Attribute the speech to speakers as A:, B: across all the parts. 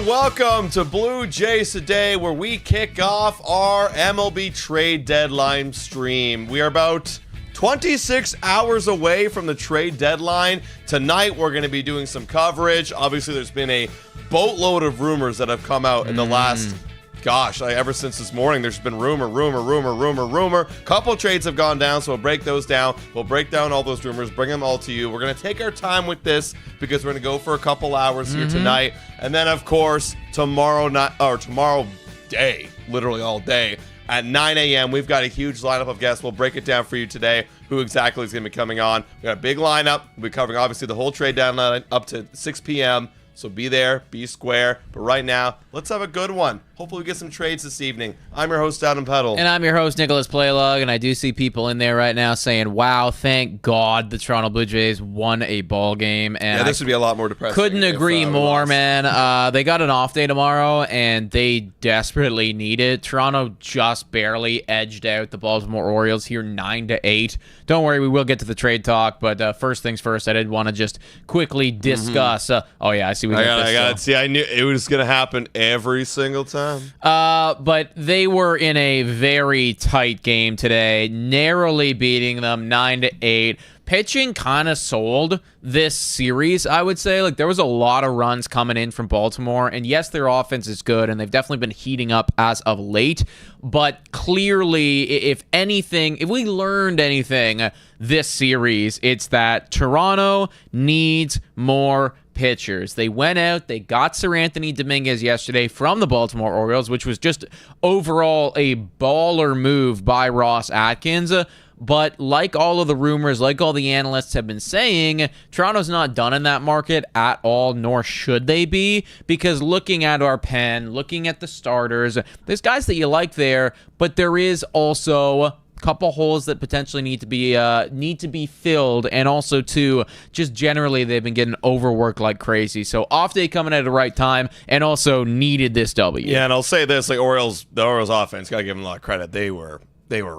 A: and welcome to Blue Jays Today, where we kick off our MLB trade deadline stream. We are about 26 hours away from the trade deadline. Tonight, we're going to be doing some coverage. Obviously, there's been a boatload of rumors that have come out in the last, ever since this morning. There's been rumor. Couple trades have gone down, so we'll break those down. We'll break down all those rumors, bring them all to you. We're going to take our time with this because we're going to go for a couple hours here tonight. And then, of course, tomorrow day, literally all day, at 9 a.m., we've got a huge lineup of guests. We'll break it down for you today, who exactly is going to be coming on. We've got a big lineup. We'll be covering, obviously, the whole trade deadline up to 6 p.m., so be there, be square. But right now, let's have a good one. Hopefully we get some trades this evening. I'm your host, Adam Peddle.
B: And I'm your host, Nicholas Playlog, and I do see people in there right now saying, wow, thank God the Toronto Blue Jays won a ball game. And
A: yeah, this would be a lot more depressing.
B: Couldn't agree more, man. They got an off day tomorrow, and they desperately need it. Toronto just barely edged out the Baltimore Orioles here 9-8. Don't worry, we will get to the trade talk, but first things first, I did want to just quickly discuss. I see.
A: I knew it was going to happen every single time.
B: But they were in a very tight game today, narrowly beating them 9-8. Pitching kind of sold this series, I would say. Like, there was a lot of runs coming in from Baltimore, and yes, their offense is good, and they've definitely been heating up as of late, but clearly, if we learned anything this series, it's that Toronto needs more pitchers. They went out, they got Sir Anthony Dominguez yesterday from the Baltimore Orioles, which was just overall a baller move by Ross Atkins. But like all of the rumors, like all the analysts have been saying, Toronto's not done in that market at all, nor should they be, because looking at our pen, looking at the starters, there's guys that you like there, but there is also couple holes that potentially need to be filled, and also too, just generally they've been getting overworked like crazy. So off day coming at the right time, and also needed this W.
A: Yeah, and I'll say this: like the Orioles offense, gotta give them a lot of credit. They were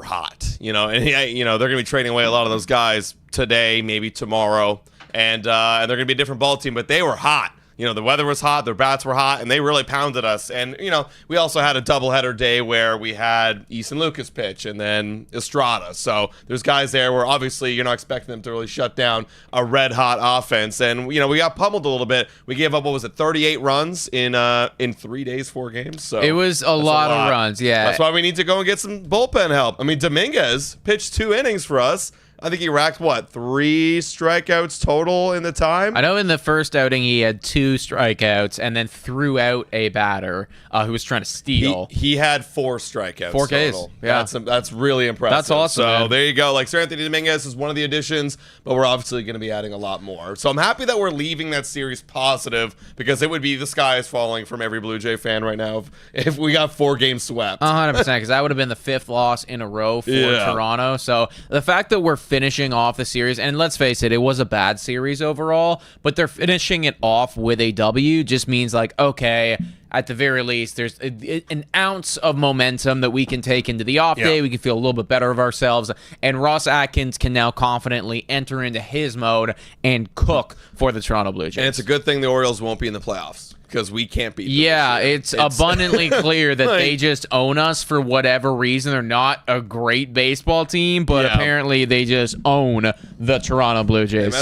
A: hot, and they're gonna be trading away a lot of those guys today, maybe tomorrow, and they're gonna be a different ball team, but they were hot. The weather was hot, their bats were hot, and they really pounded us. And, we also had a doubleheader day where we had Easton Lucas pitch and then Estrada. So there's guys there where obviously you're not expecting them to really shut down a red-hot offense. And, we got pummeled a little bit. We gave up, 38 runs in 3 days, 4 games? So
B: it was a lot of runs, yeah.
A: That's why we need to go and get some bullpen help. I mean, Dominguez pitched 2 innings for us. I think he racked, 3 strikeouts total in the time?
B: I know in the first outing he had 2 strikeouts and then threw out a batter who was trying to steal.
A: He had 4 strikeouts
B: 4 Ks,
A: total.
B: yeah.
A: That's really impressive.
B: That's awesome,
A: So
B: man.
A: There you go. Like, Sir Anthony Dominguez is one of the additions, but we're obviously going to be adding a lot more. So I'm happy that we're leaving that series positive, because it would be the sky is falling from every Blue Jay fan right now if we got 4 games swept.
B: 100%, because that would have been the 5th loss in a row for Toronto. So the fact that we're finishing off the series, and let's face it was a bad series overall, but they're finishing it off with a W just means, like, okay, at the very least, there's an ounce of momentum that we can take into the off day. We can feel a little bit better of ourselves, and Ross Atkins can now confidently enter into his mode and cook for the Toronto Blue Jays.
A: And it's a good thing the Orioles won't be in the playoffs, because we can't beat them.
B: Yeah, it's abundantly clear that they just own us for whatever reason. They're not a great baseball team, but apparently they just own the Toronto Blue Jays.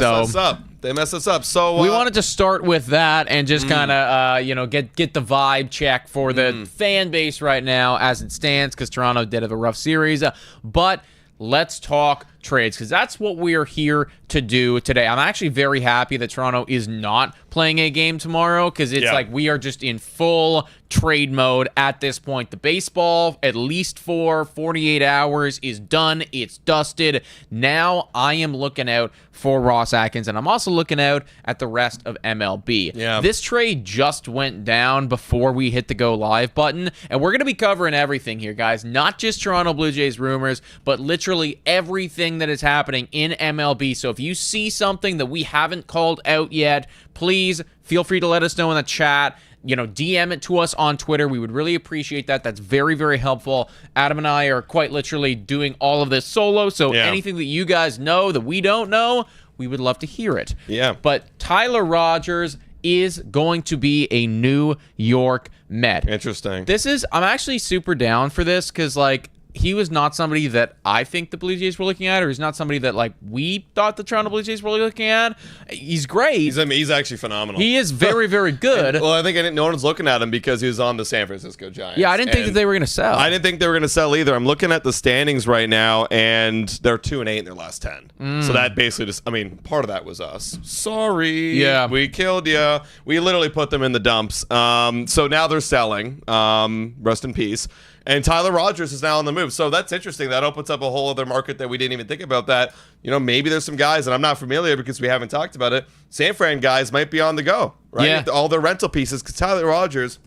A: They messed us up. So
B: we wanted to start with that and just kind of get the vibe check for the fan base right now as it stands, because Toronto did have a rough series. But let's talk trades, because that's what we are here to do today. I'm actually very happy that Toronto is not playing a game tomorrow, because it's like we are just in full trade mode at this point. The baseball, at least for 48 hours, is done. It's dusted. Now I am looking out for Ross Atkins, and I'm also looking out at the rest of MLB. This trade just went down before we hit the go live button, and we're going to be covering everything here, guys. Not just Toronto Blue Jays rumors, but literally everything that is happening in MLB. So if you see something that we haven't called out yet, please feel free to let us know in the chat. DM it to us on Twitter. We would really appreciate that. That's very, very helpful. Adam and I are quite literally doing all of this solo, so anything that you guys know that we don't know, we would love to hear it.
A: Yeah.
B: But Tyler Rogers is going to be a New York Met.
A: Interesting.
B: I'm actually super down for this because, like, he was not somebody that I think the Blue Jays were looking at, or he's not somebody that, like, we thought the Toronto Blue Jays were looking at. He's great.
A: He's actually phenomenal.
B: He is very, very good.
A: Well, I think no one's looking at him because he was on the San Francisco Giants.
B: Yeah, I didn't think that they were going to sell.
A: I didn't think they were going to sell either. I'm looking at the standings right now, and they're 2-8 in their last 10. So that basically just, I mean, part of that was us. Sorry.
B: Yeah.
A: We killed you. We literally put them in the dumps. So now they're selling. Rest in peace. And Tyler Rogers is now on the move. So that's interesting. That opens up a whole other market that we didn't even think about that. You know, maybe there's some guys, and I'm not familiar because we haven't talked about it. San Fran guys might be on the go, right?
B: Yeah.
A: All their rental pieces, because Tyler Rogers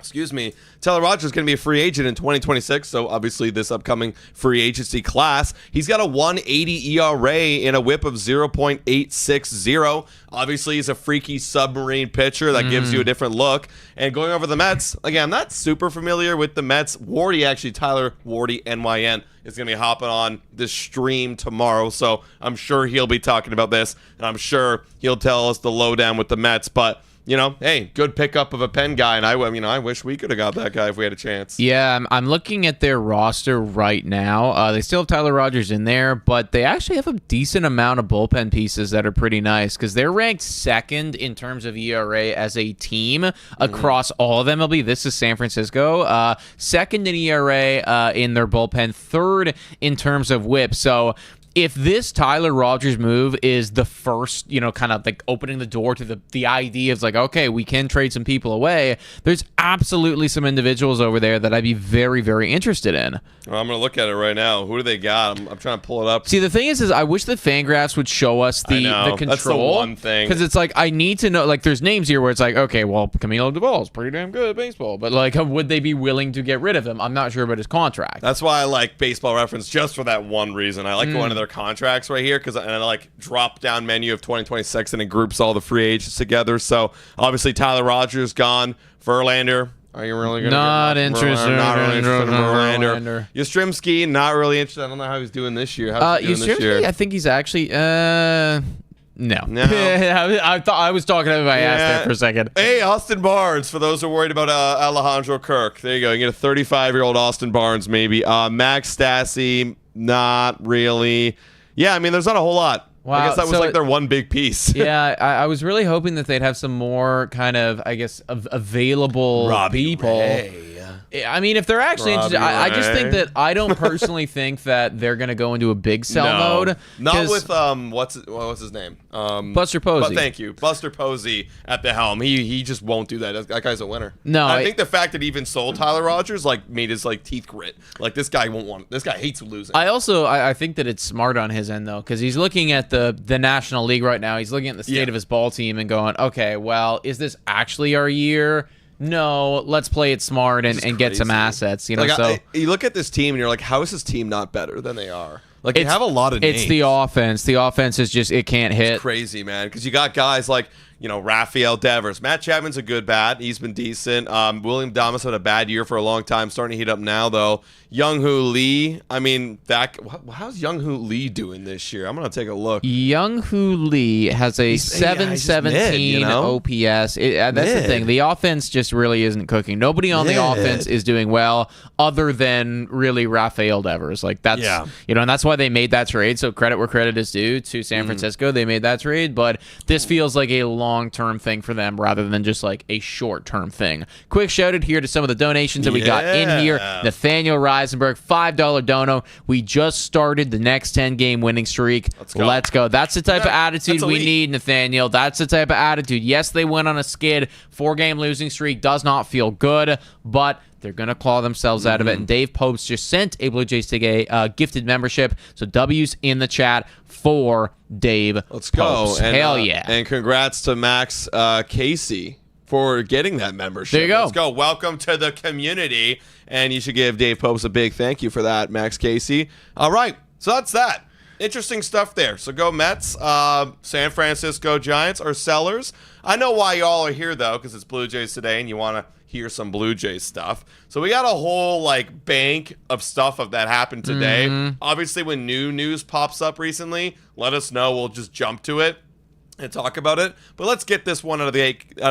A: is going to be a free agent in 2026, so obviously this upcoming free agency class. He's got a 1.80 ERA in a whip of 0.860. Obviously, he's a freaky submarine pitcher that gives you a different look. And going over the Mets, again, I'm not super familiar with the Mets. Tyler Wardy, NYN, is going to be hopping on this stream tomorrow, so I'm sure he'll be talking about this, and I'm sure he'll tell us the lowdown with the Mets, but you know, hey, good pickup of a pen guy, and I wish we could have got that guy if we had a chance.
B: Yeah, I'm looking at their roster right now. They still have Tyler Rogers in there, but they actually have a decent amount of bullpen pieces that are pretty nice because they're ranked second in terms of ERA as a team across all of MLB. This is San Francisco. Second in ERA in their bullpen, third in terms of whip. So if this Tyler Rogers move is the first, you know, kind of like opening the door to the idea of like, okay, we can trade some people away, there's absolutely some individuals over there that I'd be very, very interested in.
A: Well, I'm going to look at it right now. Who do they got? I'm trying to pull it up.
B: See, the thing is I wish the Fangraphs would show us the control.
A: That's the one thing.
B: Because it's like, I need to know, like, there's names here where it's like, okay, well, Camilo Duvall's pretty damn good at baseball, but like, would they be willing to get rid of him? I'm not sure about his contract.
A: That's why I like Baseball Reference just for that one reason. I like going to their contracts right here because I like drop down menu of 2026 and it groups all the free agents together. So obviously Tyler Rogers gone. Verlander. Are you really going to
B: not interested?
A: Not really interested in
B: Verlander.
A: Verlander. Yastrzemski, not really interested. I don't know how he's doing this year. How's he doing this year?
B: I think he's actually no. I was talking out of my ass there for a second.
A: Hey, Austin Barnes, for those who are worried about Alejandro Kirk. There you go. You get a 35-year-old Austin Barnes, maybe. Max Stassi, not really. Yeah, I mean, there's not a whole lot.
B: Wow.
A: I guess that was like their one big piece.
B: Yeah, I was really hoping that they'd have some more kind of, I guess, available people.
A: Ray.
B: I mean, if they're actually interested, I just think that I don't personally think that they're going to go into a big sell mode.
A: Not with what's his name?
B: Buster Posey.
A: Thank you, Buster Posey at the helm. He just won't do that. That guy's a winner.
B: No,
A: I think the fact that he even sold Tyler Rogers like made his like teeth grit. Like this guy won't want. This guy hates losing.
B: I think that it's smart on his end though, because he's looking at the National League right now. He's looking at the state of his ball team and going, okay, well, is this actually our year? No, let's play it smart and get some assets. You know,
A: like, you look at this team and you're like, how is this team not better than they are? Like they have a lot of names.
B: It's the offense. The offense is just it can't hit.
A: It's crazy, man. Because you got guys like Rafael Devers. Matt Chapman's a good bat. He's been decent. William Damas had a bad year for a long time. Starting to heat up now, though. Young-Hoo Lee. I mean, how's Young-Hoo Lee doing this year? I'm going to take a look.
B: Young-Hoo Lee has a 717 OPS. That's the thing. The offense just really isn't cooking. Nobody on the offense is doing well other than really Rafael Devers. Like that's, and that's why they made that trade. So credit where credit is due to San Francisco. They made that trade, but this feels like a long-term thing for them rather than just like a short-term thing. Quick shout out here to some of the donations that we got in here. Nathaniel Reisenberg, $5 dono. We just started the next 10-game winning streak. Let's go. That's the type of attitude we need, Nathaniel. That's the type of attitude. Yes, they went on a skid. 4-game losing streak does not feel good, but they're going to claw themselves out of it. And Dave Popes just sent a Blue Jays Today gifted membership. So W's in the chat for Dave
A: Let's go.
B: Popes. Hell yeah.
A: And congrats to Max Casey for getting that membership.
B: There you go.
A: Let's go. Welcome to the community. And you should give Dave Popes a big thank you for that, Max Casey. All right. So that's that. Interesting stuff there. So go Mets. San Francisco Giants are sellers. I know why y'all are here, though, because it's Blue Jays Today and you want to hear some Blue Jays stuff. So we got a whole bank of stuff that happened today. Obviously, when new news pops up recently, let us know. We'll just jump to it. and talk about it. But let's get this one out of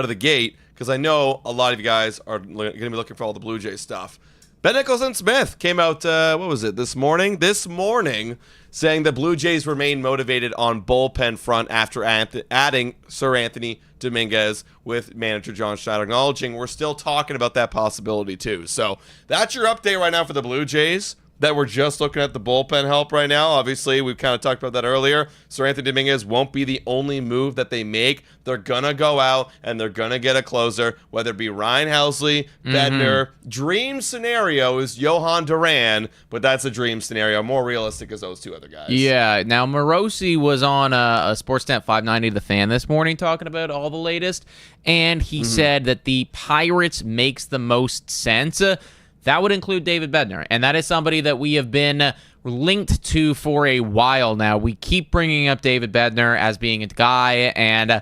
A: the gate, because I know a lot of you guys are going to be looking for all the Blue Jays stuff. Ben Nicholson-Smith came out, this morning? This morning, saying the Blue Jays remain motivated on bullpen front after adding Sir Anthony Dominguez with manager John Schneider, acknowledging we're still talking about that possibility too. So that's your update right now for the Blue Jays, that we're just looking at the bullpen help right now. Obviously, we've kind of talked about that earlier. Sir Anthony Dominguez won't be the only move that they make. They're going to go out and they're going to get a closer, whether it be Ryan Helsley, Bednar. Dream scenario is Johan Duran, but that's a dream scenario. More realistic is those two other guys.
B: Yeah. Now, Morosi was on a Sportsnet 590 The Fan this morning talking about all the latest, and he said that the Pirates makes the most sense. That would include David Bednar, and that is somebody that we have been linked to for a while now. We keep bringing up David Bednar as being a guy, and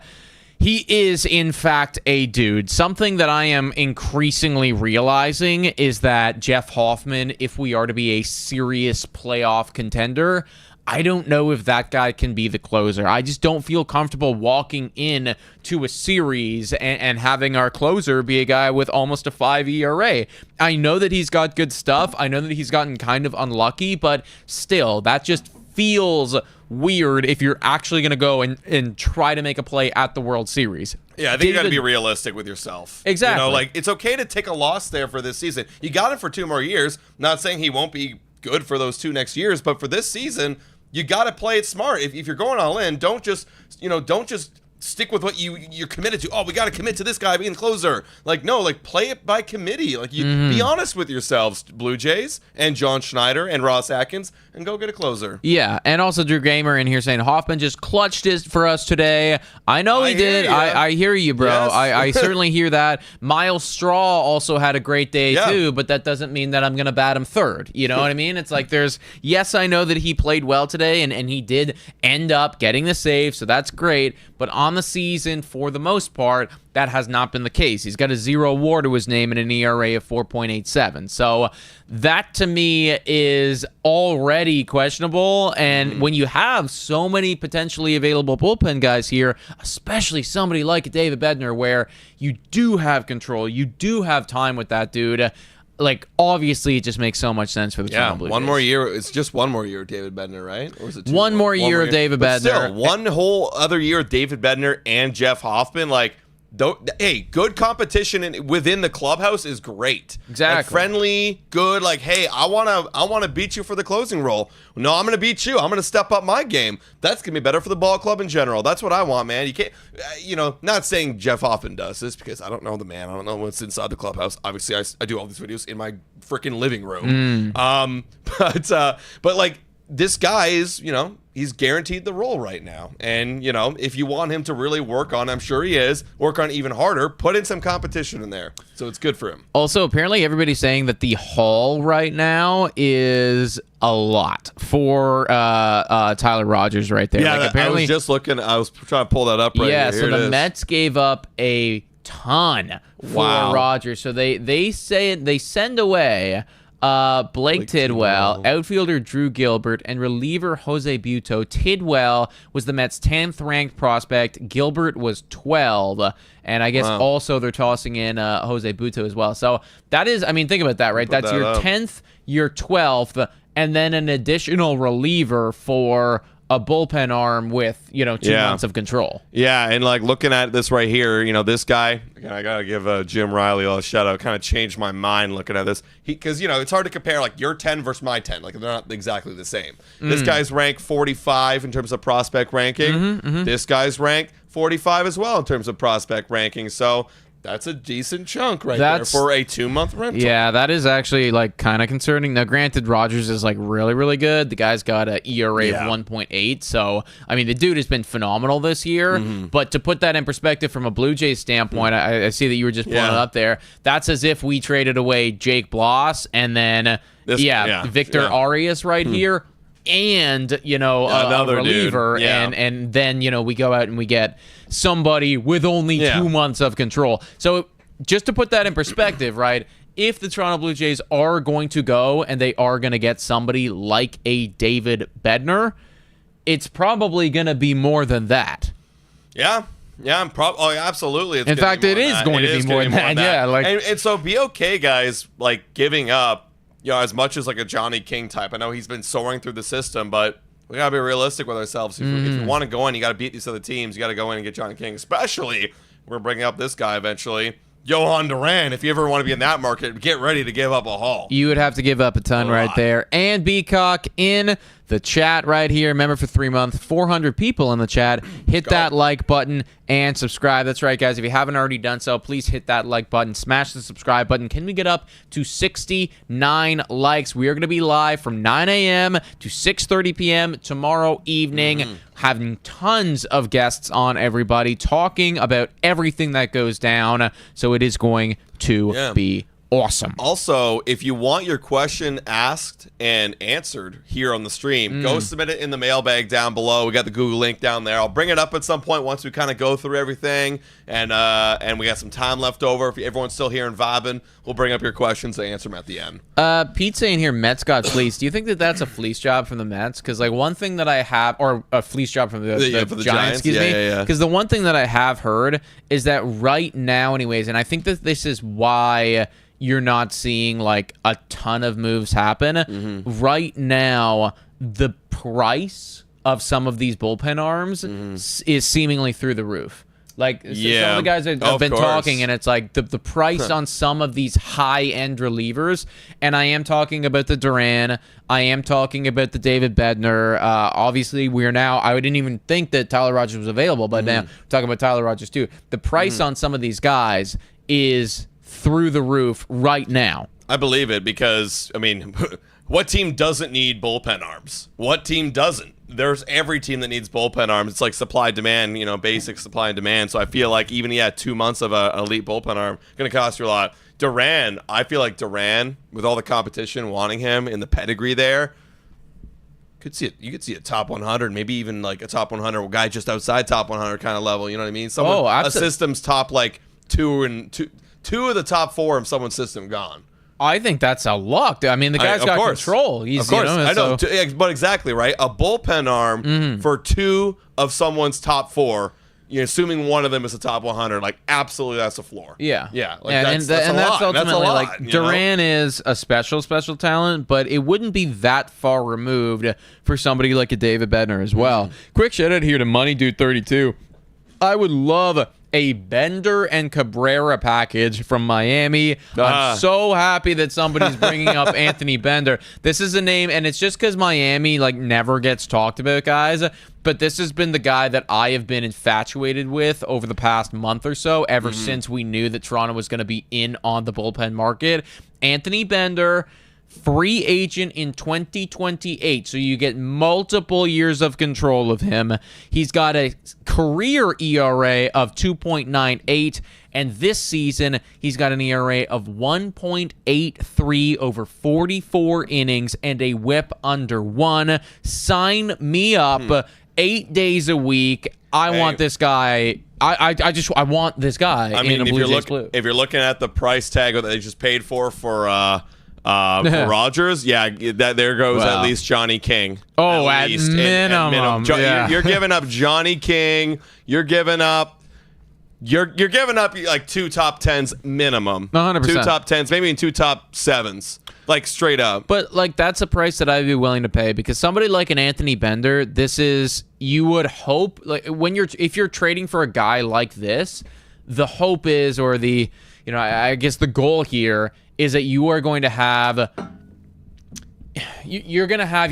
B: he is, in fact, a dude. Something that I am increasingly realizing is that Jeff Hoffman, if we are to be a serious playoff contender, I don't know if that guy can be the closer. I just don't feel comfortable walking in to a series and having our closer be a guy with almost a 5 ERA. I know that he's got good stuff. I know that he's gotten kind of unlucky, but still, that just feels weird if you're actually going to go and try to make a play at the World Series.
A: Yeah, I think you got to be realistic with yourself.
B: Exactly.
A: You know, it's okay to take a loss there for this season. You got him for 2 more years. Not saying he won't be good for those 2 next years, but for this season, you got to play it smart. If you're going all in, don't just stick with what you're committed to. Oh, we got to commit to this guy being closer. Play it by committee. Be honest with yourselves, Blue Jays and John Schneider and Ross Atkins, and go get a closer.
B: Yeah, and also Drew Gamer in here saying Hoffman just clutched it for us today. I know he did. I hear you, bro.
A: Yes.
B: I certainly hear that. Miles Straw also had a great day too, but that doesn't mean that I'm going to bat him third. You know what I mean? It's like yes, I know that he played well today, and he did end up getting the save, so that's great. But on the season, for the most part, that has not been the case. He's got a 0 WAR to his name and an ERA of 4.87. So that, to me, is already questionable. And when you have so many potentially available bullpen guys here, especially somebody like David Bednar, where you do have control, you do have time with that dude, obviously, it just makes so much sense for the Toronto Blue Jays.
A: One more year. It's just 1 more year of David Bednar, right? Or is it 2
B: One more year of David Bednar.
A: Still, 1 whole other year of David Bednar and Jeff Hoffman. Good competition within the clubhouse is great.
B: Exactly.
A: Friendly, good. Hey, I wanna beat you for the closing role. No, I'm gonna beat you. I'm gonna step up my game. That's gonna be better for the ball club in general. That's what I want, man. You can't, not saying Jeff Hoffman does this, because I don't know the man. I don't know what's inside the clubhouse. Obviously, I do all these videos in my freaking living room. But this guy is, he's guaranteed the role right now. And, if you want him to really work on, I'm sure he is, work on even harder, put in some competition in there. So it's good for him.
B: Also, apparently everybody's saying that the haul right now is a lot for Tyler Rogers right there.
A: Yeah, apparently, I was just looking. I was trying to pull that up right here.
B: Yeah, so the Mets gave up a ton for Rogers. So they send away Blake Tidwell, outfielder Drew Gilbert, and reliever Jose Buto. Tidwell was the Mets' 10th ranked prospect. Gilbert was 12. And I guess also they're tossing in Jose Buto as well. So that is, think about that, right? That's your 10th, your 12th, and then an additional reliever for a bullpen arm with, 2 months of control.
A: Yeah, and looking at this right here, this guy, I got to give Jim Riley a shout out, kind of changed my mind looking at this. Because, it's hard to compare your 10 versus my 10. They're not exactly the same. This guy's ranked 45 in terms of prospect ranking. This guy's ranked 45 as well in terms of prospect ranking. So that's a decent chunk there for a 2-month rental.
B: Yeah, that is actually kind of concerning. Now, granted, Rogers is really, really good. The guy's got an ERA of 1.8. So, the dude has been phenomenal this year. But to put that in perspective from a Blue Jays standpoint, I see that you were just pulling it up there. That's as if we traded away Jake Bloss and then, Victor Arias right here. And a reliever, and then we go out and we get somebody with only 2 months of control. So just to put that in perspective, right? If the Toronto Blue Jays are going to go and they are going to get somebody like a David Bednar, it's probably going to be more than that.
A: Yeah. Yeah, oh, yeah, absolutely.
B: In fact, it is going to be more than that. Yeah, like,
A: and so be okay, guys, like giving up, as much as like a Johnny King type. I know he's been soaring through the system, but we gotta be realistic with ourselves. If you want to go in, you gotta beat these other teams. You gotta go in and get Johnny King. Especially, we're bringing up this guy eventually, Johan Duran. If you ever want to be in that market, get ready to give up a haul.
B: You would have to give up a ton right there. And Beacock in the chat right here. Remember, for 3 months, 400 people in the chat. Hit that like button and subscribe. That's right, guys. If you haven't already done so, please hit that like button. Smash the subscribe button. Can we get up to 69 likes? We are going to be live from 9 a.m. to 6:30 p.m. tomorrow evening, having tons of guests on, everybody, talking about everything that goes down. So it is going to be awesome.
A: Also, if you want your question asked and answered here on the stream, go submit it in the mailbag down below. We got the Google link down there. I'll bring it up at some point once we kind of go through everything, and we got some time left over. If everyone's still here and vibing, we'll bring up your questions and answer them at the end.
B: Pete's saying here, Mets got fleeced. Do you think that that's a fleece job from the Mets? Because like one thing that I have, or a fleece job from the Giants, excuse me. Because the one thing that I have heard is that right now, anyways, and I think that this is why you're not seeing like a ton of moves happen. Right now, the price of some of these bullpen arms is seemingly through the roof. Like, some of the guys have been talking, and it's like the price on some of these high-end relievers, and I am talking about the Duran, I am talking about the David Bednar. Obviously, we are now, I didn't even think that Tyler Rogers was available, but now we're talking about Tyler Rogers too. The price on some of these guys is through the roof right now.
A: I believe it because, I mean, what team doesn't need bullpen arms? What team doesn't? There's every team that needs bullpen arms. It's like supply demand, basic supply and demand. So I feel like even 2 months of an elite bullpen arm going to cost you a lot. Duran, I feel like Duran, with all the competition wanting him in the pedigree there, you could see a top 100, maybe even like a top 100 guy just outside top 100 kind of level. You know what I mean? A system's top like two of the top 4 of someone's system gone.
B: I think that's a luck. I mean, the guy's got control.
A: Of course, I know. But exactly, right? A bullpen arm for 2 of someone's top 4, assuming one of them is a top 100, like, absolutely that's a floor.
B: Yeah.
A: Yeah. Like,
B: that's ultimately, like, Duran is a special talent, but it wouldn't be that far removed for somebody like a David Bednar as well. Quick shout out here to Money Dude 32. I would love a Bender and Cabrera package from Miami. I'm so happy that somebody's bringing up Anthony Bender. This is a name, and it's just because Miami like never gets talked about, guys. But this has been the guy that I have been infatuated with over the past month or so, ever since we knew that Toronto was going to be in on the bullpen market. Anthony Bender, free agent in 2028, so you get multiple years of control of him. He's got a career ERA of 2.98, and this season he's got an ERA of 1.83 over 44 innings and a whip under 1. Sign me up 8 days a week. I want this guy. I want this guy.
A: I mean, if you're looking at the price tag that they just paid for Rogers, there goes at least Johnny King.
B: Oh, at minimum.
A: You're giving up Johnny King. You're giving up like 2 top 10s minimum.
B: 100%.
A: 2 top 10s, maybe even 2 top 7s. Like straight up.
B: But like that's a price that I'd be willing to pay, because somebody like an Anthony Bender, you would hope, like if you're trading for a guy like this, the hope is, or I guess the goal here is that you are going to have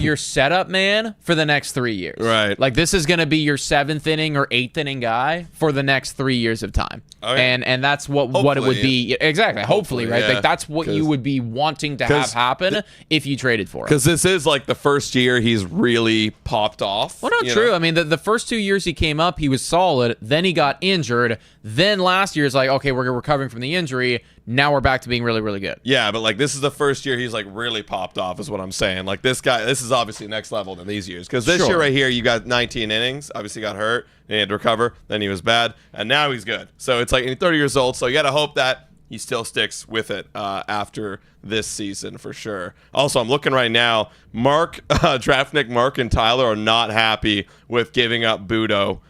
B: your setup man for the next 3 years.
A: Right.
B: Like this is going to be your 7th inning or 8th inning guy for the next 3 years of time. Okay. And that's what it would be. Exactly. Hopefully, right? Like that's what you would be wanting to have happen if you traded for him.
A: Because this is like the first year he's really popped off.
B: Well, not true. I mean, the first 2 years he came up, he was solid. Then he got injured. Then last year is like, okay, we're recovering from the injury. Now we're back to being really, really good.
A: Yeah, but like this is the first year he's like really popped off, is what I'm saying. Like this guy, this is obviously next level than these years. Because this year right here, you got 19 innings. Obviously got hurt. And he had to recover. Then he was bad. And now he's good. So it's like, and he's 30 years old. So you got to hope that he still sticks with it after this season for sure. Also, I'm looking right now. Draftnik, Mark, and Tyler are not happy with giving up Budo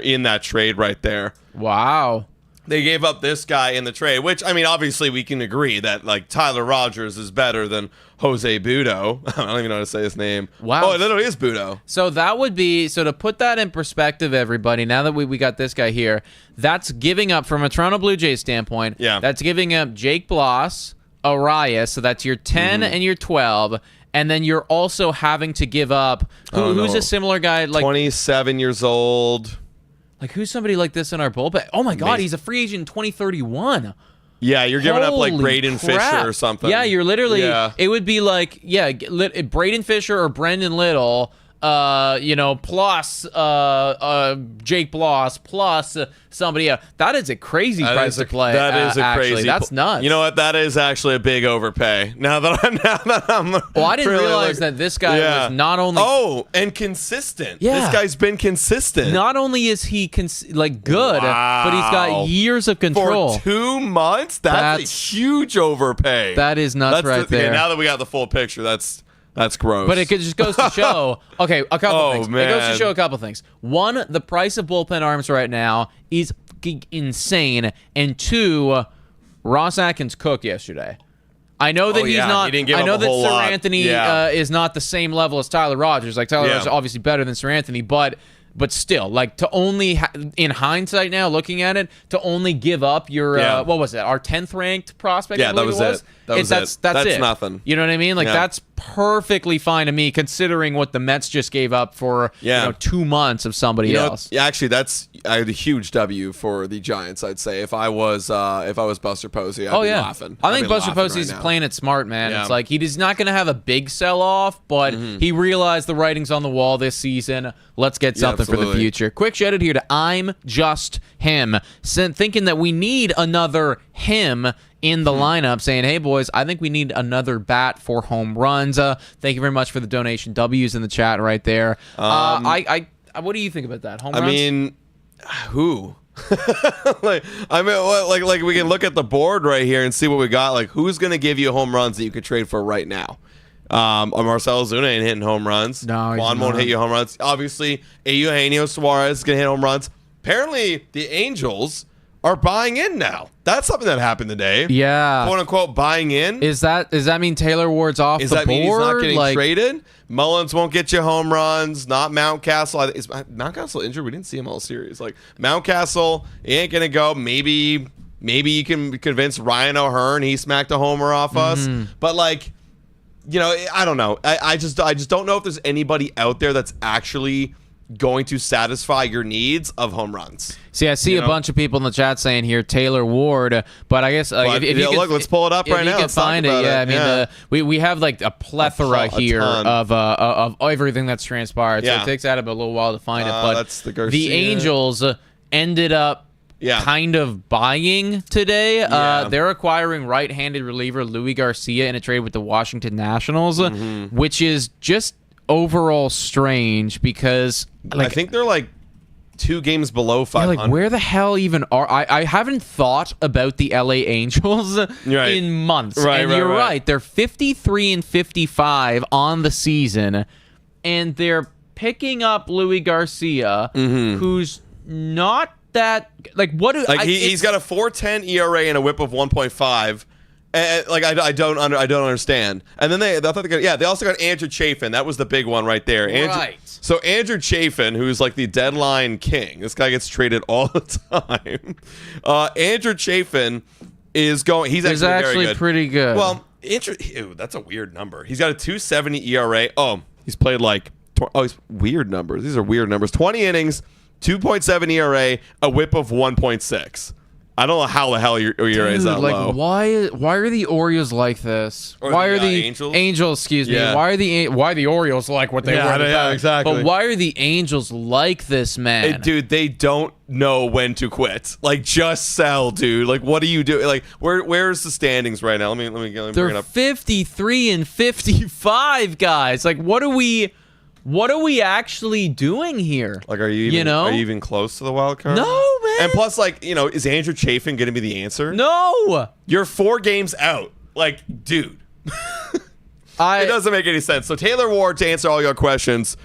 A: in that trade right there.
B: Wow.
A: They gave up this guy in the trade, which, I mean, obviously we can agree that, like, Tyler Rogers is better than Jose Budo. I don't even know how to say his name.
B: Wow.
A: Oh, no, he is Budo.
B: So that would be, so to put that in perspective, everybody, now that we got this guy here, that's giving up, from a Toronto Blue Jays standpoint, that's giving up Jake Bloss, Arias, so that's your 10 and your 12, and then you're also having to give up, who's a similar guy? Like
A: 27 years old.
B: Like, who's somebody like this in our bullpen? Oh, my God, he's a free agent in 2031.
A: Yeah, you're giving up, like,
B: Holy
A: Braden
B: crap.
A: Fisher or something.
B: Yeah, you're literally, it would be like, Braden Fisher or Brendan Little, plus Jake Bloss, plus somebody else. That is a crazy price to play.
A: That is a crazy.
B: That's nuts.
A: You know what? That is actually a big overpay. Now that I'm
B: well, I didn't realize that this guy was not only
A: and consistent.
B: Yeah.
A: This guy's been consistent.
B: Not only is he good, but he's got years of control.
A: For 2 months. That's a huge overpay.
B: That is nuts there.
A: Okay, now that we got the full picture, that's gross.
B: But it just goes to show, a couple things.
A: Man.
B: It goes to show a couple things. One, the price of bullpen arms right now is insane. And two, Ross Atkins cooked yesterday. I know that he's not.
A: He didn't give
B: I know
A: up a
B: that
A: whole
B: Sir
A: lot.
B: Anthony is not the same level as Tyler Rogers. Like, Tyler Rogers is obviously better than Sir Anthony, but still, like, to only in hindsight now, looking at it, to only give up your what was it? Our 10th ranked prospect.
A: Yeah, that was it.
B: That's it.
A: Nothing.
B: You know what I mean? Like, that's perfectly fine to me, considering what the Mets just gave up for 2 months of somebody else.
A: Yeah, actually, that's a huge W for the Giants. I'd say if I was Buster Posey, I'd be laughing.
B: I think Buster Posey's playing it smart, man.
A: Yeah.
B: It's like he's not going to have a big sell off, but he realized the writing's on the wall this season. Let's get something for the future. Quick shout out here to I'm Just Him, thinking that we need another him in the lineup, saying, hey, boys, I think we need another bat for home runs. Thank you very much for the donation. W's in the chat right there. What do you think about that? Home runs?
A: I mean, who? like we can look at the board right here and see what we got. Like, who's going to give you home runs that you could trade for right now? Marcell Ozuna ain't hitting home runs.
B: No,
A: Juan won't hit you home runs. Obviously, Eugenio Suarez is going to hit home runs. Apparently, the Angels are buying in now. That's something that happened today.
B: Yeah.
A: Quote unquote buying in.
B: Does that mean Taylor Ward's off the board?
A: Does that mean he's not getting traded? Mullins won't get you home runs. Not Mountcastle. Is Mountcastle injured? We didn't see him all series. Like, Mountcastle, he ain't gonna go. Maybe you can convince Ryan O'Hearn. He smacked a homer off us. But, like, I don't know. I just don't know if there's anybody out there that's actually going to satisfy your needs of home runs.
B: See, I see a bunch of people in the chat saying here Taylor Ward, but I guess if you
A: look, let's pull it up right now.
B: If you can find it, I mean, we have like a plethora here of everything that's transpired. So it takes Adam a little while to find it, but
A: that's
B: the Angels ended up kind of buying today. They're acquiring right-handed reliever Louis Garcia in a trade with the Washington Nationals, which is just overall strange because
A: I think they're like 2 games below 500.
B: Like, where the hell even are I haven't thought about the LA Angels in months. And you're right. They're 53-55 on the season, and they're picking up Louis Garcia, who's not that
A: he's got a 4.10 ERA and a WHIP of 1.5. I don't understand. And then they also got Andrew Chafin. That was the big one right there. So Andrew Chafin, who's like the deadline king. This guy gets traded all the time. Andrew Chafin is going. He's actually very good.
B: Pretty good.
A: Well, that's a weird number. He's got a 2.70 ERA. Oh, he's played like. He's weird numbers. These are weird numbers. 20 innings, 2.7 ERA, a WHIP of 1.6. I don't know how the hell your ERA is that low.
B: Why are the Orioles like this? Why are the Angels? Excuse me. Why are the Orioles like what they were?
A: Yeah, exactly.
B: But why are the Angels like this, man?
A: Dude, they don't know when to quit. Like, just sell, dude. Like, what are you doing? Like, where's the standings right now? Let me bring it up.
B: They're 53-55, guys. Like, what are we actually doing here?
A: Like, are you even close to the wild card?
B: No, man.
A: And plus, like, you know, is Andrew Chafin going to be the answer?
B: No.
A: You're 4 games out. Like, dude. It doesn't make any sense. So Taylor Ward, to answer all your questions.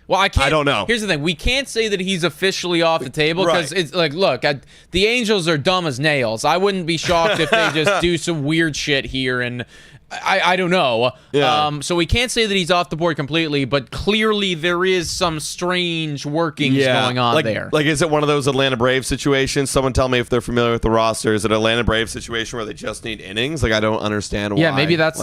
B: Well, I
A: don't know.
B: Here's the thing. We can't say that he's officially off the table because
A: Right.
B: it's like, look, the Angels are dumb as nails. I wouldn't be shocked if they just do some weird shit here, and I don't know.
A: Yeah.
B: So we can't say that he's off the board completely, but clearly there is some strange workings going on there.
A: Like, is it one of those Atlanta Braves situations? Someone tell me if they're familiar with the roster. Is it an Atlanta Braves situation where they just need innings? Like, I don't understand why.
B: Yeah, maybe that's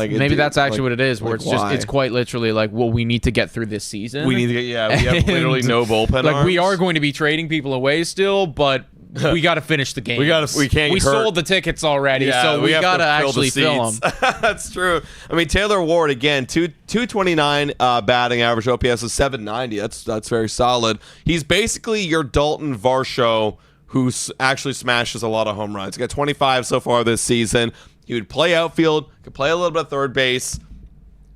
B: actually what it is. Where
A: like,
B: it's quite literally like, well, we need to get through this season.
A: We need to get we have literally no bullpen.
B: Like, we
A: arms.
B: are going to be trading people away still, but we got to finish the game. We sold the tickets already, so we got to actually fill them.
A: That's true. I mean, Taylor Ward again, 229 batting average, OPS is 790. That's very solid. He's basically your Dalton Varsho, who actually smashes a lot of home runs. He got 25 so far this season. He would play outfield, could play a little bit of third base.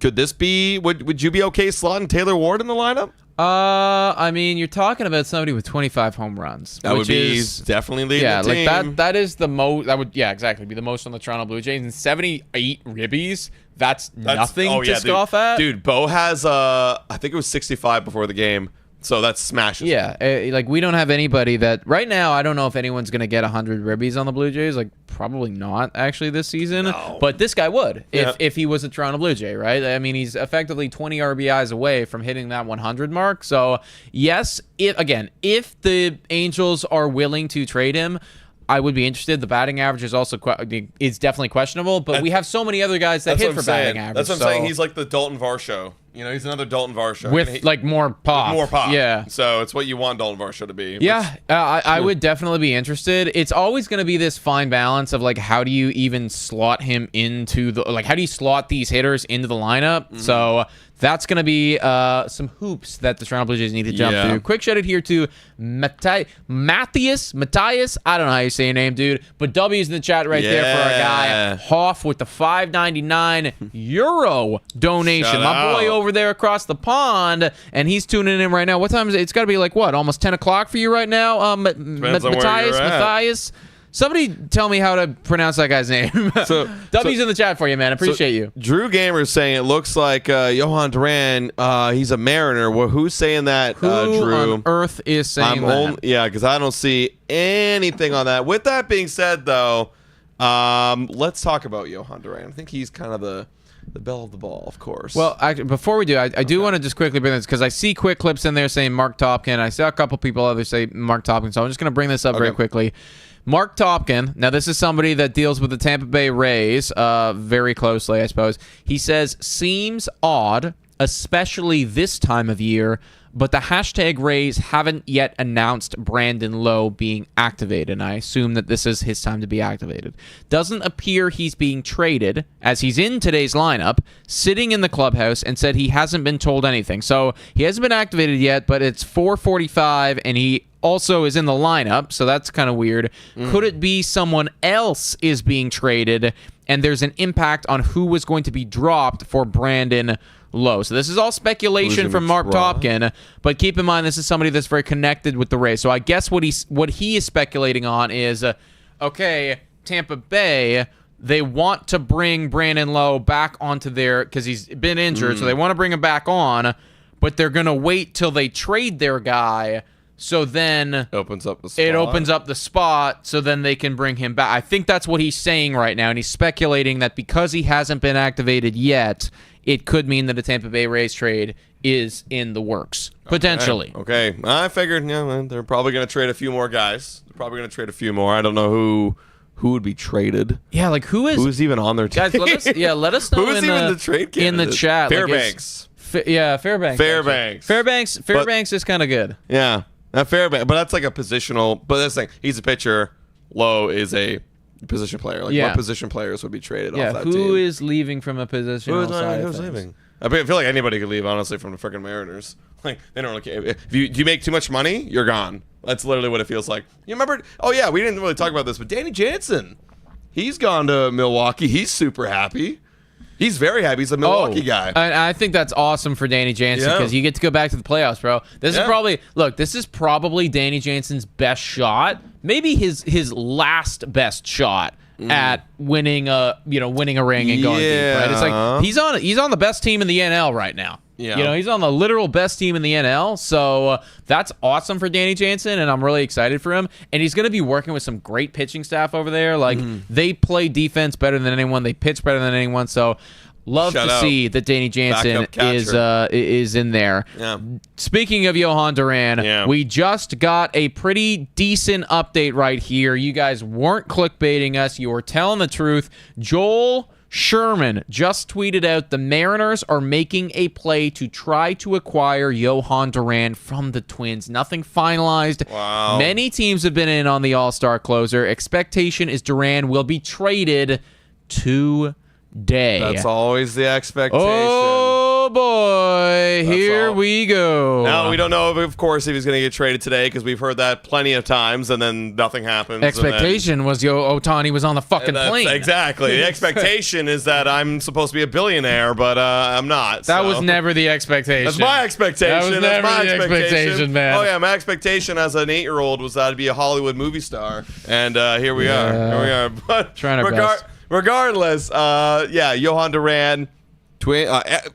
A: Could this be? Would you be okay slotting Taylor Ward in the lineup?
B: I mean, you're talking about somebody with 25 home runs.
A: That would be definitely leading the team.
B: Like that is the most. That would exactly be the most on the Toronto Blue Jays. And 78 ribbies. That's nothing to scoff at.
A: Dude, Bo has I think it was 65 before the game. So that smashes.
B: Yeah, like we don't have anybody that right now. I don't know if anyone's gonna get 100 ribbies on the Blue Jays. Like probably not actually this season. No. But this guy would if he was a Toronto Blue Jay, right? I mean, he's effectively 20 RBIs away from hitting that 100 mark. So yes, if the Angels are willing to trade him, I would be interested. The batting average is also definitely questionable, but we have so many other guys that hit for batting average.
A: That's what I'm saying. He's like the Dalton Varsho. You know, he's another Dalton Varsho.
B: With like more pop.
A: More pop.
B: Yeah.
A: So it's what you want Dalton Varsho to be.
B: Yeah, I would definitely be interested. It's always going to be this fine balance of like, how do you even slot him into how do you slot these hitters into the lineup? Mm-hmm. So that's going to be some hoops that the Toronto Blue Jays need to jump through. Quick shout out here to Matthias. I don't know how you say your name, dude, but W's in the chat right there for our guy Hoff with the €5.99 donation.
A: Shout
B: My
A: out.
B: boy over there across the pond, and he's tuning in right now. What time is it? It's got to be like what, almost 10 o'clock for you right now, Matthias. Somebody tell me how to pronounce that guy's name. W's in the chat for you, man. Appreciate you.
A: Drew Gamer's saying it looks like Johan Duran, he's a Mariner. Well, who's saying that,
B: Who
A: Drew?
B: on earth is saying that?
A: Because I don't see anything on that. With that being said, though, let's talk about Johan Duran. I think he's kind of the belle of the ball, of course.
B: Well, before we do, I do want to just quickly bring this because I see quick clips in there saying Mark Topkin. I saw a couple people others say Mark Topkin, so I'm just going to bring this up very quickly. Mark Topkin, now this is somebody that deals with the Tampa Bay Rays very closely, I suppose. He says, seems odd, especially this time of year, but the hashtag Rays haven't yet announced Brandon Lowe being activated, and I assume that this is his time to be activated. Doesn't appear he's being traded, as he's in today's lineup, sitting in the clubhouse, and said he hasn't been told anything. So he hasn't been activated yet, but it's 4:45, and he also is in the lineup, so that's kind of weird. Could it be someone else is being traded, and there's an impact on who was going to be dropped for Brandon Lowe? So this is all speculation from Mark Topkin, but keep in mind this is somebody that's very connected with the Rays. So I guess what he is speculating on is, okay, Tampa Bay, they want to bring Brandon Lowe back onto their, because he's been injured, so they want to bring him back on, but they're going to wait till they trade their guy. So then
A: it opens up the
B: spot so then they can bring him back. I think that's what he's saying right now, and he's speculating that because he hasn't been activated yet, it could mean that a Tampa Bay Rays trade is in the works, potentially.
A: Okay. I figured they're probably going to trade a few more guys. They're probably going to trade a few more. I don't know who would be traded.
B: Yeah, like who's
A: even on their team?
B: Guys, let us know
A: who's even the trade candidate?
B: In the chat.
A: Fairbanks.
B: Fairbanks. Fairbanks is kind of good.
A: Yeah. Fairbanks, but that's like a positional. But that's like he's a pitcher. Lowe is a position player. Like what position players would be traded off that team?
B: Who is leaving from a position?
A: Who's leaving? I feel like anybody could leave, honestly, from the freaking Mariners. Like they don't really care. If you make too much money, you're gone. That's literally what it feels like. You remember? Oh yeah, we didn't really talk about this, but Danny Jansen, he's gone to Milwaukee. He's super happy. He's very happy. He's a Milwaukee guy.
B: And I think that's awesome for Danny Jansen because you get to go back to the playoffs, bro. This is probably Danny Jansen's best shot maybe his last best shot at winning a ring and going deep, right? It's like he's on the best team in the NL right now.
A: Yeah.
B: He's on the literal best team in the NL, so that's awesome for Danny Jansen, and I'm really excited for him. And he's going to be working with some great pitching staff over there. Like, they play defense better than anyone. They pitch better than anyone, so love to see that Danny Jansen is in there.
A: Yeah.
B: Speaking of Johan Duran, we just got a pretty decent update right here. You guys weren't clickbaiting us. You were telling the truth. Joel Sherman just tweeted out the Mariners are making a play to try to acquire Johan Duran from the Twins. Nothing finalized.
A: Wow.
B: Many teams have been in on the All-Star closer. Expectation is Duran will be traded today.
A: That's always the expectation.
B: Oh boy, here we go.
A: Now we don't know, of course, if he's going to get traded today because we've heard that plenty of times, and then nothing happens.
B: Expectation was Ohtani was on the fucking plane.
A: Exactly. The expectation is that I'm supposed to be a billionaire, but I'm not.
B: That was never the expectation.
A: That's my expectation.
B: That was never the expectation, man.
A: Oh yeah, my expectation as an 8-year-old was that I'd be a Hollywood movie star, and here we are. Here we are. But
B: trying our best.
A: Regardless, Johan Duran.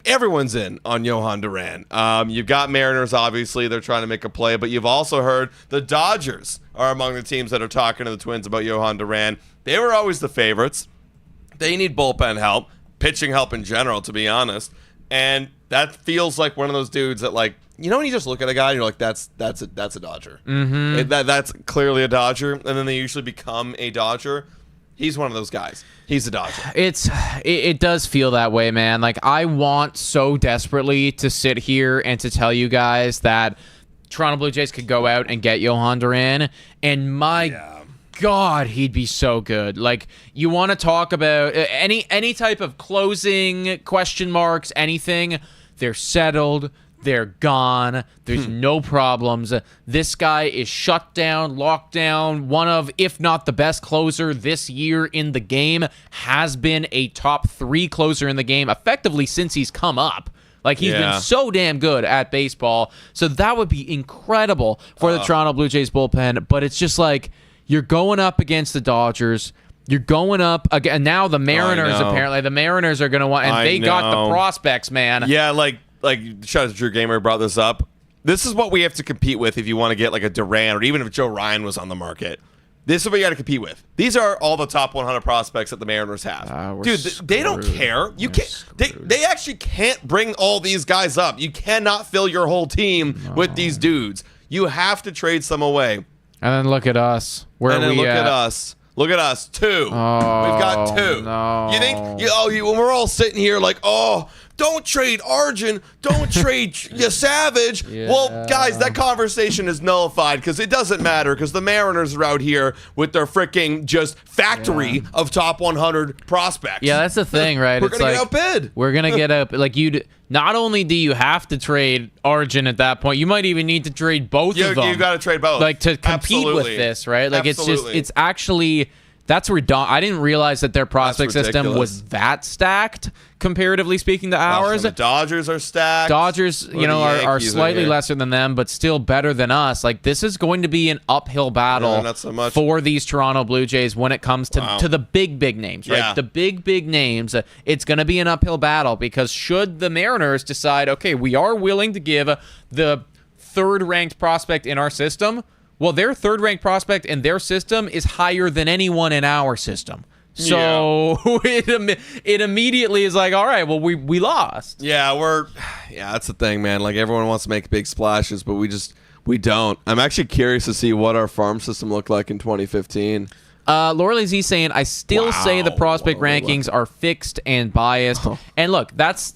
A: Everyone's in on Johan Duran. You've got Mariners, obviously. They're trying to make a play, but you've also heard the Dodgers are among the teams that are talking to the Twins about Johan Duran. They were always the favorites. They need bullpen help, pitching help in general, to be honest. And that feels like one of those dudes that, like, when you just look at a guy and you're like, that's a Dodger. Mm-hmm. That's clearly a Dodger, and then they usually become a Dodger. He's one of those guys. He's a Dodger.
B: It does feel that way, man. Like, I want so desperately to sit here and to tell you guys that Toronto Blue Jays could go out and get Johan Duran, and my God, he'd be so good. Like, you want to talk about any type of closing question marks, anything, they're settled. They're gone. There's no problems. This guy is shut down, locked down. One of, if not the best closer this year in the game, has been a top 3 closer in the game effectively since he's come up. Like, he's been so damn good at baseball. So that would be incredible for the Toronto Blue Jays bullpen. But it's just like, you're going up against the Dodgers. You're going up again. Now the Mariners, apparently. The Mariners are going to want, and they got the prospects, man.
A: Yeah, like shout out to Drew Gamer brought this up. This is what we have to compete with if you want to get like a Duran, or even if Joe Ryan was on the market. This is what you got to compete with. These are all the top 100 prospects that the Mariners have. Dude, they don't care. You can't. They actually can't bring all these guys up. You cannot fill your whole team with these dudes. You have to trade some away.
B: And then look at us. Where are we at?
A: At us. Look at us. 2. We've got 2.
B: No.
A: You think? When we're all sitting here like, don't trade Arjun. Don't trade Savage. Yeah. Well, guys, that conversation is nullified because it doesn't matter because the Mariners are out here with their freaking just factory of top 100 prospects.
B: Yeah, that's the thing, right?
A: We're going to get outbid.
B: We're going to get up. Like, not only do you have to trade Arjun at that point, you might even need to trade both of them.
A: You got to trade both.
B: Like, to compete with this, right? Like, it's actually... That's I didn't realize that their prospect system was that stacked, comparatively speaking to ours.
A: The Dodgers are stacked.
B: Dodgers, are slightly lesser than them, but still better than us. Like, this is going to be an uphill battle
A: not so much.
B: for these Toronto Blue Jays when it comes to the big names, right? The big names. It's going to be an uphill battle because should the Mariners decide, okay, we are willing to give the 3rd-ranked prospect in our system, well, their 3rd-ranked prospect in their system is higher than anyone in our system. So it immediately is like, all right, well, we lost.
A: Yeah, that's the thing, man. Like, everyone wants to make big splashes, but we don't. I'm actually curious to see what our farm system looked like in 2015.
B: Laura Z saying, I still say the prospect rankings are fixed and biased. And look, that's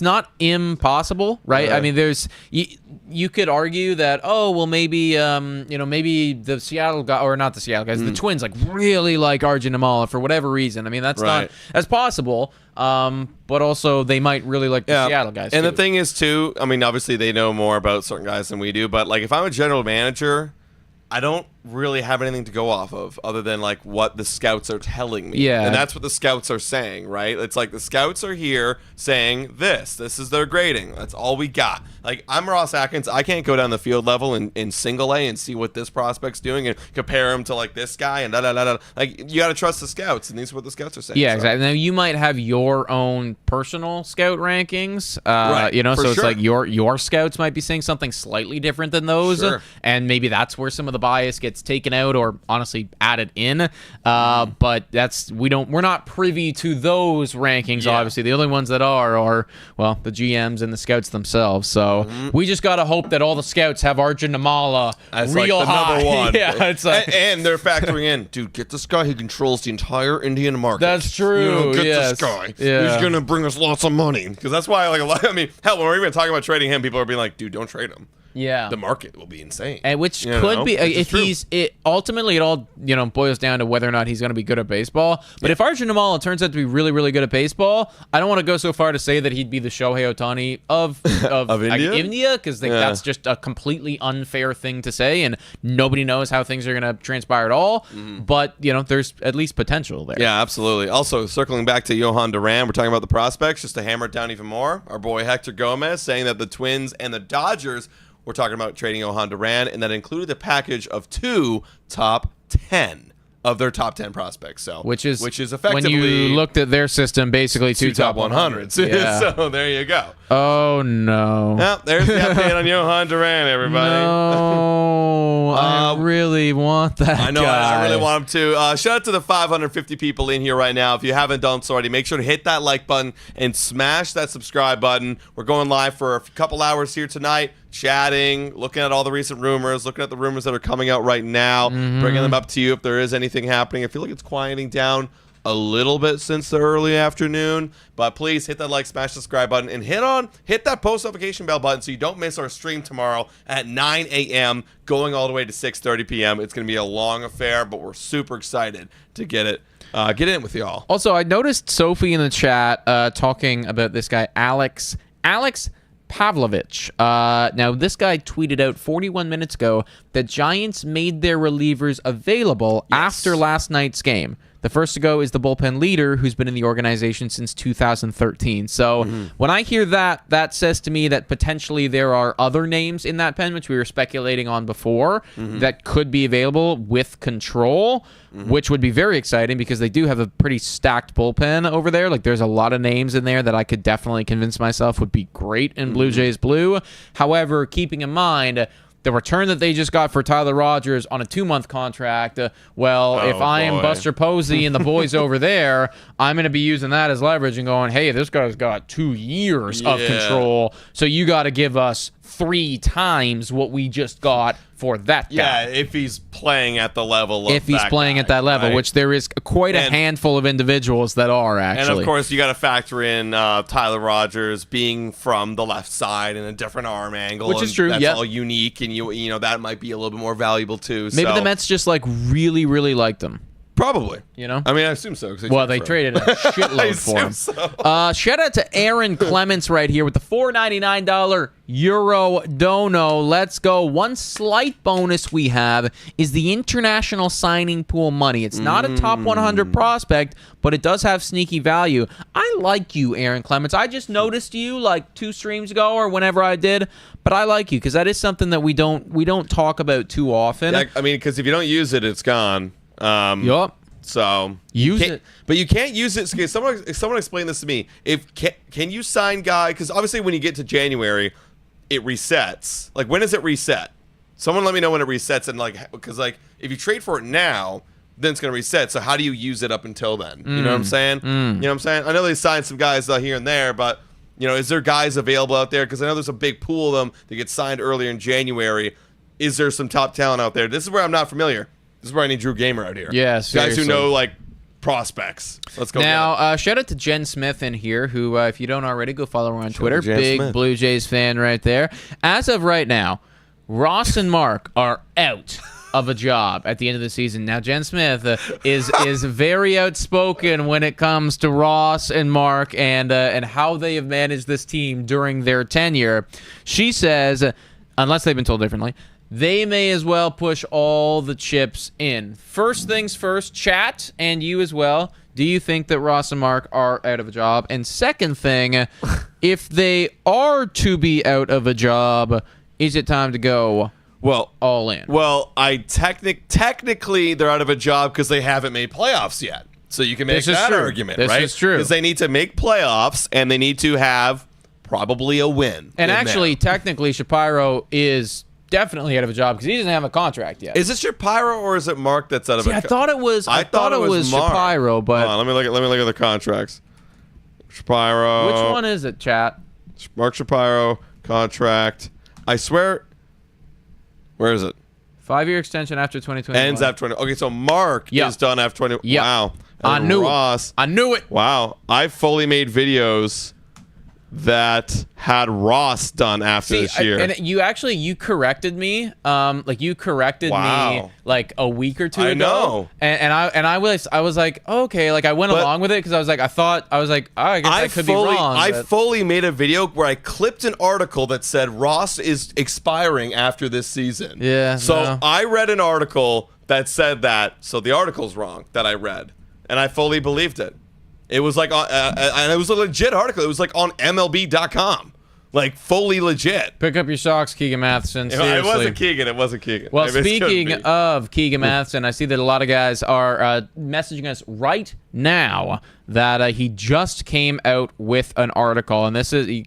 B: not impossible, right? I mean, you could argue that, maybe maybe the Seattle guy, or not the Seattle guys, the Twins like really like Arjun Amala for whatever reason. I mean, that's possible. But also they might really like the Seattle guys.
A: And
B: too.
A: the thing is too, I mean, obviously they know more about certain guys than we do, but like if I'm a general manager, I don't really have anything to go off of other than like what the scouts are telling me.
B: Yeah.
A: And that's what the scouts are saying, right? It's like the scouts are here saying this is their grading. That's all we got. Like, I'm Ross Atkins. I can't go down the field level in single A and see what this prospect's doing and compare him to like this guy and da-da-da-da. Like, you got to trust the scouts, and these are what the scouts are saying.
B: Yeah, exactly. Now, you might have your own personal scout rankings,
A: Right,
B: you know, so it's
A: sure.
B: like your scouts might be saying something slightly different than those,
A: Sure.
B: and maybe that's where some of the bias gets taken out or honestly added in. But we're not privy to those rankings.
A: Yeah.
B: Obviously, the only ones that are well, the GMs and the scouts themselves. So we just gotta hope that all the scouts have Arjun Namala
A: As
B: real
A: like the
B: high.
A: number one.
B: Yeah, it's like,
A: and they're factoring in, dude, get this guy who controls the entire Indian market.
B: That's true.
A: You know, get
B: Yes.
A: this guy.
B: Yeah.
A: He's going to bring us lots of money. Because that's why, like, hell, when we're even talking about trading him, people are being like, dude, don't trade him.
B: yeah.
A: The market will be insane.
B: And which
A: You
B: could
A: know,
B: be
A: which is
B: if
A: true.
B: ultimately it all boils down to whether or not he's going to be good at baseball. But if Arjun Namala turns out to be really, really good at baseball, I don't want to go so far to say that he'd be the Shohei Ohtani of
A: India?
B: because that's just a completely unfair thing to say, and nobody knows how things are going to transpire at all. But there's at least potential there.
A: Yeah, absolutely. Also, circling back to Johan Duran, we're talking about the prospects, just to hammer it down even more. Our boy Hector Gomez saying that the Twins and the Dodgers were talking about trading Johan Duran, and that included a package of 2 top 10 of their top 10 prospects. So which is effectively,
B: when you looked at their system, basically 2 top 100s.
A: Yeah. So there you go.
B: Oh no.
A: Well, there's the update on Johan Duran, everybody.
B: No, I really want that.
A: I know,
B: guy.
A: I really want him to. Shout out to the 550 people in here right now. If you haven't done so already, make sure to hit that like button and smash that subscribe button. We're going live for a couple hours here tonight, chatting, looking at all the recent rumors, looking at the rumors that are coming out right now, bringing them up to you if there is anything happening. I feel like it's quieting down a little bit since the early afternoon, but please hit that like, smash the subscribe button, and hit that post notification bell button so you don't miss our stream tomorrow at 9 a.m. going all the way to 6:30 p.m. It's going to be a long affair, but we're super excited to get in with y'all.
B: Also, I noticed Sophie in the chat talking about this guy Alex Pavlovich. Now, this guy tweeted out 41 minutes ago that Giants made their relievers available after last night's game. The first to go is the bullpen leader, who's been in the organization since 2013. So when I hear that, that says to me that potentially there are other names in that pen, which we were speculating on before, that could be available with control, which would be very exciting because they do have a pretty stacked bullpen over there. Like, there's a lot of names in there that I could definitely convince myself would be great in Blue Jays Blue. However, keeping in mind the return that they just got for Tyler Rogers on a 2-month contract, if I am Buster Posey and the boys over there, I'm going to be using that as leverage and going, hey, this guy's got 2 years of control, so you got to give us 3 times what we just got for that guy.
A: Yeah, if he's playing at the level of
B: if he's playing at that level,
A: right?
B: which there is quite a handful of individuals that are, actually.
A: And of course, you got to factor in Tyler Rogers being from the left side and a different arm angle,
B: which is true.
A: That's all unique, and you know that might be a little bit more valuable too.
B: Maybe the Mets just really, really liked him.
A: Probably.
B: I
A: mean, I assume so.
B: They traded a shitload for him.
A: So.
B: Shout out to Aaron Clements right here with the $4.99 Euro Dono. Let's go. One slight bonus we have is the international signing pool money. It's not a top 100 prospect, but it does have sneaky value. I like you, Aaron Clements. I just noticed you like 2 streams ago or whenever I did, but I like you because that is something that we don't talk about too often.
A: Yeah, I mean, because if you don't use it, it's gone. So
B: use it,
A: but you can't use it. Okay, someone explain this to me. Can you sign guy? Because obviously, when you get to January, it resets. Like, when does it reset? Someone let me know when it resets. And because if you trade for it now, then it's gonna reset. So how do you use it up until then? You know what I'm saying? You know what I'm saying? I know they signed some guys here and there, but is there guys available out there? Because I know there's a big pool of them that get signed earlier in January. Is there some top talent out there? This is where I'm not familiar. This is where I need Drew Gamer out here.
B: Yeah,
A: guys who know prospects. Let's go.
B: Now, shout out to Jen Smith in here, who, if you don't already, go follow her on Twitter. Big
A: Smith.
B: Blue Jays fan right there. As of right now, Ross and Mark are out of a job at the end of the season. Now, Jen Smith is very outspoken when it comes to Ross and Mark and how they have managed this team during their tenure. She says, unless they've been told differently, they may as well push all the chips in. First things first, chat, and you as well. Do you think that Ross and Mark are out of a job? And second thing, if they are to be out of a job, is it time to go all in?
A: Well, technically they're out of a job because they haven't made playoffs yet. So you can make that argument, right?
B: This is true.
A: Because they need to make playoffs and they need to have probably a win.
B: And actually, technically, Shapiro is definitely out of a job because he doesn't have a contract yet.
A: Is it Shapiro or is it Mark that's out of a contract?
B: I thought it was. I thought it was Shapiro, but
A: let me look at the contracts. Shapiro.
B: Which one is it, chat?
A: Mark Shapiro contract. I swear. Where is it?
B: 5-year extension after 2020.
A: Ends after 20. Okay, so Mark is done after 20.
B: Yep.
A: Wow.
B: I knew
A: Ross.
B: it. I knew it.
A: Wow. I fully made videos that had Ross done after this year.
B: And you corrected me. You corrected me like a week or two ago.
A: I know.
B: And I was like, okay, like I went along with it because I was like, I guess I could be wrong.
A: I fully made a video where I clipped an article that said Ross is expiring after this season.
B: Yeah.
A: So I read an article that said that. So the article's wrong that I read, and I fully believed it. It was like, and it was a legit article. It was like on MLB.com, like fully legit.
B: Pick up your socks, Keegan Matheson. Seriously.
A: It wasn't Keegan.
B: Well, speaking of Keegan Matheson, I see that a lot of guys are messaging us right now that he just came out with an article, and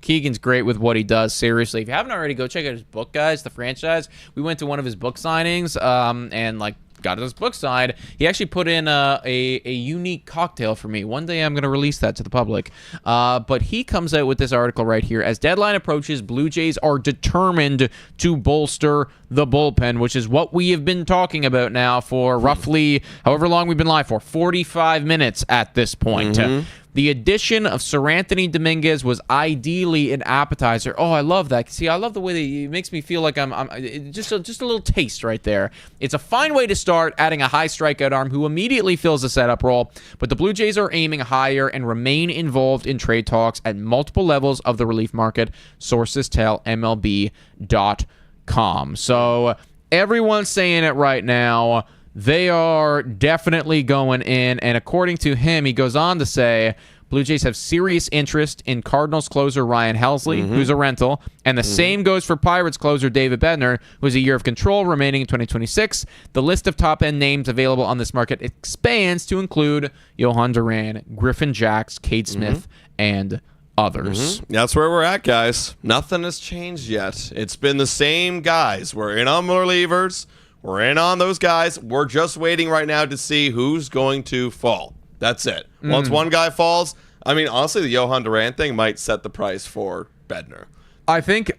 B: Keegan's great with what he does. Seriously, if you haven't already, go check out his book, guys. The Franchise. We went to one of his book signings, and got his book signed. He actually put in a unique cocktail for me. One day I'm going to release that to the public. But he comes out with this article right here. As deadline approaches, Blue Jays are determined to bolster the bullpen, which is what we have been talking about now for roughly however long we've been live for, 45 minutes at this point. The addition of Seranthony Dominguez was ideally an appetizer. Oh, I love that. See, I love the way that it makes me feel like I'm just a little taste right there. It's a fine way to start, adding a high strikeout arm who immediately fills the setup role. But the Blue Jays are aiming higher and remain involved in trade talks at multiple levels of the relief market, sources tell MLB.com. So everyone's saying it right now. They are definitely going in, and according to him, he goes on to say, Blue Jays have serious interest in Cardinals closer Ryan Helsley, who's a rental, and the same goes for Pirates closer David Bednar, who has a year of control remaining in 2026. The list of top-end names available on this market expands to include Johan Duran, Griffin Jacks, Cade Smith, and others.
A: That's where we're at, guys. Nothing has changed yet. It's been the same guys. We're in on relievers. We're in on those guys. We're just waiting right now to see who's going to fall. That's it. Once one guy falls, I mean, honestly, the Johan Duran thing might set the price for Bednar.
B: I think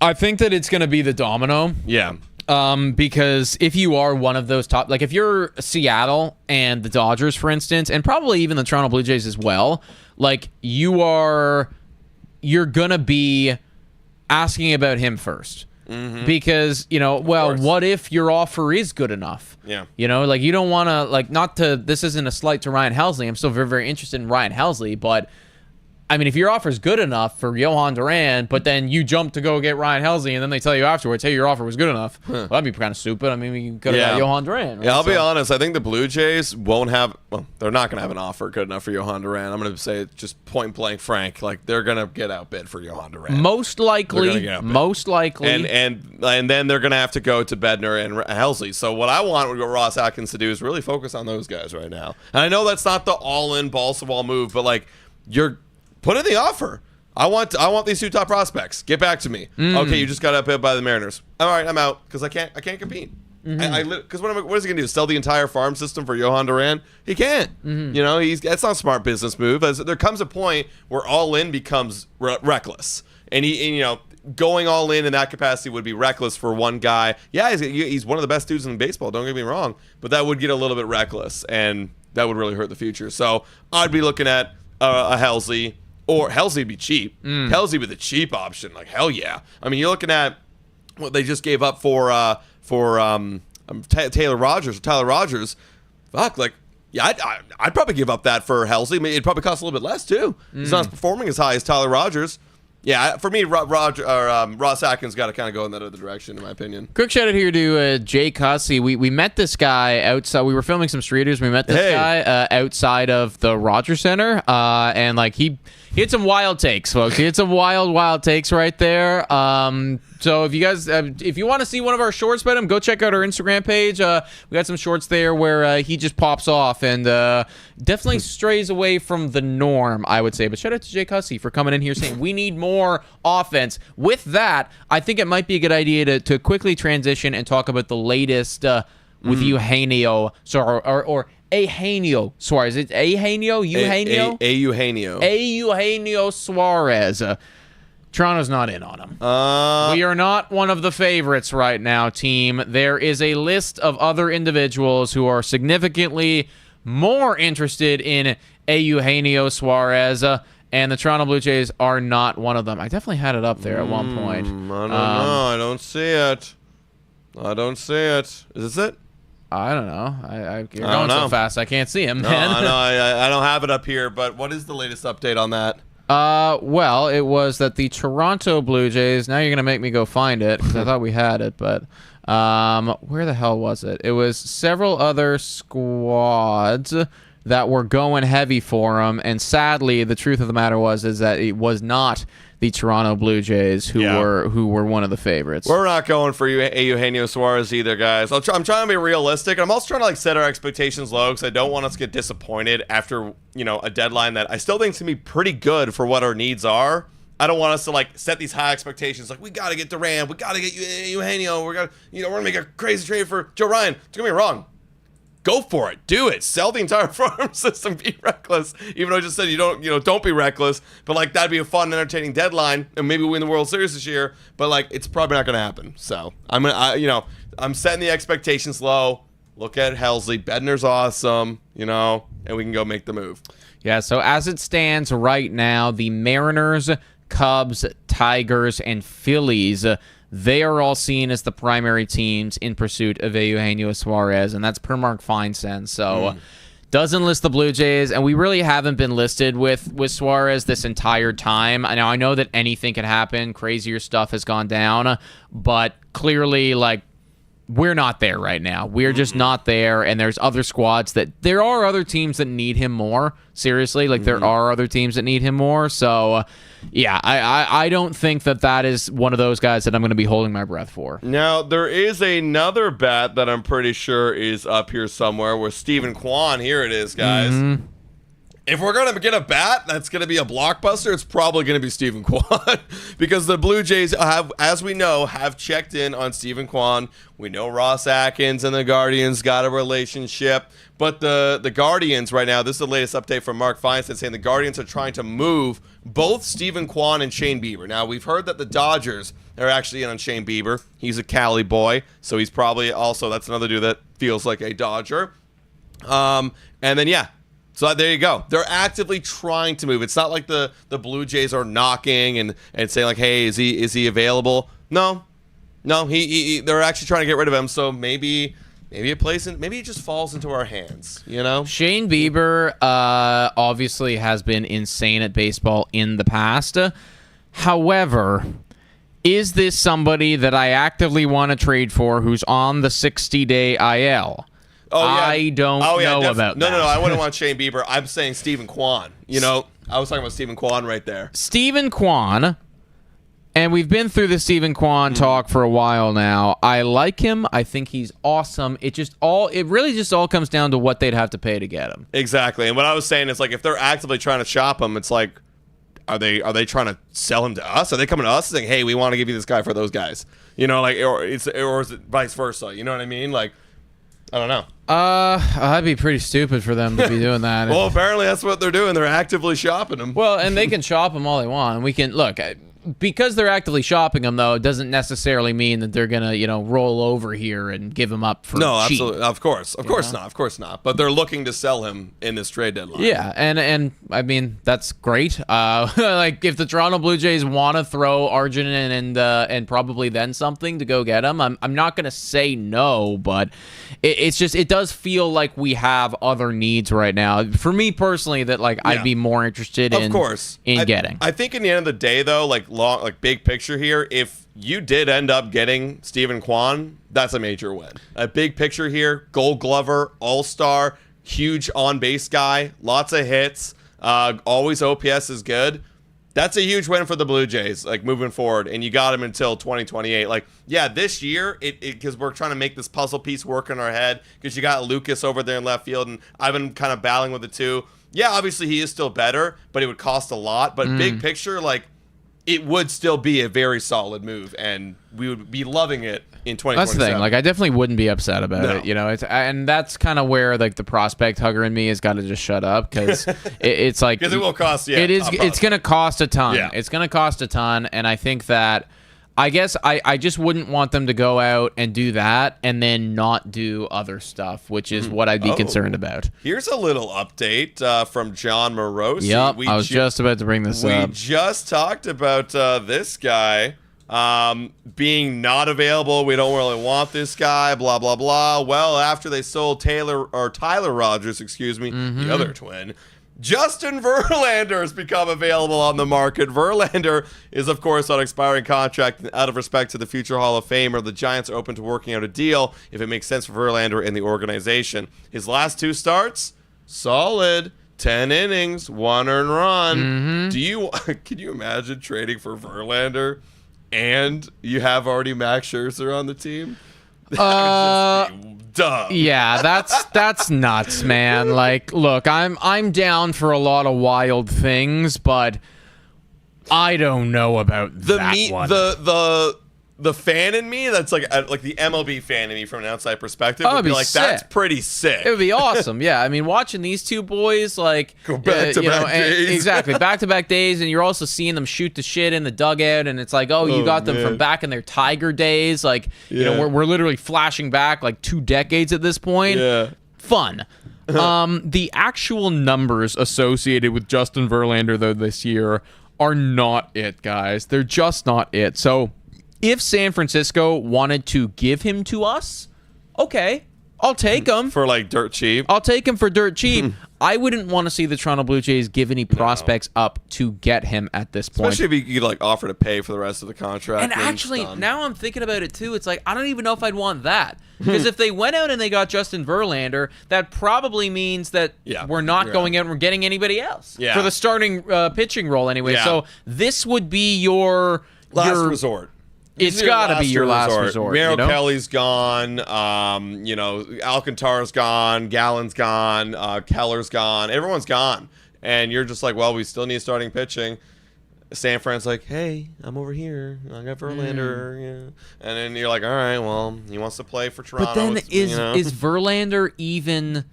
B: that it's going to be the domino.
A: Yeah.
B: Because if you are one of those top, like if you're Seattle and the Dodgers, for instance, and probably even the Toronto Blue Jays as well, like you're going to be asking about him first. Because, what if your offer is good enough?
A: Yeah.
B: You don't want to, this isn't a slight to Ryan Helsley. I'm still very, very interested in Ryan Helsley, but I mean, if your offer is good enough for Johan Duran, but then you jump to go get Ryan Helsley, and then they tell you afterwards, hey, your offer was good enough. Well, that'd be kind of stupid. I mean, we could have got Johan Duran. Right?
A: Yeah, I'll be honest. I think the Blue Jays won't have, they're not going to have an offer good enough for Johan Duran. I'm going to say it just point blank frank. Like, they're going to get outbid for Johan Duran.
B: Most likely.
A: And then they're going to have to go to Bednar and Helsley. So what I want Ross Atkins to do is really focus on those guys right now. And I know that's not the all-in balls-to-wall move, but, like, put in the offer. I want these two top prospects. Get back to me. Okay, you just got outbid by the Mariners. All right, I'm out because I can't compete. Because what is he gonna do? Sell the entire farm system for Johan Duran? He can't. That's not a smart business move. There comes a point where all in becomes reckless, and going all in that capacity would be reckless for one guy. Yeah, he's one of the best dudes in baseball. Don't get me wrong, but that would get a little bit reckless, and that would really hurt the future. So I'd be looking at a Helsley. Or Helsley would be cheap. Helsley would be the cheap option. Like, hell yeah. I mean, you're looking at what they just gave up for Tyler Rogers. Fuck, like, yeah, I'd probably give up that for Helsley. I mean, it'd probably cost a little bit less, too. He's not performing as high as Tyler Rogers. Yeah, for me, Ross Atkins got to kind of go in that other direction, in my opinion.
B: Quick shout out here to Jake Hussey. We met this guy outside. We were filming some Streeters. We met this guy outside of the Rogers Center, and like he had some wild takes, folks. He had some wild takes right there. So if you guys, if you want to see one of our shorts about him, go check out our Instagram page. We got some shorts there where he just pops off and definitely strays away from the norm, I would say. But shout out to Jake Hussey for coming in here saying we need more offense. With that, I think it might be a good idea to quickly transition and talk about the latest with Eugenio or Eugenio Suarez. It's Eugenio? Eugenio? Eugenio Suarez. Toronto's not in on him. We are not one of the favorites right now, team. There is a list of other individuals who are significantly more interested in Eugenio Suarez, and the Toronto Blue Jays are not one of them. I definitely had it up there at one point.
A: I don't know. I don't see it. Is this it?
B: I don't know. You're going so fast, I can't see him, man.
A: I don't have it up here, but what is the latest update on that?
B: Well, it was that the Toronto Blue Jays, now you're going to make me go find it, because I thought we had it, but where the hell was it? It was several other squads that were going heavy for him, and sadly, the truth of the matter is that it was not the Toronto Blue Jays who were one of the favorites.
A: We're not going for Eugenio Suarez either, guys. I'm trying to be realistic. I'm also trying to set our expectations low because I don't want us to get disappointed after a deadline that I still think is gonna be pretty good for what our needs are. I don't want us to set these high expectations. We got to get Duran, we got to get Eugenio. We're gonna make a crazy trade for Joe Ryan. Don't get me wrong. Go for it. Do it. Sell the entire farm system. Be reckless. Even though I just said don't be reckless. But that'd be a fun, entertaining deadline, and maybe win the World Series this year. But it's probably not going to happen. So I'm setting the expectations low. Look at Helsley. Bednar's awesome. And we can go make the move.
B: Yeah. So as it stands right now, the Mariners, Cubs, Tigers, and Phillies. They are all seen as the primary teams in pursuit of Eugenio Suarez, and that's per Mark Feinsand. So doesn't list the Blue Jays, and we really haven't been listed with Suarez this entire time. Now, I know that anything can happen. Crazier stuff has gone down, but clearly, we're not there right now. We're just not there, and there's other squads there are other teams that need him more. Seriously, there are other teams that need him more. So, yeah, I don't think that is one of those guys that I'm going to be holding my breath for.
A: Now, there is another bat that I'm pretty sure is up here somewhere with Stephen Kwan. Here it is, guys. If we're going to get a bat that's going to be a blockbuster, it's probably going to be Stephen Kwan because the Blue Jays have, as we know, have checked in on Stephen Kwan. We know Ross Atkins and the Guardians got a relationship, but the Guardians right now, this is the latest update from Mark Feinsand saying the Guardians are trying to move both Stephen Kwan and Shane Bieber. Now, we've heard that the Dodgers are actually in on Shane Bieber. He's a Cali boy, so he's probably also, that's another dude that feels like a Dodger. And then, yeah. So there you go. They're actively trying to move. It's not like the Blue Jays are knocking and saying hey, is he available? No, they're actually trying to get rid of him. So maybe it just falls into our hands.
B: Shane Bieber obviously has been insane at baseball in the past. However, is this somebody that I actively want to trade for who's on the 60-day IL?
A: Oh, yeah.
B: I don't know about that.
A: No, I wouldn't want Shane Bieber. I'm saying Stephen Kwan. I was talking about Stephen Kwan right there.
B: Stephen Kwan, and we've been through the Stephen Kwan talk for a while now. I like him. I think he's awesome. It really just all comes down to what they'd have to pay to get him.
A: Exactly. And what I was saying is if they're actively trying to shop him, it's are they trying to sell him to us? Are they coming to us saying, hey, we want to give you this guy for those guys? Or is it vice versa? You know what I mean? I don't know.
B: That'd be pretty stupid for them to be doing that.
A: Well, apparently that's what they're doing. They're actively shopping them.
B: Well, and they can shop them all they want. And we can look. because they're actively shopping him, though, it doesn't necessarily mean that they're gonna, roll over here and give him up for cheap.
A: Absolutely, of course not. But they're looking to sell him in this trade deadline.
B: Yeah, and I mean that's great. Like if the Toronto Blue Jays want to throw Arjun and probably then something to go get him, I'm not gonna say no, but it does feel like we have other needs right now. For me personally, that I'd be more interested in getting.
A: I think in the end of the day, though, big picture here, if you did end up getting Steven Kwan, that's a major win. A big picture here, Gold Glover, All-Star, huge on-base guy, lots of hits, always OPS is good. That's a huge win for the Blue Jays, moving forward, and you got him until 2028. This year, because we're trying to make this puzzle piece work in our head, because you got Lucas over there in left field, and I've been kind of battling with the two. Yeah, obviously he is still better, but it would cost a lot. But big picture, it would still be a very solid move, and we would be loving it in 2027.
B: That's the thing. I definitely wouldn't be upset about it. And that's kind of where the prospect hugger in me has got to just shut up, because it's
A: because it will cost. Yeah,
B: it's going to cost a ton.
A: Yeah.
B: It's going to cost a ton, and I think that. I guess I just wouldn't want them to go out and do that and then not do other stuff, which is what I'd be concerned about.
A: Here's a little update from John Morosi.
B: Yep, I was just about to bring this up.
A: We just talked about this guy being not available. We don't really want this guy, blah, blah, blah. Well, after they sold Tyler Rogers, the other twin, Justin Verlander has become available on the market. Verlander is, of course, on expiring contract. Out of respect to the future Hall of Famer, the Giants are open to working out a deal if it makes sense for Verlander and the organization. His last 2 starts, solid. 10 innings, 1 earned run. Can you imagine trading for Verlander and you have already Max Scherzer on the team? That would just be dumb.
B: Yeah, that's nuts, man. Look, I'm down for a lot of wild things, but I don't know about that one.
A: The fan in me, that's like the MLB fan in me from an outside perspective, would be like, sick. That's pretty sick.
B: It would be awesome. Yeah, I mean, watching these two boys
A: go back to back days.
B: Exactly, back-to-back days, and you're also seeing them shoot the shit in the dugout, and it's like, you got them from back in their Tiger days. We're literally flashing back 2 decades at this point.
A: Yeah.
B: Fun. The actual numbers associated with Justin Verlander, though, this year are not it, guys. They're just not it. So if San Francisco wanted to give him to us, okay, I'll take him.
A: For dirt cheap?
B: I'll take him for dirt cheap. I wouldn't want to see the Toronto Blue Jays give any prospects up to get him at this point.
A: Especially if you could offer to pay for the rest of the contract.
B: And actually, now I'm thinking about it too. It's I don't even know if I'd want that. Because if they went out and they got Justin Verlander, that probably means that we're not going out and we're getting anybody else for the starting pitching role anyway. Yeah. So this would be your
A: last resort.
B: It's got to be your last resort.
A: Merrill Kelly's gone. Alcantara's gone. Gallen's gone. Keller's gone. Everyone's gone. And you're just we still need starting pitching. San Fran's hey, I'm over here. I got Verlander. Yeah. And then you're all right, well, he wants to play for Toronto.
B: But then is Verlander even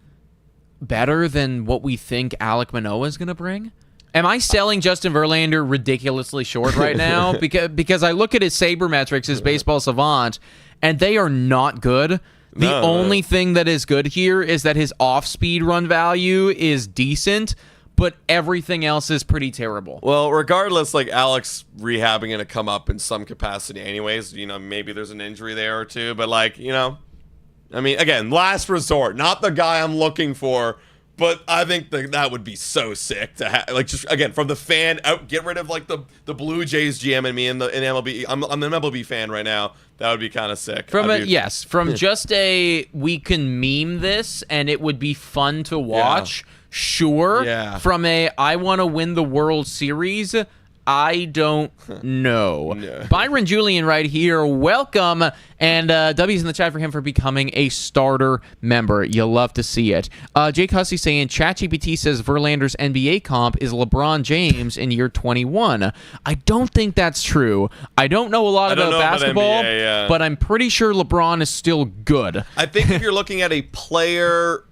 B: better than what we think Alek Manoah is going to bring? Am I selling Justin Verlander ridiculously short right now? because I look at his sabermetrics, his baseball savant, and they are not good. The only thing that is good here is that his off-speed run value is decent, but everything else is pretty terrible.
A: Well, regardless, Alex rehabbing going to come up in some capacity anyways. Maybe there's an injury there or two, but I mean, again, last resort, not the guy I'm looking for. But I think that would be so sick to have, just again from the fan out, get rid of the Blue Jays GM and me in MLB. I'm an MLB fan right now. That would be kind of sick.
B: From just we can meme this and it would be fun to watch. Yeah. Sure. Yeah. From I want to win the World Series. I don't know. No. Byron Julian right here. Welcome. And W's in the chat for him for becoming a starter member. You'll love to see it. Jake Hussey saying, ChatGPT says Verlander's NBA comp is LeBron James in year 21. I don't think that's true. I don't know a lot about basketball, but I'm pretty sure LeBron is still good.
A: I think if you're looking at a player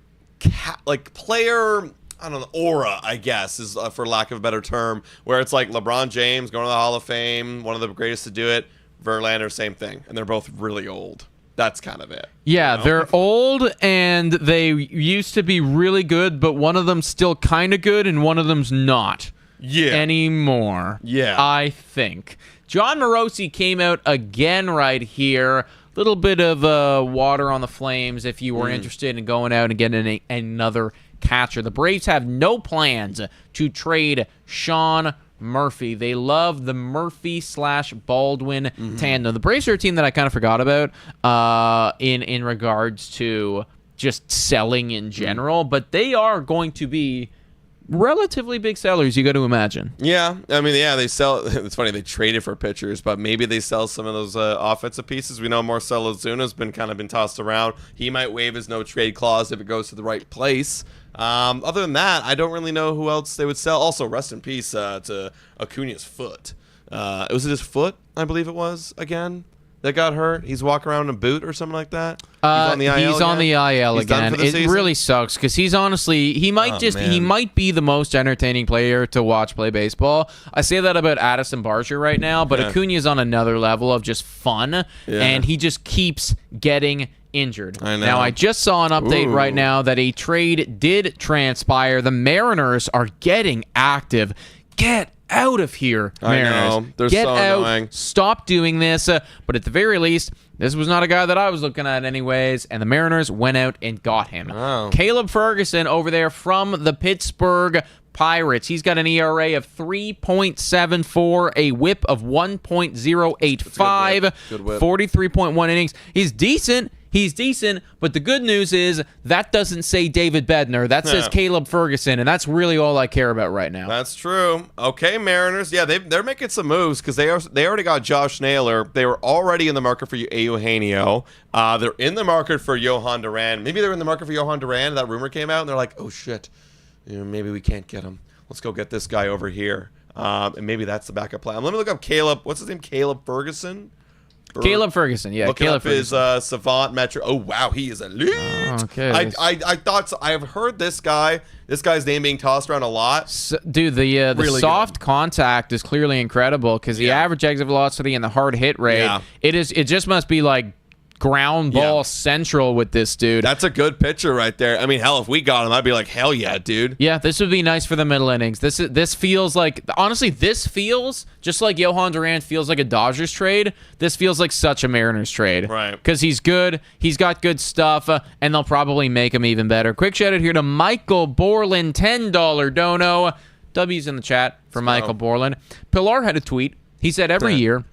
A: I don't know, aura, I guess, is for lack of a better term, where it's like LeBron James going to the Hall of Fame, one of the greatest to do it. Verlander, same thing, and they're both really old. That's kind of it.
B: Yeah,
A: you know?
B: They're old, and they used to be really good, but one of them's still kind of good, and one of them's not anymore.
A: Yeah.
B: I think. John Morosi came out again right here. Little bit of water on the flames if you were interested in going out and getting another catcher. The Braves have no plans to trade Sean Murphy. They love the Murphy/Baldwin tandem. The Braves are a team that I kind of forgot about in regards to just selling in general, but they are going to be relatively big sellers, you got to imagine.
A: Yeah, I mean, yeah, they sell. It's funny, they traded for pitchers, but maybe they sell some of those offensive pieces. We know Marcell Ozuna's been tossed around. He might waive his no trade clause if it goes to the right place. Other than that, I don't really know who else they would sell. Also, rest in peace to Acuna's foot. Was it his foot? I believe it was again. That got hurt. He's walking around in a boot or something like that. He's on the IL.
B: He's on the IL
A: He's done
B: again.
A: for the
B: It
A: season?
B: really sucks because he's honestly he might be the most entertaining player to watch play baseball. I say that about Addison Barger right now, but Acuna's on another level of just fun, and he just keeps getting injured.
A: I know.
B: Now I just saw an update right now that a trade did transpire. The Mariners are getting active. Get out of here, Mariners.
A: I know. They're
B: Get
A: so
B: out.
A: annoying.
B: Stop doing this. But at the very least, this was not a guy that I was looking at anyways, and the Mariners went out and got him.
A: Oh.
B: Caleb Ferguson over there from the Pittsburgh Pirates. He's got an ERA of 3.74, a whip of 1.085,
A: Good whip.
B: 43.1 innings. He's decent. But the good news is that doesn't say David Bednar. That says Caleb Ferguson, and that's really all I care about right now.
A: That's true. Okay, Mariners. Yeah, they're making some moves because they already got Josh Naylor. They were already in the market for Eugenio. They're in the market for Johan Duran. Maybe they're in the market for Johan Duran. That rumor came out, and they're like, oh, shit. Maybe we can't get him. Let's go get this guy over here. And maybe that's the backup plan. Let me look up Caleb. What's his name? Caleb Ferguson?
B: Caleb Ferguson, yeah.
A: Looking
B: Caleb
A: up his Savant Metro. Oh, wow, he is elite.
B: Okay.
A: I thought so. I've heard this guy's name being tossed around a lot.
B: Dude, the
A: Really
B: soft contact is clearly incredible because the average exit velocity and the hard hit rate, it just must be like ground ball central with this dude.
A: That's a good pitcher right there. I mean, hell, if we got him, I'd be like, hell yeah, dude.
B: Yeah, this would be nice for the middle innings. This feels like, honestly, this feels just like Johan Duran feels like a Dodgers trade. This feels like such a Mariners trade.
A: Right.
B: Because he's good, he's got good stuff, and they'll probably make him even better. Quick shout out here to Michael Borland, $10 dono. W's in the chat for Michael Borland. Pilar had a tweet. He said every year,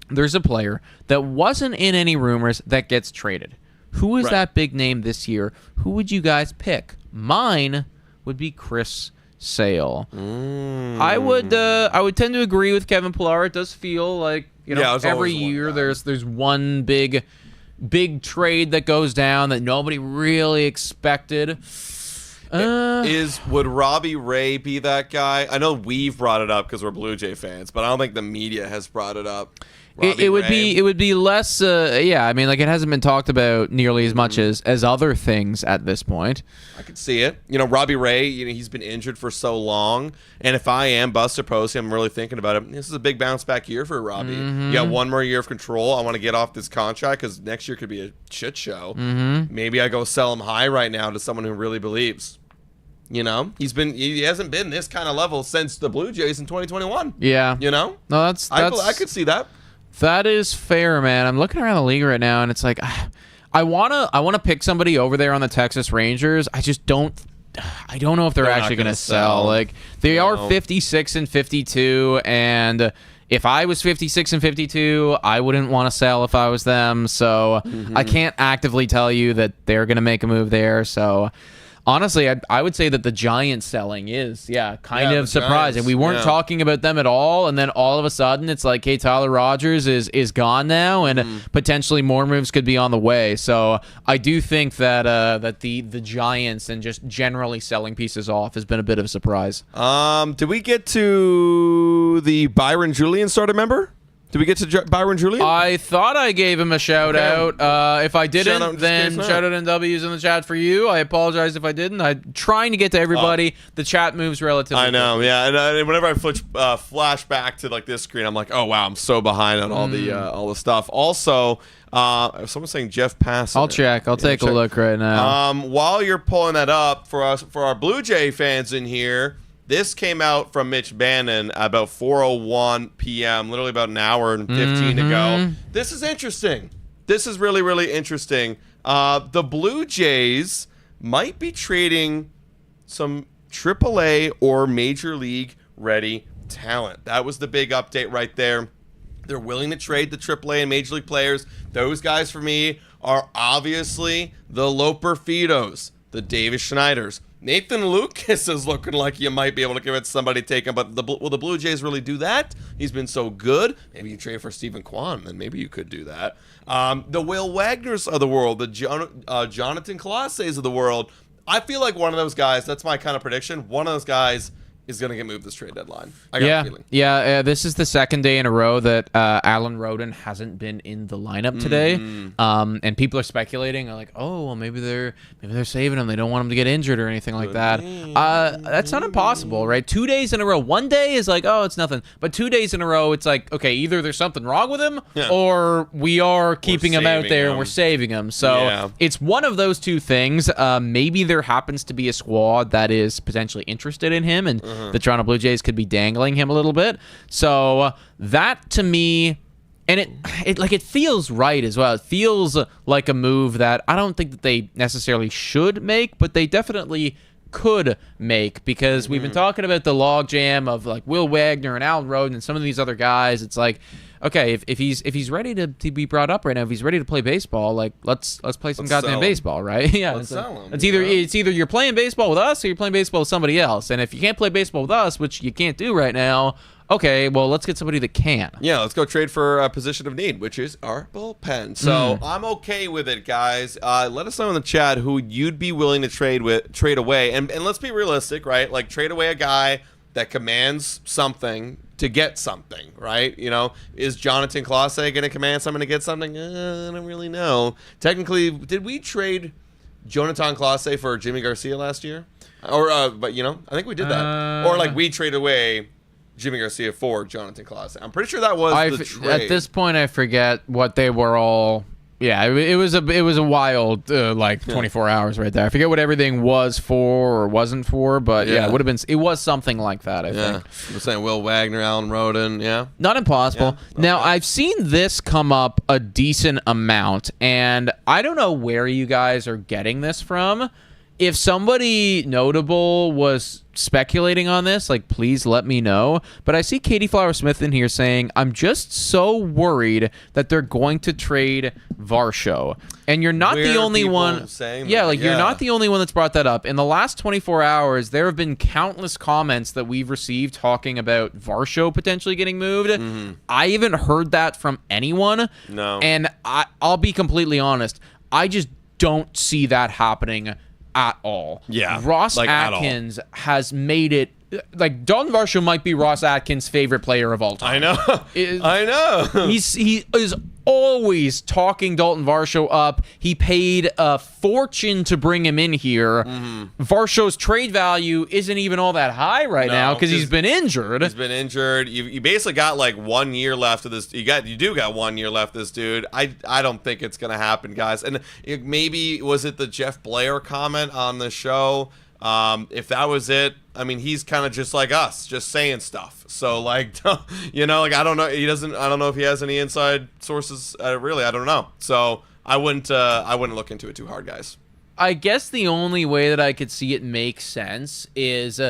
B: there's a player that wasn't in any rumors that gets traded. Who is that big name this year? Who would you guys pick? Mine would be Chris Sale. I would tend to agree with Kevin Pillar. It does feel like every year there's one big trade that goes down that nobody really expected.
A: Would Robbie Ray be that guy? I know we've brought it up because we're Blue Jay fans, but I don't think the media has brought it up.
B: It would be less. I mean, like it hasn't been talked about nearly as much as other things at this point.
A: I could see it. Robbie Ray. He's been injured for so long, and if I am Buster Posey, I'm really thinking about it. This is a big bounce back year for Robbie. You got one more year of control. I want to get off this contract because next year could be a shit show. Maybe I go sell him high right now to someone who really believes. He hasn't been this kind of level since the Blue Jays in 2021.
B: Yeah.
A: No,
B: that's
A: I could see that.
B: That is fair, man. I'm looking around the league right now, and it's like I wanna pick somebody over there on the Texas Rangers. I just don't. I don't know if they're actually going to sell. Like they are 56 and 52, and if I was 56 and 52, I wouldn't want to sell if I was them. So I can't actively tell you that they're going to make a move there. So. Honestly, I would say that the Giants selling is, kind of surprising.
A: Giants,
B: we weren't talking about them at all, and then all of a sudden it's like, hey, Tyler Rogers is gone now, and potentially more moves could be on the way. So I do think that that the Giants and just generally selling pieces off has been a bit of a surprise.
A: Did we get to the Byron Julian starter member? Did we get to Byron Julian?
B: I thought I gave him a shout out. If I didn't, then shout out and W's in the chat for you. I apologize if I didn't. I'm trying to get to everybody. The chat moves relatively.
A: I know, yeah. And whenever I flash back to like this screen, I'm like, oh wow, I'm so behind on all the stuff. Also, someone's saying Jeff Passan.
B: I'll check. I'll take a look right now.
A: While you're pulling that up for our Blue Jay fans in here. This came out from Mitch Bannon about 4:01 p.m., literally about an hour and 15 ago. This is interesting. This is really, really interesting. The Blue Jays might be trading some AAA or Major League ready talent. That was the big update right there. They're willing to trade the AAA and Major League players. Those guys for me are obviously the Loper Fidos, the Davis Schneiders. Nathan Lucas is looking like you might be able to convince somebody to take him, but will the Blue Jays really do that? He's been so good. Maybe you trade for Stephen Kwan, then maybe you could do that. The Will Wagners of the world, the Jonathan Colosses of the world. I feel like one of those guys, that's my kind of prediction, one of those guys is going to get moved this trade deadline. I got a feeling.
B: Yeah, this is the second day in a row that Alan Roden hasn't been in the lineup today. And people are speculating, like, oh, well, maybe they're saving him. They don't want him to get injured or anything like that. That's not impossible, right? 2 days in a row. One day is like, oh, it's nothing. But 2 days in a row, it's like, okay, either there's something wrong with him or we are keeping him out there and we're saving him. So it's one of those two things. Maybe there happens to be a squad that is potentially interested in him and the Toronto Blue Jays could be dangling him a little bit. So that to me, and it feels right as well. It feels like a move that I don't think that they necessarily should make, but they definitely could make, because we've been talking about the logjam of like Will Wagner and Alan Roden and some of these other guys. It's like, okay, if he's ready to be brought up right now, if he's ready to play baseball, like let's play some goddamn baseball, right? Yeah,
A: let's sell him.
B: It's either you're playing baseball with us or you're playing baseball with somebody else. And if you can't play baseball with us, which you can't do right now, okay, well, let's get somebody that can.
A: Yeah, let's go trade for a position of need, which is our bullpen. So I'm okay with it, guys. Let us know in the chat who you'd be willing to trade away. And let's be realistic, right? Like, trade away a guy that commands something to get something, right? You know, is Jonathan Clase going to command something to get something? I don't really know. Technically, did we trade Jonathan Clase for Jimmy Garcia last year? Or, but, you know, I think we did that. Or, like, we traded away Jimmy Garcia for Jonathan Clase. I'm pretty sure that was the trade.
B: At this point, I forget what they were all. Yeah, it was a wild 24 hours right there. I forget what everything was for or wasn't for, but yeah, it was something like that. I think.
A: We're saying Will Wagner, Alan Roden,
B: not impossible.
A: Yeah,
B: now I've seen this come up a decent amount, and I don't know where you guys are getting this from. If somebody notable was speculating on this, like, please let me know. But I see Katie Flower-Smith in here saying, I'm just so worried that they're going to trade Varsho. And you're not the only one. You're not the only one that's brought that up. In the last 24 hours, there have been countless comments that we've received talking about Varsho potentially getting moved. I haven't heard that from anyone.
A: No.
B: And I'll be completely honest. I just don't see that happening at all.
A: Yeah.
B: Ross Atkins has made it like Dalton Varsho might be Ross Atkins' favorite player of all time.
A: I know.
B: He is always talking Dalton Varsho up. He paid a fortune to bring him in here. Varsho's trade value isn't even all that high right now because he's been injured.
A: You basically got like 1 year left of this. You do got 1 year left of this dude. I don't think it's gonna happen, guys. And maybe was it the Jeff Blair comment on the show? If that was it, I mean, he's kind of just like us, just saying stuff. So, like, you know, like, I don't know. I don't know if he has any inside sources. Really, I don't know. So I wouldn't look into it too hard, guys.
B: I guess the only way that I could see it make sense is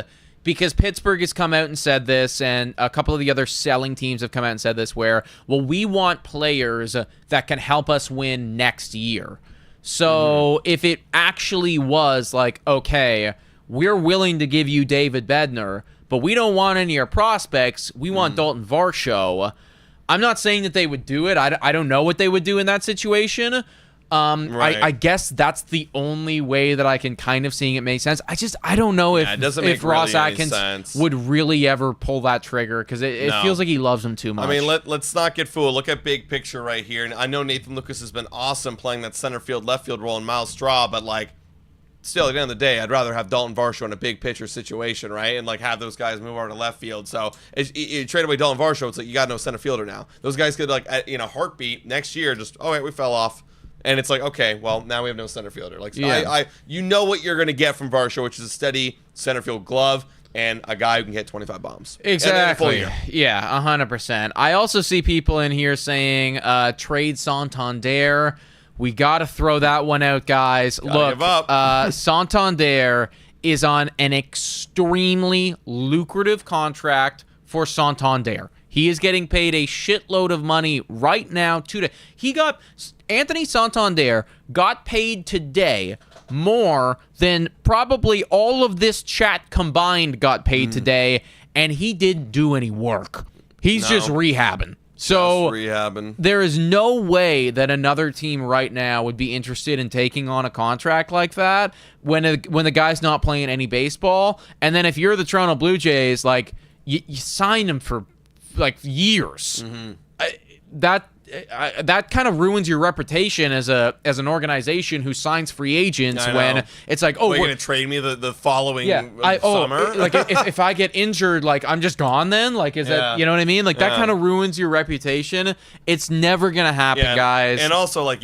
B: because Pittsburgh has come out and said this, and a couple of the other selling teams have come out and said this, where, well, we want players that can help us win next year. So if it actually was like, okay, we're willing to give you David Bednar, but we don't want any of your prospects. We want Dalton Varsho. I'm not saying that they would do it. I don't know what they would do in that situation.
A: Right.
B: I guess that's the only way that I can kind of seeing it make sense. I don't know if
A: it doesn't make
B: Ross
A: really any
B: Atkins
A: sense.
B: would really ever pull that trigger, because it
A: No.
B: feels like he loves him too much.
A: I mean, let's not get fooled. Look at big picture right here. And I know Nathan Lucas has been awesome playing that center field, left field role in Miles Straw, but like, still, at the end of the day, I'd rather have Dalton Varsho in a big picture situation, right? And like have those guys move over to left field. So you trade away Dalton Varsho, it's like you got no center fielder now. Those guys could like in a heartbeat next year just, oh wait, we fell off. And it's like, okay, well, now we have no center fielder. Like, so you know what you're going to get from Varsho, which is a steady center field glove and a guy who can hit 25 bombs.
B: Exactly. Yeah, 100%. I also see people in here saying trade Santander. We got to throw that one out, guys. Look,
A: give up.
B: Santander is on an extremely lucrative contract for Santander. He is getting paid a shitload of money right now today. Anthony Santander got paid today more than probably all of this chat combined got paid today, and he didn't do any work. He's just rehabbing. So there is no way that another team right now would be interested in taking on a contract like that when the guy's not playing any baseball. And then if you're the Toronto Blue Jays, like you sign him for like years. That kind of ruins your reputation as an organization who signs free agents when it's like, oh,
A: you're going to trade me the following summer?
B: Like if I get injured, like I'm just gone then? Like is that, you know what I mean? Like that kind of ruins your reputation. It's never going to happen, guys.
A: And also like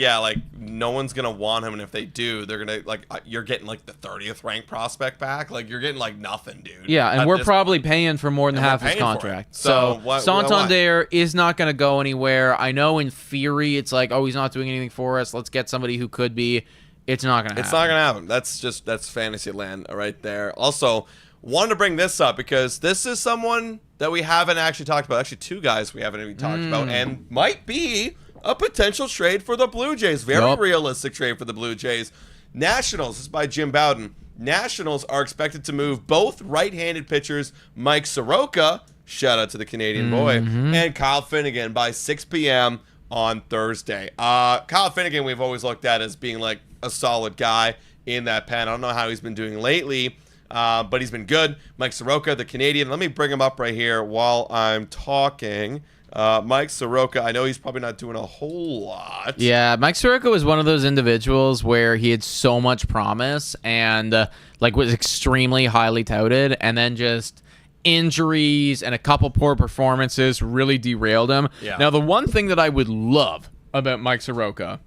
A: no one's going to want him, and if they do, they're going to like you're getting like the 30th ranked prospect back. Like you're getting like nothing, dude.
B: Yeah, and we're probably paying for more than half his contract. So Santander is not going to go anywhere. I know in theory it's like, oh, he's not doing anything for us, let's get somebody who could be. It's not gonna happen. That's fantasy land right there. Also wanted to bring this up because this is someone that we haven't actually talked about, actually two guys we haven't even talked about, and might be a potential trade for the Blue Jays. Very realistic trade for the Blue Jays. Nationals, this is by Jim Bowden. Nationals are expected to move both right-handed pitchers Mike Soroka, shout out to the Canadian boy, and Kyle Finnegan by 6 p.m. on Thursday. Kyle Finnegan we've always looked at as being like a solid guy in that pen. I don't know how he's been doing lately, but he's been good. Mike Soroka, the Canadian. Let me bring him up right here while I'm talking. Mike Soroka, I know he's probably not doing a whole lot. Yeah, Mike Soroka was one of those individuals where he had so much promise and like was extremely highly touted, and then just injuries and a couple poor performances really derailed him.
A: Yeah.
B: Now, the one thing that I would love about Mike Soroka,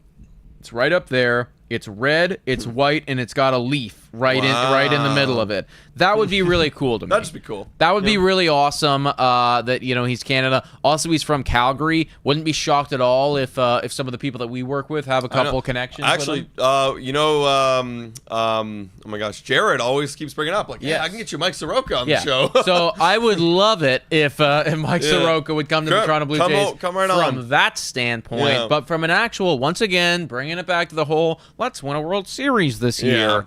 B: it's right up there. It's red, it's white, and it's got a leaf right in the middle of it. That would be really cool to me.
A: That'd just be cool.
B: That would be really awesome. That he's Canada. Also, he's from Calgary. Wouldn't be shocked at all if some of the people that we work with have a couple connections.
A: Actually, oh my gosh, Jared always keeps bringing up like, I can get you Mike Soroka on the show.
B: So I would love it if Mike Soroka would come to the Toronto Blue Jays
A: come right
B: from that standpoint. But from an actual, once again, bringing it back to the whole, let's win a World Series this year.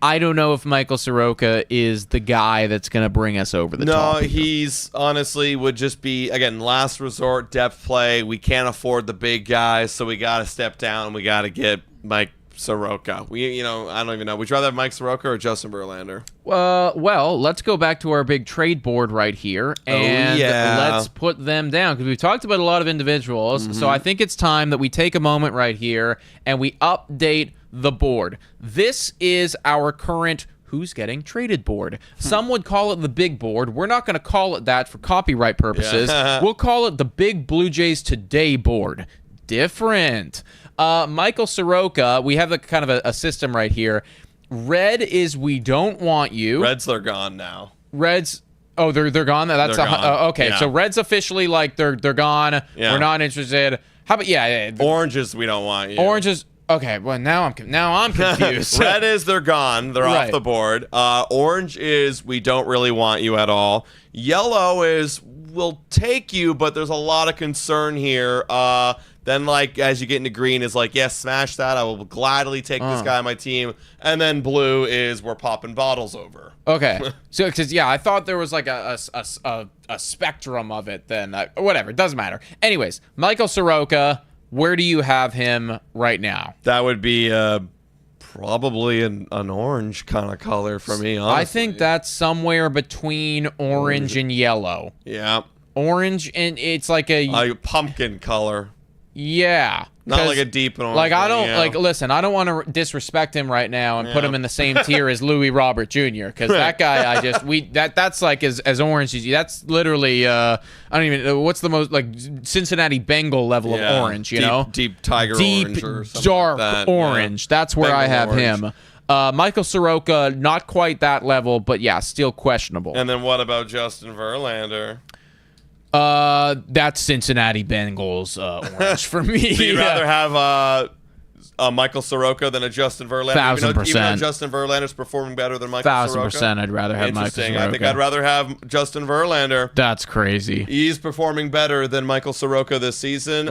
B: I don't know if Michael Soroka is the guy that's going to bring us over the top.
A: No, he's honestly would just be, again, last resort depth play. We can't afford the big guys, so we got to step down. We got to get Mike Soroka. I don't even know. Would you rather have Mike Soroka or Justin Verlander?
B: Well, let's go back to our big trade board right here, and let's put them down, because we've talked about a lot of individuals, so I think it's time that we take a moment right here and we update the board. This is our current who's getting traded board. Some would call it the big board. We're not going to call it that for copyright purposes. We'll call it the Big Blue Jays Today board. Different. Michael Soroka, we have a kind of a system right here. Red is we don't want you.
A: Reds are gone now.
B: Reds, oh, they're gone? That's
A: they're gone.
B: Okay, so Red's officially like they're gone. Yeah. We're not interested. How about
A: Oranges, we don't want you.
B: Oranges. Okay, well now I'm confused.
A: Red is they're gone. They're off the board. Orange is we don't really want you at all. Yellow is we'll take you, but there's a lot of concern here. Then, like, as you get into green is like, yes, smash that. I will gladly take this guy on my team. And then blue is we're popping bottles over.
B: Okay. So, because, I thought there was like a spectrum of it then. Whatever. It doesn't matter. Anyways, Michael Soroka, Where do you have him right now?
A: That would be probably an orange kind of color for me, honestly.
B: I think that's somewhere between orange and yellow.
A: Yeah.
B: Orange, and it's like
A: a pumpkin color.
B: Yeah.
A: Not like a deep orange.
B: Like, I don't, listen, I don't want to disrespect him right now and put him in the same tier as Louis Robert Jr., because that guy, that's like as orange as you. That's literally, I don't even know, what's the most, like, Cincinnati Bengal level of orange, you know?
A: Deep tiger orange or something
B: dark
A: like that.
B: orange. Yeah. That's where Bengal I have orange. Him. Michael Soroka, not quite that level, but yeah, still questionable.
A: And then what about Justin Verlander?
B: That's Cincinnati Bengals orange for me.
A: So you'd rather have a Michael Soroka than a Justin Verlander?
B: 1,000%.
A: Even though Justin Verlander's performing better than Michael Soroka?
B: 1,000%. I'd rather have Michael Soroka.
A: I think I'd rather have Justin Verlander.
B: That's crazy.
A: He's performing better than Michael Soroka this season.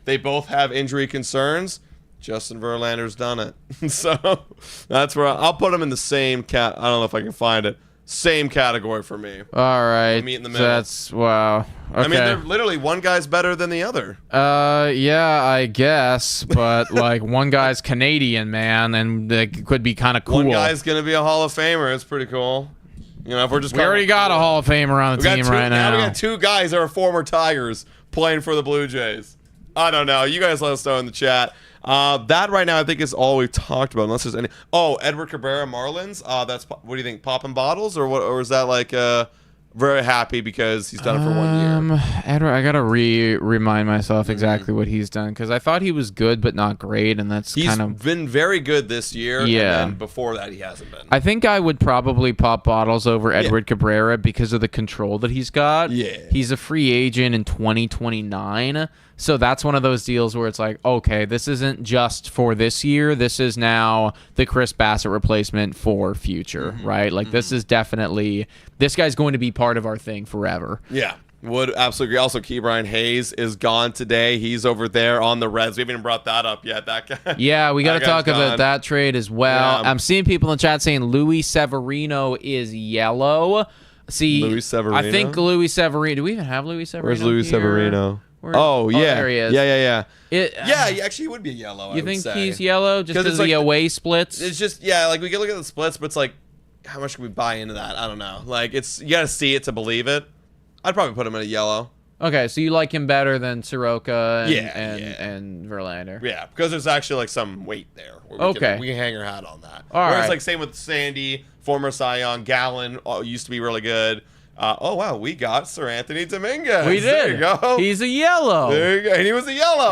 A: They both have injury concerns. Justin Verlander's done it. So that's where I'll put him in the same I don't know if I can find it. Same category for me.
B: All right.
A: Meet in the middle.
B: That's wow. Okay.
A: I mean, they're literally one guy's better than the other.
B: Yeah, I guess, but like one guy's Canadian, man, and it could be kind of cool.
A: One guy's gonna be a Hall of Famer. It's pretty cool. You know, if we're just
B: we already got a Hall of Famer on the team right now.
A: We got two guys that are former Tigers playing for the Blue Jays. I don't know. You guys let us know in the chat. That right now I think is all we've talked about, unless there's any. Oh, Edward Cabrera Marlins. That's what do you think? Popping bottles or what? Or is that like very happy because he's done it for 1 year?
B: Edward, I gotta remind myself exactly what he's done, because I thought he was good but not great, and that's
A: he's been very good this year.
B: Yeah.
A: And then before that he hasn't been.
B: I think I would probably pop bottles over Edward Cabrera because of the control that he's got.
A: Yeah.
B: He's a free agent in 2029. So that's one of those deals where it's like, okay, this isn't just for this year. This is now the Chris Bassett replacement for future, right? Like this is definitely, this guy's going to be part of our thing forever.
A: Yeah. Would absolutely agree. Also, Ke'Bryan Hayes is gone today. He's over there on the Reds. We haven't even brought that up yet. That guy.
B: Yeah, we got to talk about that trade as well.
A: Yeah.
B: I'm seeing people in the chat saying Luis Severino is yellow. See,
A: Luis Severino?
B: I think Luis Severino. Do we even have Luis Severino?
A: Where's Luis
B: here?
A: Severino?
B: Oh,
A: yeah.
B: There he is.
A: Yeah.
B: Yeah,
A: actually, he would be yellow.
B: You think he's yellow just because of the away splits?
A: It's just, like we can look at the splits, but it's like, how much can we buy into that? I don't know. Like, you got to see it to believe it. I'd probably put him in a yellow.
B: Okay, so you like him better than Soroka and Verlander?
A: Yeah, because there's actually like some weight there. We can hang our hat on that. Whereas like same with Sandy, former Cy Young, Gallen used to be really good. Oh wow, we got Sir Anthony Dominguez.
B: We did.
A: There you go.
B: He's a yellow.
A: There you go. And he was a yellow.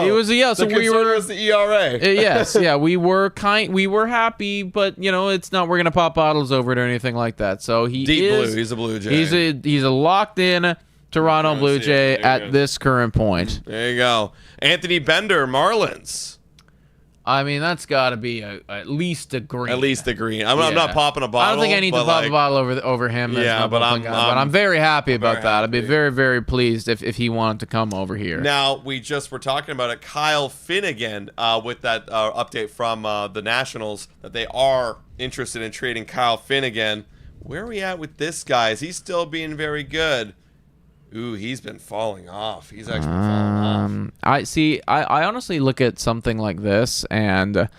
B: So
A: we were the ERA.
B: Yes, yeah, we were happy, but you know, it's not. We're gonna pop bottles over it or anything like that. So he
A: Deep
B: is.
A: blue. He's a Blue Jay.
B: He's a locked in Toronto Blue Jay at this current point.
A: There you go. Anthony Bender, Marlins.
B: I mean, that's got to be at least a green.
A: At least a green. I'm not popping a bottle.
B: I don't think I need to pop a bottle over him.
A: Yeah, but
B: I'm very happy about that. I'd be very, very pleased if he wanted to come over here.
A: Now, we just were talking about it. Kyle Finnegan with that update from the Nationals that they are interested in trading Kyle Finnegan. Where are we at with this guy? Is he still being very good? Ooh, he's been falling off. He's actually been falling off.
B: I honestly look at something like this and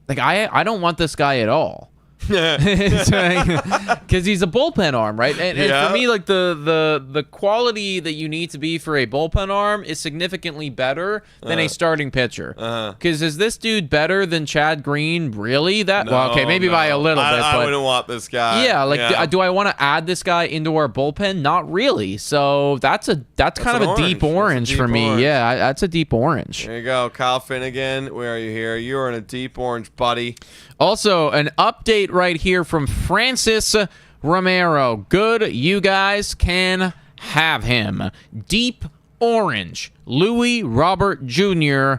B: like I don't want this guy at all. Because he's a bullpen arm, right? And for me, like the quality that you need to be for a bullpen arm is significantly better than a starting pitcher. Because is this dude better than Chad Green? Really? Maybe by a little bit.
A: I
B: but
A: wouldn't want this guy.
B: Yeah, do I want to add this guy into our bullpen? Not really. So that's kind of a deep orange for me. Yeah, that's a deep orange.
A: There you go, Kyle Finnegan. Where are you here? You're in a deep orange, buddy.
B: Also, an update right here from Francis Romero. Good, you guys can have him. Deep orange, Louis Robert Jr.,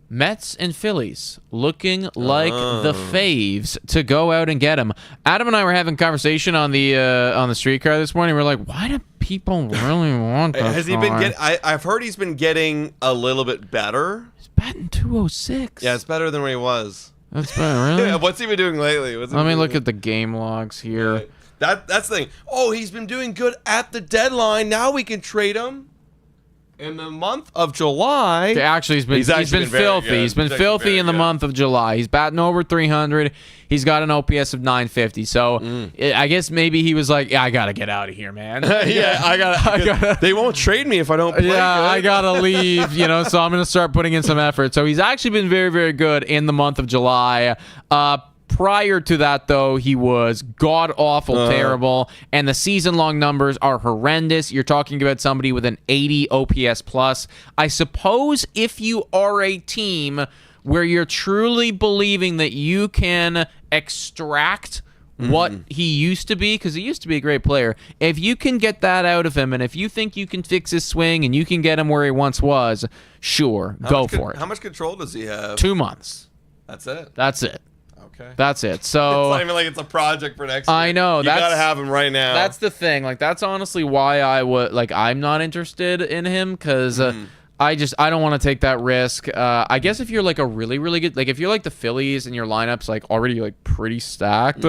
B: Mets and Phillies looking like the faves to go out and get him. Adam and I were having a conversation on the streetcar this morning. We're like, why do people really want this
A: Has he been getting? I've heard he's been getting a little bit better.
B: He's batting .206.
A: Yeah, it's better than where he was.
B: That's better, really?
A: What's he been doing lately?
B: Let me look at the game logs here.
A: Right. That's the thing. Oh, he's been doing good at the deadline. Now we can trade him. In the month of July,
B: actually, he's been filthy. He's been filthy in the month of July. He's batting over 300. He's got an OPS of 950. So I guess maybe he was like, "Yeah, I gotta get out of here, man.
A: I gotta. They won't trade me if I don't play good.
B: I gotta leave. So I'm gonna start putting in some effort." So he's actually been very, very good in the month of July. Prior to that, though, he was god-awful terrible, and the season-long numbers are horrendous. You're talking about somebody with an 80 OPS plus. I suppose if you are a team where you're truly believing that you can extract what he used to be, because he used to be a great player, if you can get that out of him, and if you think you can fix his swing and you can get him where he once was, sure, go for it.
A: How much control does he have?
B: 2 months.
A: That's it?
B: That's it.
A: Okay.
B: That's it. So
A: it's not even like it's a project for next year.
B: I know.
A: You gotta have him right now.
B: That's the thing. Like, that's honestly why I'm not interested in him, because I don't want to take that risk. I guess if you're like a really, really good, like if you're like the Phillies and your lineup's like already like pretty stacked,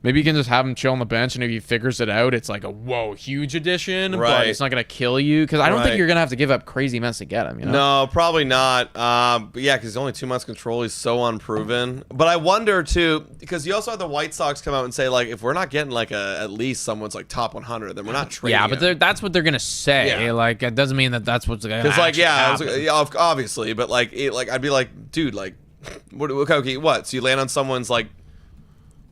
B: maybe you can just have him chill on the bench, and if he figures it out, it's like a huge addition, but it's not gonna kill you, because I don't think you're gonna have to give up crazy amounts to get him.
A: No, probably not. But yeah, because he's only 2 months control. He's so unproven. But I wonder too, because you also have the White Sox come out and say, like, if we're not getting like at least someone's like top 100, then we're not trading.
B: Yeah, but that's what they're gonna say. Yeah. Like, it doesn't mean that that's what's gonna happen.
A: Because obviously, but like I'd be like, dude, like, what? So you land on someone's like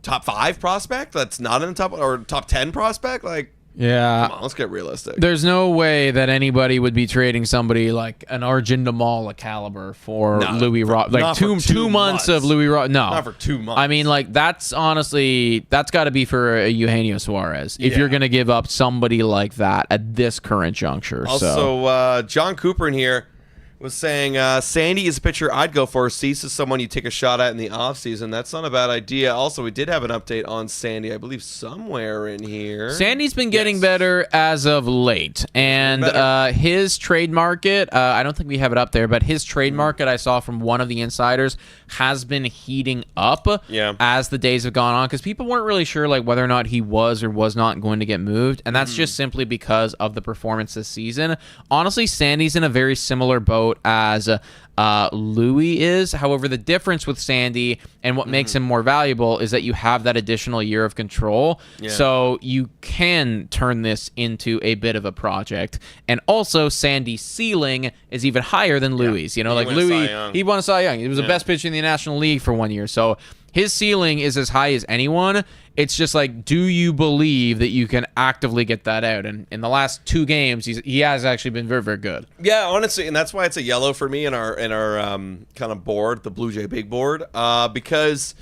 A: top 5 prospect that's not in the top 10 prospect? Like,
B: yeah,
A: come on, let's get realistic.
B: There's no way that anybody would be trading somebody like an Arjun Damala caliber for Louis Ross. Like two months of Louis Ross. No,
A: not for 2 months.
B: I mean, like, that's honestly, that's got to be for Eugenio Suarez if you're going to give up somebody like that at this current juncture.
A: Also, John Cooper in here was saying, Sandy is a pitcher I'd go for. Cease is someone you take a shot at in the offseason. That's not a bad idea. Also, we did have an update on Sandy, I believe, somewhere in here.
B: Sandy's been getting better as of late. And his trade market, I don't think we have it up there, but his trade market I saw from one of the insiders has been heating up as the days have gone on, because people weren't really sure like whether or not he was or was not going to get moved. And that's just simply because of the performance this season. Honestly, Sandy's in a very similar boat as Louis is. However, the difference with Sandy and what makes him more valuable is that you have that additional year of control. So you can turn this into a bit of a project. And also, Sandy's ceiling is even higher than Louis. Like Louis, he won a Cy Young. He was the best pitcher in the National League for 1 year. So his ceiling is as high as anyone. It's just like, do you believe that you can actively get that out? And in the last 2 games, he has actually been very, very good.
A: Yeah, honestly, and that's why it's a yellow for me in our kind of board, the Blue Jay Big Board, because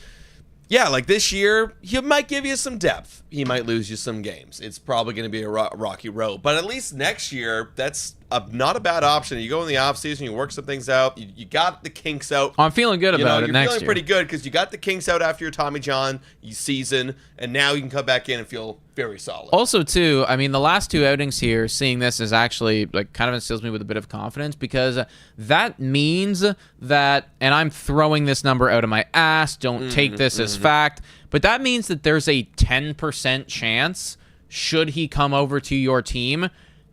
A: yeah, like this year, he might give you some depth. He might lose you some games. It's probably going to be a rocky road. But at least next year, that's not a bad option. You go in the offseason, you work some things out. You got the kinks out.
B: I'm feeling good about it next year.
A: You're feeling pretty good because you got the kinks out after your Tommy John season, and now you can come back in and feel very solid.
B: Also, too, I mean, the last 2 outings here, seeing this is actually like kind of instills me with a bit of confidence, because that means that, and I'm throwing this number out of my ass, don't take this as fact, but that means that there's a 10% chance, should he come over to your team,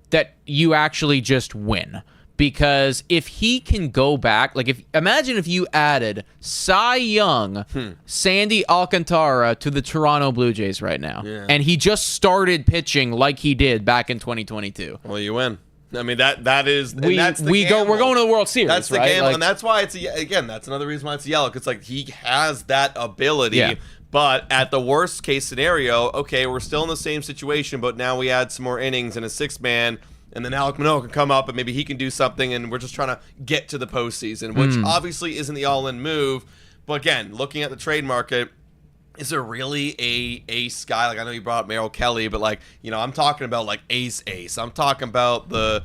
B: that you actually just win. Because if he can go back, like imagine if you added Cy Young, Sandy Alcantara to the Toronto Blue Jays right now, and he just started pitching like he did back in 2022.
A: Well, you win. I mean, that is
B: we're going to the World Series.
A: That's the gamble, and that's why that's another reason why it's yellow, because like he has that ability. Yeah. But at the worst case scenario, okay, we're still in the same situation, but now we add some more innings and a 6-man. And then Alec Manoah can come up and maybe he can do something, and we're just trying to get to the postseason, which obviously isn't the all-in move. But again, looking at the trade market, is there really a ace guy? Like, I know you brought up Merrill Kelly, but like, I'm talking about like ace. I'm talking about the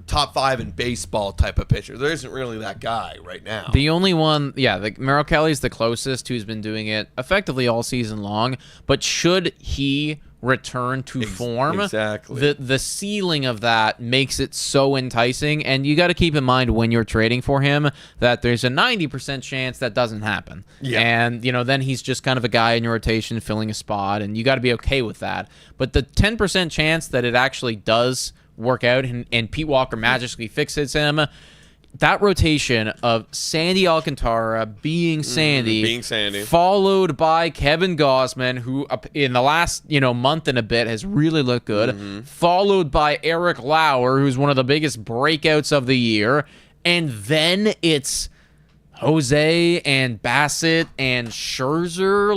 A: top 5 in baseball type of pitcher. There isn't really that guy right now.
B: The only one, Merrill Kelly's the closest who's been doing it effectively all season long. But should he return to form, the ceiling of that makes it so enticing, and you got to keep in mind when you're trading for him that there's a 90% chance that doesn't happen. And then he's just kind of a guy in your rotation filling a spot, and you got to be okay with that. But the 10% chance that it actually does work out, and Pete Walker magically fixes him. That rotation of Sandy Alcantara being Sandy, followed by Kevin Gausman, who in the last month and a bit has really looked good, followed by Eric Lauer, who's one of the biggest breakouts of the year, and then it's Jose and Bassett and Scherzer,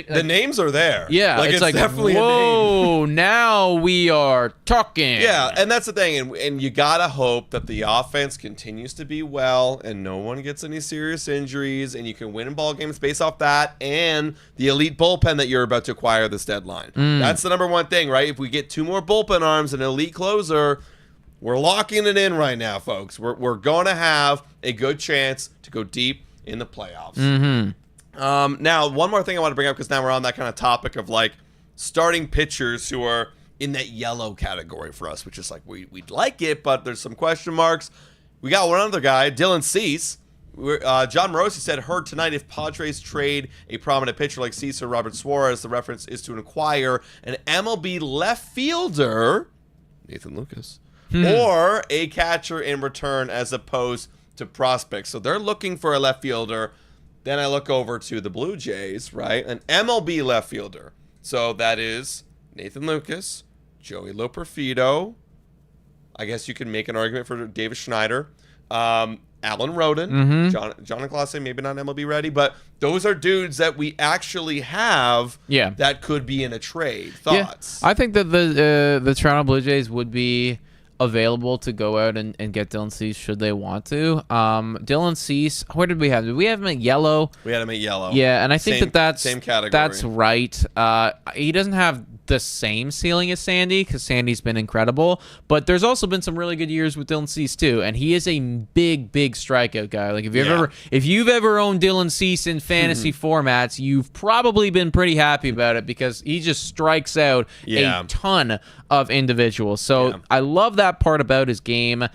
A: the names are there.
B: Yeah, it's like
A: definitely
B: whoa, now we are talking.
A: Yeah, and that's the thing, and you gotta hope that the offense continues to be well, and no one gets any serious injuries, and you can win ball games based off that and the elite bullpen that you're about to acquire this deadline. That's the number one thing, right? If we get 2 more bullpen arms and an elite closer, we're locking it in right now, folks. We're going to have a good chance to go deep in the playoffs. Now, one more thing I want to bring up, because now we're on that kind of topic of like starting pitchers who are in that yellow category for us, which is like we'd like it, but there's some question marks. We got one other guy, Dylan Cease. John Morosi said, heard tonight if Padres trade a prominent pitcher like Cease or Robert Suarez, the reference is to acquire an MLB left fielder, Nathan Lucas, or a catcher in return as opposed to prospects. So they're looking for a left fielder. Then I look over to the Blue Jays, right? An MLB left fielder. So that is Nathan Lucas, Joey Loperfido. I guess you can make an argument for Davis Schneider. Alan Roden. John Clase, maybe not MLB ready, but those are dudes that we actually have that could be in a trade. Thoughts?
B: Yeah. I think that the Toronto Blue Jays would be available to go out and get Dylan Cease should they want to. Dylan Cease, where did we have him? Did we have him at yellow?
A: We had him at yellow.
B: Yeah, and I think that's
A: same category.
B: That's right. He doesn't have the same ceiling as Sandy, because Sandy's been incredible, but there's also been some really good years with Dylan Cease too, and he is a big strikeout guy. Like if you've ever owned Dylan Cease in fantasy formats, you've probably been pretty happy about it, because he just strikes out a ton of individuals. So I love that part about his game.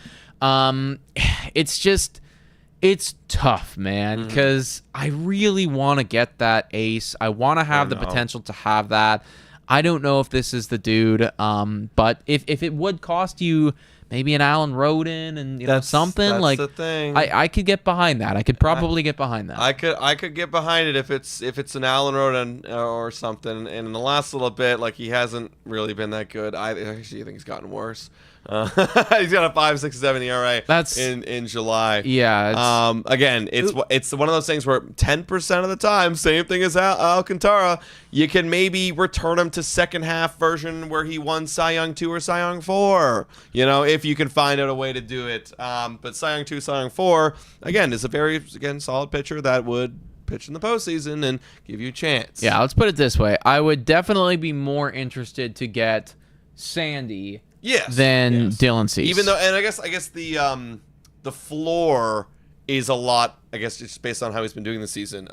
B: It's tough, man, because I really want to get that ace. I want to have the potential to have that. I don't know if this is the dude, but if it would cost you maybe an Alan Roden and something,
A: that's
B: like
A: the thing.
B: I could get behind that. I could probably get behind that.
A: I could get behind it if it's an Alan Roden or something. And in the last little bit, like, he hasn't really been that good. I actually think he's gotten worse. He's got a 5.67 ERA. That's in July.
B: Yeah.
A: Again, it's one of those things where 10% of the time, same thing as Alcantara, you can maybe return him to second half version where he won Cy Young 2 or Cy Young 4. If you can find out a way to do it. But Cy Young 2, Cy Young 4, again, is a very solid pitcher that would pitch in the postseason and give you a chance.
B: Yeah, let's put it this way. I would definitely be more interested to get Sandy than Dylan Cease.
A: Even though, and I guess the floor is a lot, I guess, just based on how he's been doing this season,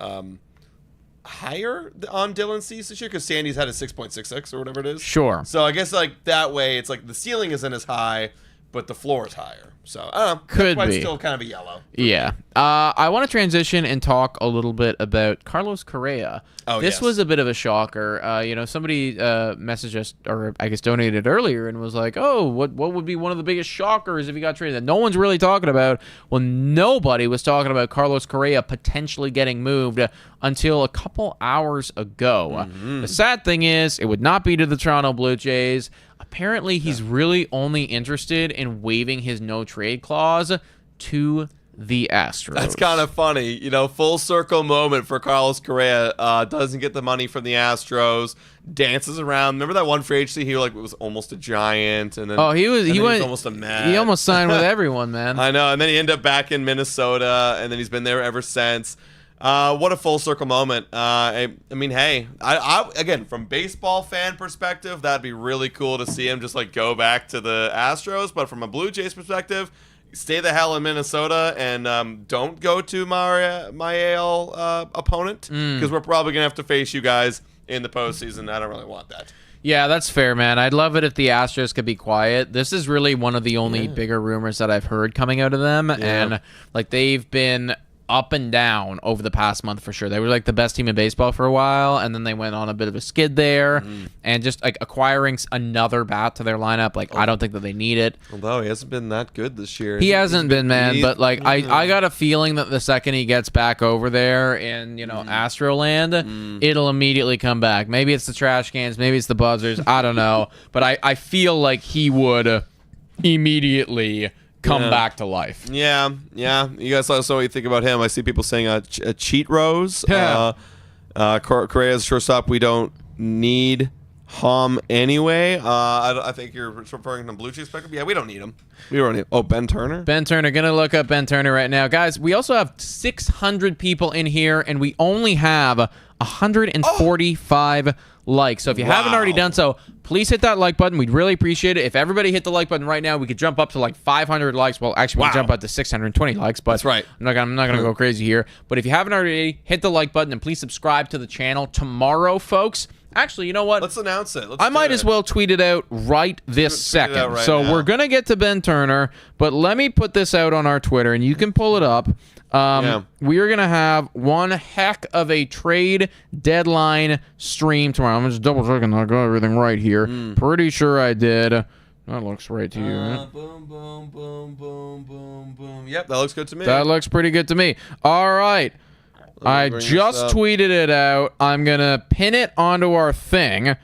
A: higher on Dylan Cease this year, because Sandy's had a 6.66 or whatever it is.
B: Sure.
A: So I guess like that way, it's like the ceiling isn't as high, but the floor is higher. So I don't know.
B: Could be.
A: Still kind of a yellow.
B: Yeah. I want to transition and talk a little bit about Carlos Correa. This was a bit of a shocker. Somebody messaged us, or I guess donated earlier, and was like, "Oh, what would be one of the biggest shockers if he got traded?" That no one's really talking about. Well, nobody was talking about Carlos Correa potentially getting moved until a couple hours ago. The sad thing is, it would not be to the Toronto Blue Jays. Apparently, he's really only interested in waiving his no-trade clause to the Astros.
A: That's kind of funny. Full circle moment for Carlos Correa. Doesn't get the money from the Astros. Dances around. Remember that one free agency? He was almost a Giant, and then he went almost a Met.
B: He almost signed with everyone, man.
A: I know. And then he ended up back in Minnesota, and then he's been there ever since. What a full circle moment. I mean, hey, I again, from baseball fan perspective, that'd be really cool to see him just like go back to the Astros. But from a Blue Jays perspective, stay the hell in Minnesota and don't go to my AL opponent, because we're probably gonna have to face you guys in the postseason. I don't really want that.
B: Yeah, that's fair, man. I'd love it if the Astros could be quiet. This is really one of the only bigger rumors that I've heard coming out of them, and like they've been up and down over the past month for sure. They were like the best team in baseball for a while, and then they went on a bit of a skid there. And just like acquiring another bat to their lineup, like I don't think that they need it.
A: Although he hasn't been that good this year.
B: He hasn't been, man. But like I got a feeling that the second he gets back over there in Astroland, it'll immediately come back. Maybe it's the trash cans, maybe it's the buzzers. I don't know, but I feel like he would immediately come back to life.
A: Yeah. You guys also what you think about him. I see people saying a cheat rose. Correa's shortstop. We don't need him anyway. I think you're referring to Blue Jays spectrum. Yeah, we don't need him. We don't need. Oh, Ben Turner.
B: Ben Turner. Gonna look up Ben Turner right now, guys. We also have 600 people in here, and we only have 145 likes. So if you haven't already done so, please hit that like button. We'd really appreciate it. If everybody hit the like button right now, we could jump up to like 500 likes. Well, actually, we could jump up to 620 likes. But
A: that's right.
B: I'm not gonna go crazy here. But if you haven't already, hit the like button and please subscribe to the channel. Tomorrow, folks. Actually, you know what?
A: Let's announce it.
B: I might as well tweet it out right this second. We're going to get to Ben Turner, but let me put this out on our Twitter, and you can pull it up. We are going to have one heck of a trade deadline stream tomorrow. I'm just double-checking I got everything right here. Pretty sure I did. That looks right to you, right?
A: Boom, boom, boom, boom, boom, boom. Yep, that looks good to me.
B: That looks pretty good to me. All right. I just tweeted it out. I'm going to pin it onto our thing.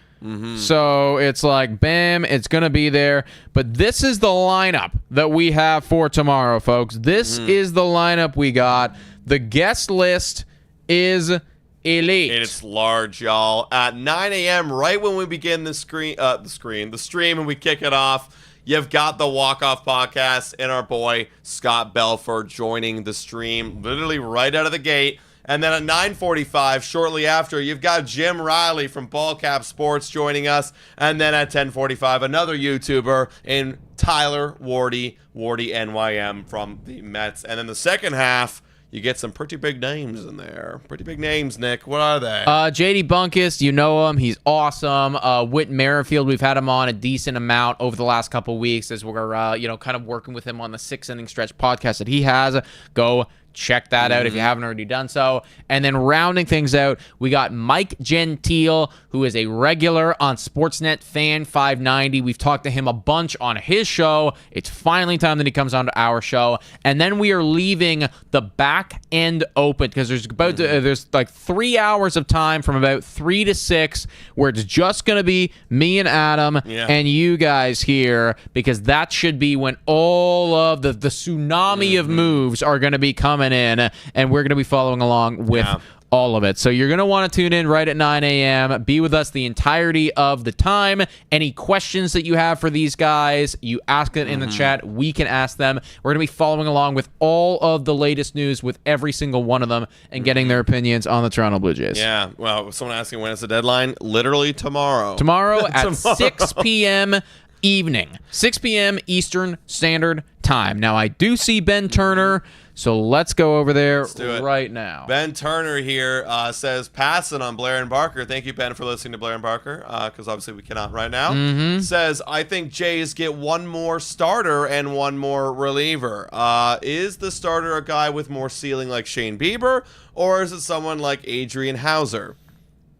B: So it's like, bam, it's going to be there. But this is the lineup that we have for tomorrow, folks. This is the lineup we got. The guest list is elite.
A: It's large, y'all. At 9 a.m., right when we begin the stream, and we kick it off, you've got the Walk-Off Podcast and our boy Scott Belford joining the stream literally right out of the gate. And then at 9:45, shortly after, you've got Jim Riley from Ballcap Sports joining us. And then at 10:45, another YouTuber in Tyler Wardy NYM from the Mets. And then the second half, you get some pretty big names in there. Pretty big names, Nick. What are they?
B: JD Bunkus, you know him. He's awesome. Whit Merrifield, we've had him on a decent amount over the last couple weeks as we're, kind of working with him on the 6-inning stretch podcast that he has. Go check that out if you haven't already done so. And then rounding things out, we got Mike Gentile, who is a regular on Sportsnet Fan 590. We've talked to him a bunch on his show. It's finally time that he comes on to our show. And then we are leaving the back end open because there's like 3 hours of time from about 3 to 6 where it's just going to be me and Adam and you guys here, because that should be when all of the tsunami of moves are going to be coming in, and we're going to be following along with all of it. So you're going to want to tune in right at 9 a.m. Be with us the entirety of the time. Any questions that you have for these guys, you ask it in the chat. We can ask them. We're going to be following along with all of the latest news with every single one of them and getting their opinions on the Toronto Blue Jays.
A: Yeah. Well, someone asking when is the deadline? Literally tomorrow.
B: Tomorrow at 6 p.m. evening. 6 p.m. Eastern Standard Time. Now, I do see Ben Turner, so let's go over there right now.
A: Ben Turner here says, passing on Blair and Barker. Thank you, Ben, for listening to Blair and Barker, because obviously we cannot right now. Says, I think Jays get one more starter and one more reliever. Is the starter a guy with more ceiling like Shane Bieber, or is it someone like Adrian Hauser?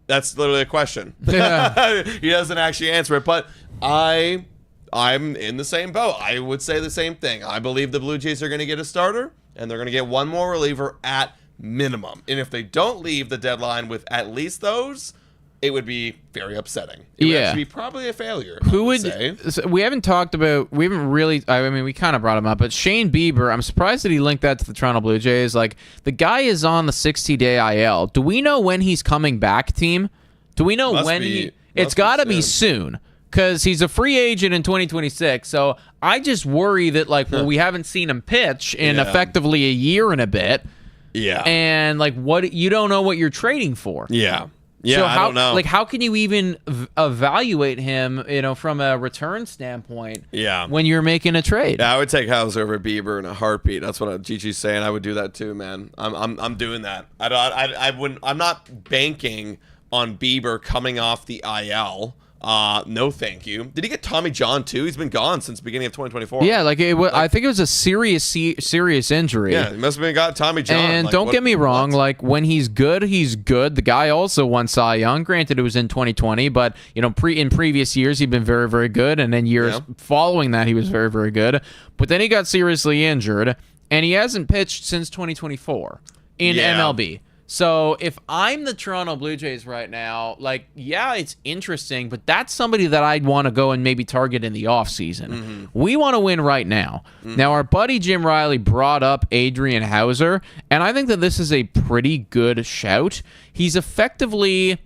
A: That's literally a question.
B: Yeah.
A: He doesn't actually answer it, but I'm in the same boat. I would say the same thing. I believe the Blue Jays are going to get a starter, and they're going to get one more reliever at minimum. And if they don't leave the deadline with at least those, it would be very upsetting. It would actually be probably a failure.
B: Who would say. We haven't talked about, we haven't really, I mean, we kind of brought him up, but Shane Bieber, I'm surprised that he linked that to the Toronto Blue Jays. Like, the guy is on the 60-day IL. Do we know when he's coming back, team? Do we know when it's got to be soon. Because he's a free agent in 2026, so I just worry that, like, well, we haven't seen him pitch in effectively a year and a bit.
A: Yeah.
B: And, like, what you don't know what you're trading for.
A: Yeah. Yeah,
B: so
A: I don't know.
B: Like, how can you even evaluate him, from a return standpoint when you're making a trade?
A: Yeah, I would take Hauser over Bieber in a heartbeat. That's what Gigi's saying. I would do that too, man. I'm doing that. I wouldn't. I'm not banking on Bieber coming off the IL. No, thank you. Did he get Tommy John too? He's been gone since the beginning of 2024.
B: Yeah, I think it was a serious injury.
A: Yeah, he must have been got Tommy John.
B: And don't get me wrong, like when he's good, he's good. The guy also won Cy Young. Granted, it was in 2020, but in previous years he'd been very, very good, and then years following that he was very, very good. But then he got seriously injured, and he hasn't pitched since 2024 in MLB. So if I'm the Toronto Blue Jays right now, it's interesting, but that's somebody that I'd want to go and maybe target in the offseason. Mm-hmm. We want to win right now. Mm-hmm. Now, our buddy Jim Riley brought up Adrian Hauser, and I think that this is a pretty good shout. He's effectively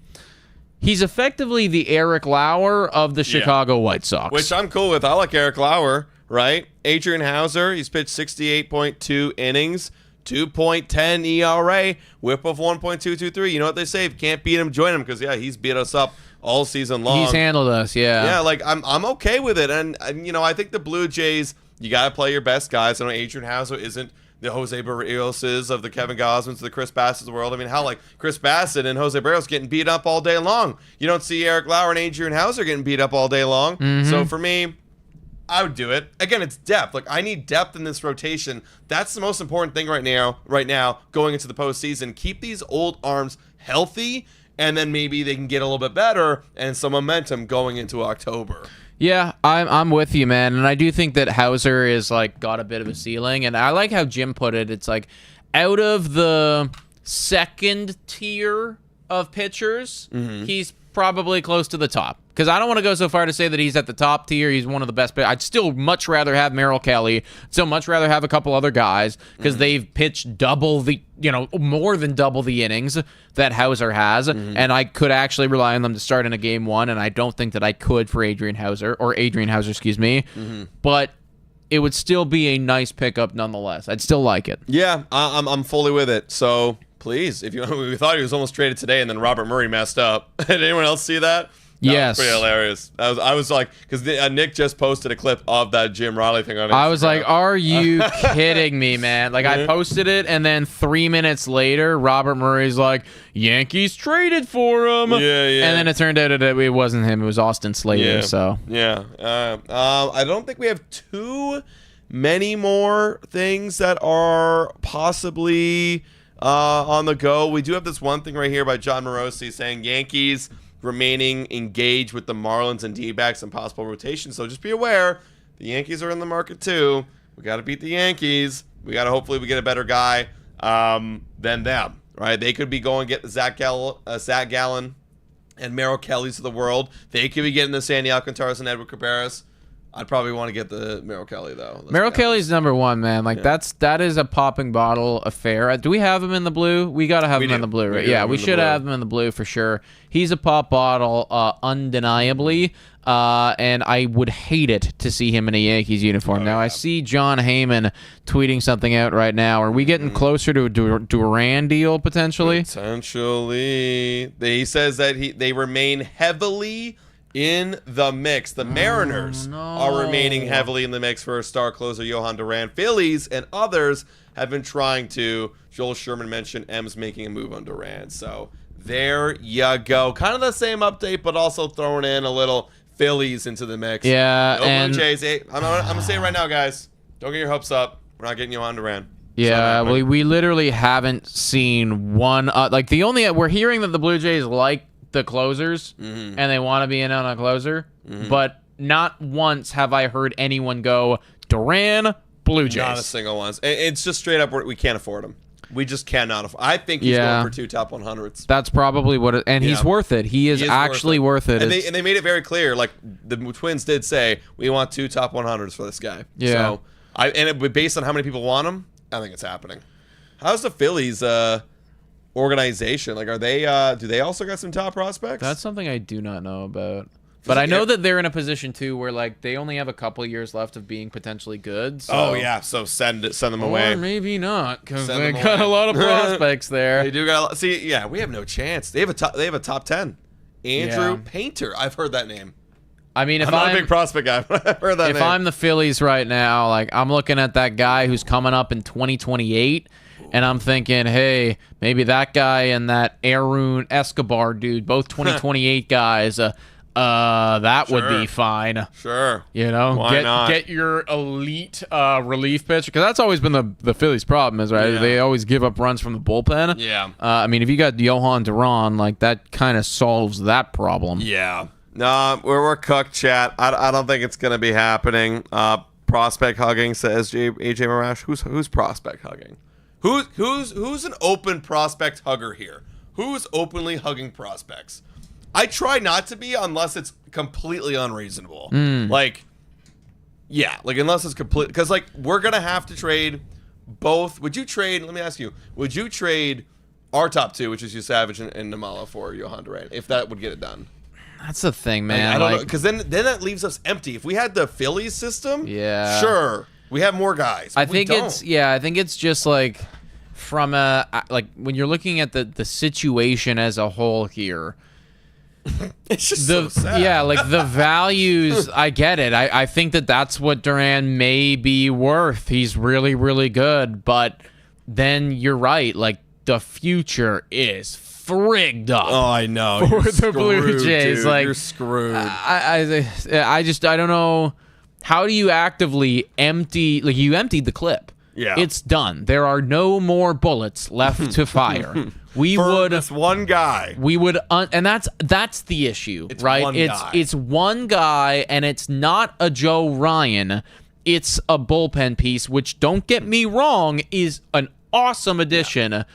B: the Eric Lauer of the Chicago White Sox.
A: Which I'm cool with. I like Eric Lauer, right? Adrian Hauser, he's pitched 68.2 innings. 2.10 ERA, whip of 1.223. You know what they say? If you can't beat him, join him, because he's beat us up all season long.
B: He's handled us,
A: Yeah, I'm okay with it. And I think the Blue Jays, you got to play your best guys. I know Adrian Hauser isn't the Jose Barrioses of the Kevin Gosmans, the Chris Bassets of the world. I mean, how Chris Bassett and Jose Barrios getting beat up all day long. You don't see Eric Lauer and Adrian Hauser getting beat up all day long. Mm-hmm. So for me, I would do it. Again, it's depth. I need depth in this rotation. That's the most important thing right now, going into the postseason. Keep these old arms healthy, and then maybe they can get a little bit better and some momentum going into October.
B: Yeah, I'm with you, man. And I do think that Hauser is got a bit of a ceiling. And I like how Jim put it. It's out of the second tier of pitchers, he's probably close to the top. Because I don't want to go so far to say that he's at the top tier. He's one of the best. I'd still much rather have Merrill Kelly. Still much rather have a couple other guys because they've pitched more than double the innings that Hauser has. And I could actually rely on them to start in a game one. And I don't think that I could for Adrian Hauser, excuse me. But it would still be a nice pickup nonetheless. I'd still like it.
A: Yeah, I'm fully with it. So please, we thought he was almost traded today, and then Robert Murray messed up. Did anyone else see that?
B: Yes.
A: That was pretty hilarious. I was because Nick just posted a clip of that Jim Riley thing on Instagram.
B: I was like, are you kidding me, man? I posted it, and then 3 minutes later, Robert Murray's like, Yankees traded for him.
A: Yeah.
B: And then it turned out that it wasn't him. It was Austin Slater.
A: Yeah.
B: So
A: I don't think we have too many more things that are possibly on the go. We do have this one thing right here by John Morosi saying Yankees remaining engaged with the Marlins and D-backs and possible rotation. So just be aware, the Yankees are in the market too. We got to beat the Yankees. Hopefully we get a better guy than them, right? They could be going get Zach Gallen and Merrill Kelly's of the world. They could be getting the Sandy Alcantaras and Edward Cabarrus. I'd probably want to get the Merrill Kelly though.
B: Merrill Kelly's number one, man. That is a popping bottle affair. Do we have him in the blue? We gotta have him in the blue, right? We should have him in the blue for sure. He's a pop bottle, undeniably. And I would hate it to see him in a Yankees uniform. I see John Heyman tweeting something out right now. Are we getting closer to a Duran deal potentially?
A: Potentially. He says that they remain heavily in the mix. The Mariners are remaining heavily in the mix for star closer Johan Duran. Phillies and others have been trying to. Joel Sherman mentioned M's making a move on Duran. So there you go. Kind of the same update, but also throwing in a little Phillies into the mix.
B: Yeah.
A: Blue Jays. Hey, I'm going to say it right now, guys. Don't get your hopes up. We're not getting Johan Duran.
B: Yeah, we literally haven't seen one. We're hearing that the Blue Jays like the closers and they want to be in on a closer, but not once have I heard anyone go Duran, Blue Jays.
A: Not a single one. It's just straight up we can't afford him. We just cannot afford. I think he's going for 2 top 100s.
B: That's probably what it, and he's worth it. He is actually worth it.
A: And they made it very clear. The Twins did say we want 2 top 100s for this guy.
B: Yeah.
A: So based on how many people want him, I think it's happening. How's the Phillies organization? Are they do they also got some top prospects?
B: That's something I do not know about. But I know that they're in a position too where they only have a couple years left of being potentially good. So.
A: So send them away.
B: Or maybe not, because they got a lot of prospects there.
A: They do got a lot. See, yeah, we have no chance. They have a top 10. Andrew Painter. I've heard that name.
B: I mean,
A: I'm not a big prospect guy, but I've heard that name.
B: If I'm the Phillies right now, I'm looking at that guy who's coming up in 2028. And I'm thinking, hey, maybe that guy and that Arun Escobar dude, both 2028 guys, That would
A: Sure.
B: be fine.
A: Sure.
B: Why
A: not?
B: Get your elite relief pitcher, because that's always been the Phillies' problem, is right.
A: Yeah.
B: They always give up runs from the bullpen.
A: Yeah.
B: I mean, if you got Johan Duran, like that kind of solves that problem.
A: Yeah. No, we're cooked, chat. I don't think it's gonna be happening. Prospect hugging, says AJ Marash. Who's prospect hugging? Who's an open prospect hugger here? Who's openly hugging prospects? I try not to be unless it's completely unreasonable. Like, yeah, like unless it's complete, because like we're gonna have to trade both. Would you trade? Let me ask you. Would you trade our top two, which is you Savage and Namala, for Johan Duran, if that would get it done?
B: That's the thing, man.
A: I don't know, because then that leaves us empty. If we had the Phillies system,
B: Yeah.
A: sure, we have more guys.
B: I
A: but we
B: think
A: don't.
B: I think it's just like from like when you're looking at the situation as a whole here.
A: It's just so sad.
B: Yeah, like the values, I get it. I think that's what Duran may be worth. He's really, really good. But then you're right. Like the future is frigged up.
A: Oh, I know.
B: For
A: You're
B: the Blue
A: screwed,
B: Jays.
A: dude.
B: Like,
A: you're screwed.
B: I don't know. How do you actively empty? Like you emptied the clip.
A: Yeah.
B: It's done. There are no more bullets left to fire. We
A: For
B: would
A: this one guy.
B: We would, and that's the issue,
A: It's
B: right?
A: one guy.
B: It's one guy, and it's not a Joe Ryan. It's a bullpen piece, which, don't get me wrong, is an awesome addition.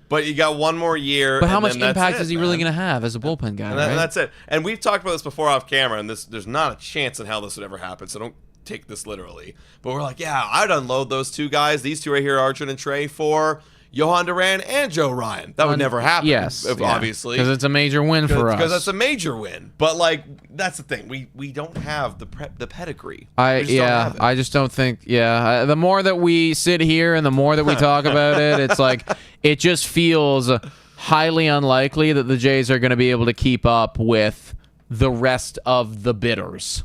A: But you got one more year.
B: But how
A: and
B: much
A: then that's
B: impact
A: it,
B: is he
A: man.
B: really going to have as a bullpen guy?
A: And
B: right?
A: that's it. And we've talked about this before off camera, and there's not a chance in hell this would ever happen. So don't take this literally. But we're like, yeah, I'd unload those two guys, these two right here, Arjun and Trey, for Johan Duran and Joe Ryan. That would never happen.
B: Yes,
A: obviously,
B: because it's a major win for us.
A: Because that's a major win. But like, that's the thing. We don't have the pedigree. We just don't have it.
B: I just don't think. Yeah, the more that we sit here and the more that we talk about it, it's like it just feels highly unlikely that the Jays are going to be able to keep up with the rest of the bidders.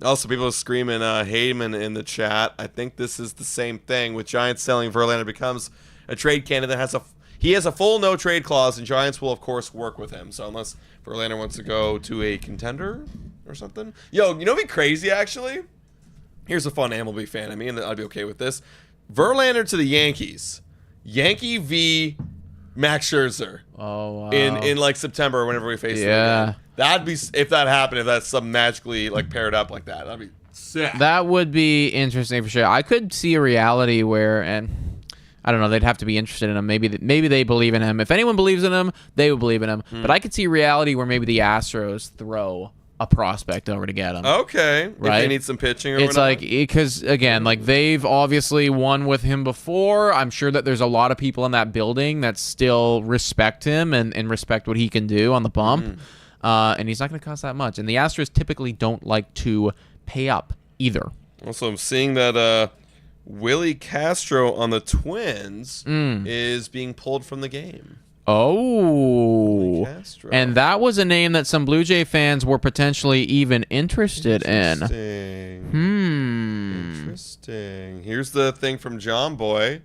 A: Also, people are screaming Heyman in the chat. I think this is the same thing with Giants selling Verlander becomes a trade candidate. He has a full no trade clause, and Giants will of course work with him. So unless Verlander wants to go to a contender or something, yo, you know what'd be crazy actually? Here's a fun MLB fan. I mean, I'd be okay with this. Verlander to the Yankees. Yankee v. Max Scherzer.
B: Oh, wow.
A: In like September or whenever we face them again. That'd be, if that happened, if that's some magically like paired up like that, that'd be sick.
B: That would be interesting for sure. I could see a reality where, and I don't know, they'd have to be interested in him. Maybe they believe in him. If anyone believes in him, they would believe in him. But I could see a reality where maybe the Astros throw a prospect over to get him.
A: Okay,
B: Right?
A: if they need some pitching or
B: It's
A: whatever.
B: like, because again, like they've obviously won with him before. I'm sure that there's a lot of people in that building that still respect him and respect what he can do on the bump. And he's not going to cost that much. And the Astros typically don't like to pay up either.
A: Also, I'm seeing that Willie Castro on the Twins is being pulled from the game.
B: Oh,
A: Castro.
B: and that was a name that some Blue Jay fans were potentially even interested in.
A: Interesting. Here's the thing from John Boy.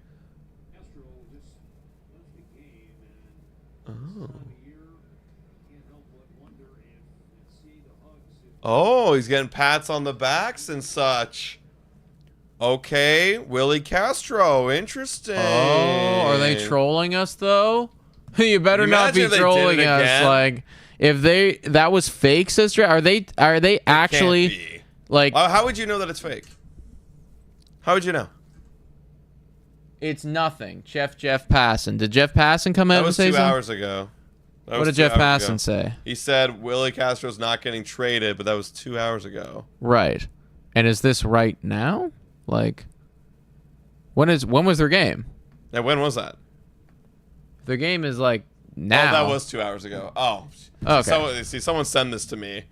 A: Oh, he's getting pats on the backs and such. Okay, Willie Castro. Interesting.
B: Oh, are they trolling us though? You better not be
A: Imagine if they did
B: trolling
A: it
B: us.
A: again.
B: Like, if that was fake, sister. Are they actually
A: Can't be.
B: like?
A: How would you know that it's fake? How would you know?
B: It's nothing. Jeff Passan. Did Jeff Passan come out
A: That
B: and
A: was
B: say
A: 2
B: something?
A: hours ago.
B: What did Jeff Passan say?
A: He said Willie Castro's not getting traded, but that was 2 hours ago.
B: Right. And is this right now? Like, when was their game?
A: Now, when was that?
B: Their game is like now.
A: Oh, that was 2 hours ago. Oh.
B: Okay.
A: Someone send this to me.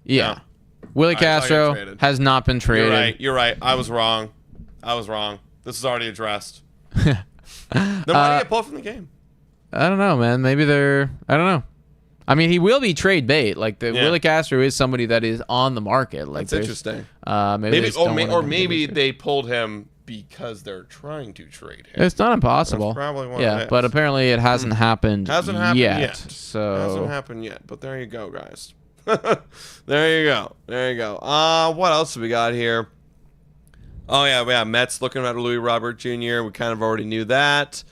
B: Yeah.
A: No.
B: Willie
A: I got
B: Castro
A: traded.
B: has not been traded.
A: You're right. I was wrong. This is already addressed. Then why did he get pulled from the game?
B: I don't know, man. Maybe I don't know. I mean, he will be trade bait. Like Willie Castro is somebody that is on the market. Like
A: That's interesting.
B: Maybe
A: They pulled him because they're trying to trade him.
B: It's not impossible.
A: That's probably what it
B: yeah,
A: is.
B: but apparently it hasn't happened.
A: Hasn't happened yet.
B: So
A: Hasn't happened yet. But there you go, guys. There you go. There you go. What else do we got here? Oh, yeah, we have Mets looking at Louis Robert Jr. We kind of already knew that.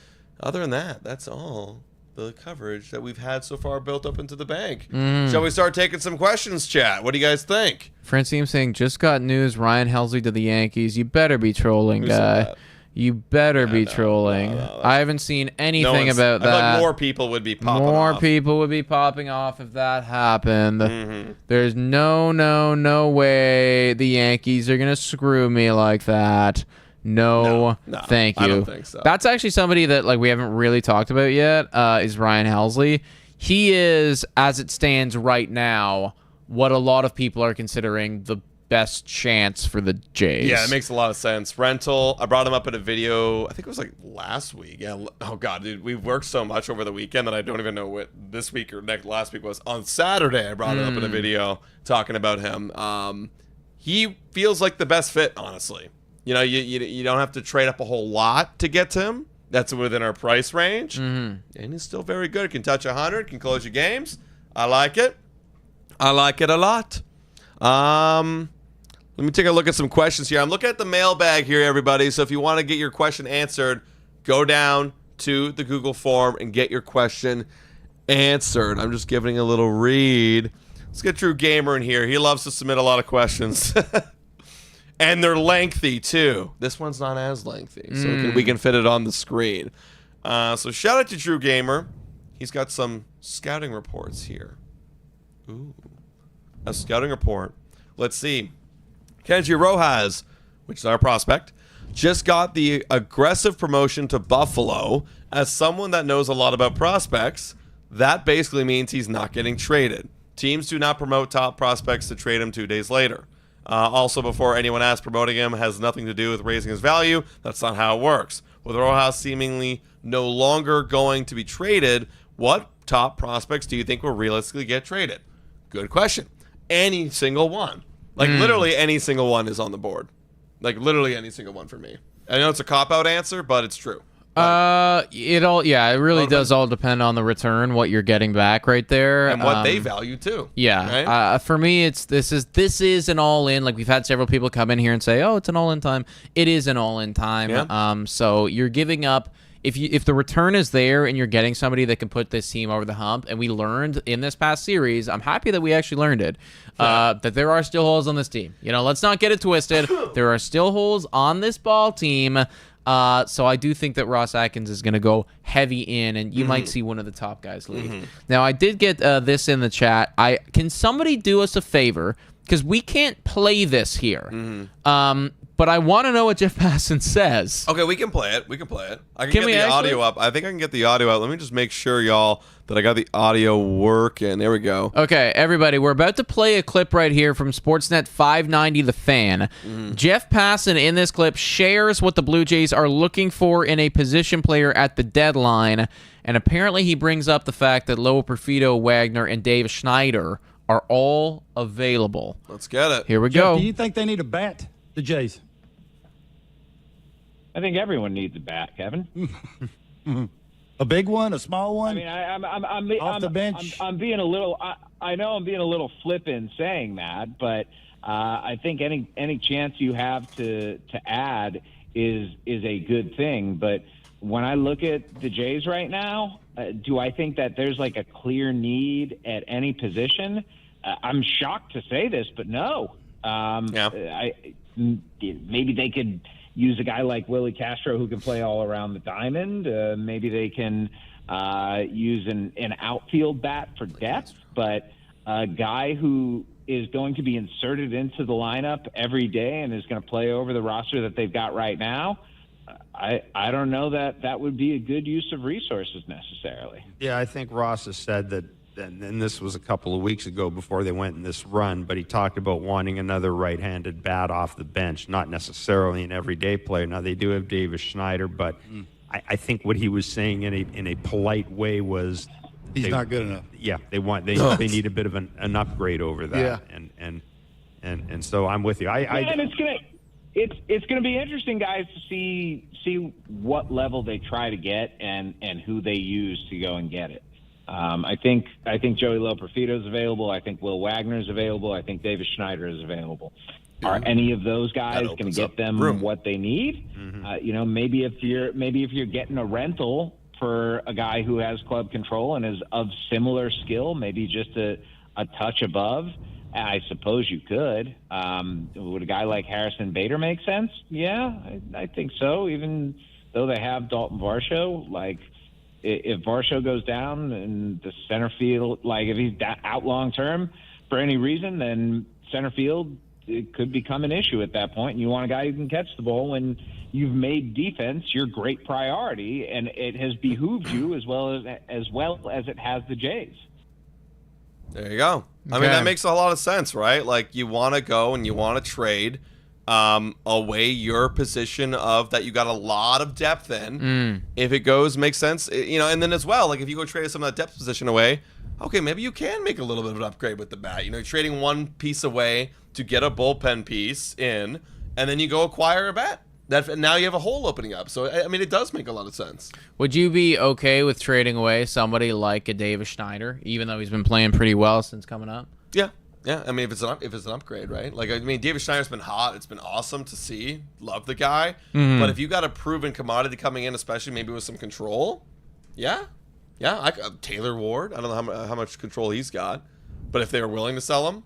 A: Other than that, that's all the coverage that we've had so far built up into the bank. Shall we start taking some questions, chat? What do you guys think?
B: Francine saying, just got news, Ryan Helsley to the Yankees. You better be trolling,
A: Who said
B: guy.
A: that?
B: You better be trolling.
A: No,
B: I haven't seen anything about
A: I feel
B: that.
A: like more people would be popping off.
B: More people would be popping off if that happened. There's no way the Yankees are going to screw me like that. No, thank you.
A: I don't think so.
B: That's actually somebody that we haven't really talked about yet, is Ryan Helsley. He is, as it stands right now, what a lot of people are considering the best chance for the Jays.
A: Yeah, it makes a lot of sense. Rental, I brought him up in a video, I think it was last week. Yeah. Oh, God, dude, we've worked so much over the weekend that I don't even know what this week or last week was. On Saturday, I brought it up in a video talking about him. He feels like the best fit, honestly. You know, you don't have to trade up a whole lot to get to him. That's within our price range. And he's still very good. Can touch 100, can close your games. I like it. I like it a lot. Let me take a look at some questions here. I'm looking at the mailbag here, everybody. So if you want to get your question answered, go down to the Google form and get your question answered. I'm just giving a little read. Let's get True Gamer in here. He loves to submit a lot of questions. And they're lengthy, too. This one's not as lengthy, so we can fit it on the screen. So shout out to True Gamer. He's got some scouting reports here. Ooh. A scouting report. Let's see. Kenji Rojas, which is our prospect, just got the aggressive promotion to Buffalo. As someone that knows a lot about prospects, that basically means he's not getting traded. Teams do not promote top prospects to trade him 2 days later. Also, before anyone asks, promoting him has nothing to do with raising his value. That's not how it works. With Rojas seemingly no longer going to be traded, what top prospects do you think will realistically get traded? Good question. Any single one. Literally any single one is on the board. Literally any single one for me. I know it's a cop-out answer, but it's true.
B: It really does all depend on the return, what you're getting back right there.
A: And what they value, too.
B: Yeah.
A: Right?
B: For me, this is an all-in. We've had several people come in here and say, oh, it's an all-in time. It is an all-in time.
A: Yeah.
B: So you're giving up. If the return is there and you're getting somebody that can put this team over the hump, and we learned in this past series, I'm happy that we actually learned it, that there are still holes on this team. Let's not get it twisted. There are still holes on this ball team. So I do think that Ross Atkins is going to go heavy in, and you might see one of the top guys leave. Now, I did get this in the chat. Can somebody do us a favor? Because we can't play this here. But I want to know what Jeff Passan says.
A: Okay, we can play it. I can get the audio up. I think I can get the audio out. Let me just make sure, y'all, that I got the audio working. There we go.
B: Okay, everybody, we're about to play a clip right here from Sportsnet 590 The Fan. Jeff Passan in this clip shares what the Blue Jays are looking for in a position player at the deadline, and apparently he brings up the fact that Loa Perfido, Wagner, and Dave Schneider are all available.
A: Let's get it.
B: Here we
C: Jeff,
B: go.
C: do you think they need a bat, the Jays?
D: I think everyone needs a bat, Kevin.
C: A big one, a small one?
D: I mean,
C: off the bench?
D: I'm being a little. I know I'm being a little flippant saying that, but I think any chance you have to add is a good thing. But when I look at the Jays right now, do I think that there's a clear need at any position? I'm shocked to say this, but no. Maybe they could use a guy like Willie Castro who can play all around the diamond. Maybe they can use an outfield bat for depth, but a guy who is going to be inserted into the lineup every day and is going to play over the roster that they've got right now, I don't know that would be a good use of resources necessarily.
E: Yeah, I think Ross has said that, and this was a couple of weeks ago before they went in this run, but he talked about wanting another right-handed bat off the bench, not necessarily an everyday player. Now, they do have Davis Schneider, but I think what he was saying in a polite way was
C: He's not good enough.
E: Yeah, they need a bit of an upgrade over that. Yeah. And so I'm with you.
D: And it's gonna be interesting, guys, to see what level they try to get and who they use to go and get it. I think Joey Loperfido is available. I think Will Wagner is available. I think Davis Schneider is available. Are any of those guys going to get them what they need? Maybe if you're getting a rental for a guy who has club control and is of similar skill, maybe just a touch above, I suppose you could. Would a guy like Harrison Bader make sense? Yeah, I think so. Even though they have Dalton Varsho, like if Varsho goes down and the center field, like if he's out long term for any reason, then center field, it could become an issue at that point. And you want a guy who can catch the ball when you've made defense your great priority, and it has behooved you as well as it has the Jays.
A: There you go. I mean, that makes a lot of sense, right? Like, you want to go and you want to trade away your position of that you got a lot of depth in. If it goes, makes sense. And then as well, like if you go trade some of that depth position away, okay, maybe you can make a little bit of an upgrade with the bat. Trading one piece away to get a bullpen piece in, and then you go acquire a bat. Now you have a hole opening up. So, I mean, it does make a lot of sense.
B: Would you be okay with trading away somebody like a Davis Schneider, even though he's been playing pretty well since coming up?
A: Yeah. I mean, if it's an upgrade, right? Like, I mean, Davis Schneider's been hot. It's been awesome to see. Love the guy. But if you got a proven commodity coming in, especially maybe with some control, yeah. Taylor Ward. I don't know how much control he's got, but if they were willing to sell him,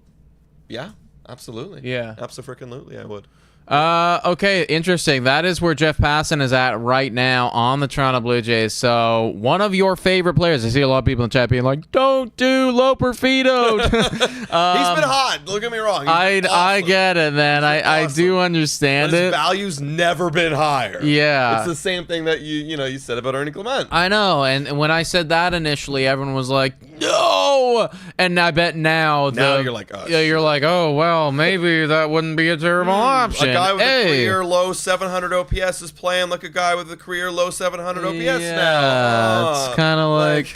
A: yeah, absolutely.
B: Yeah,
A: absolutely, I would.
B: Okay, interesting. That is where Jeff Passan is at right now on the Toronto Blue Jays. So, one of your favorite players. I see a lot of people in chat being like, "Don't do Loperfido."
A: He's been hot. Don't get me wrong.
B: I get it, man. I do understand
A: but
B: it.
A: His value's never been higher.
B: Yeah,
A: it's the same thing that you said about Ernie Clement.
B: I know, and when I said that initially, everyone was like, "No," and I bet now
A: you're like, oh,
B: you're like, "Oh well, maybe that wouldn't be a terrible option."
A: A guy with a career low 700 OPS is playing like a guy with a career low 700 OPS now.
B: It's kind of like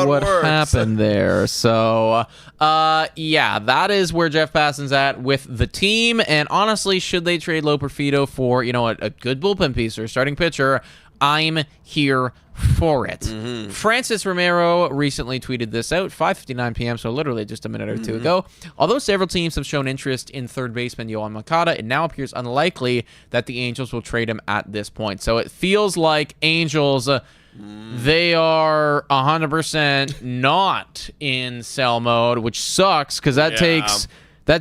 B: what happened there. So, that is where Jeff Passan's at with the team. And honestly, should they trade Loperfido for, a good bullpen piece or a starting pitcher? I'm here for it. Francis Romero recently tweeted this out, 5:59 p.m., so literally just a minute or two ago. Although several teams have shown interest in third baseman Yohan Moncada, it now appears unlikely that the Angels will trade him at this point. So it feels like Angels, they are 100% not in sell mode, which sucks because that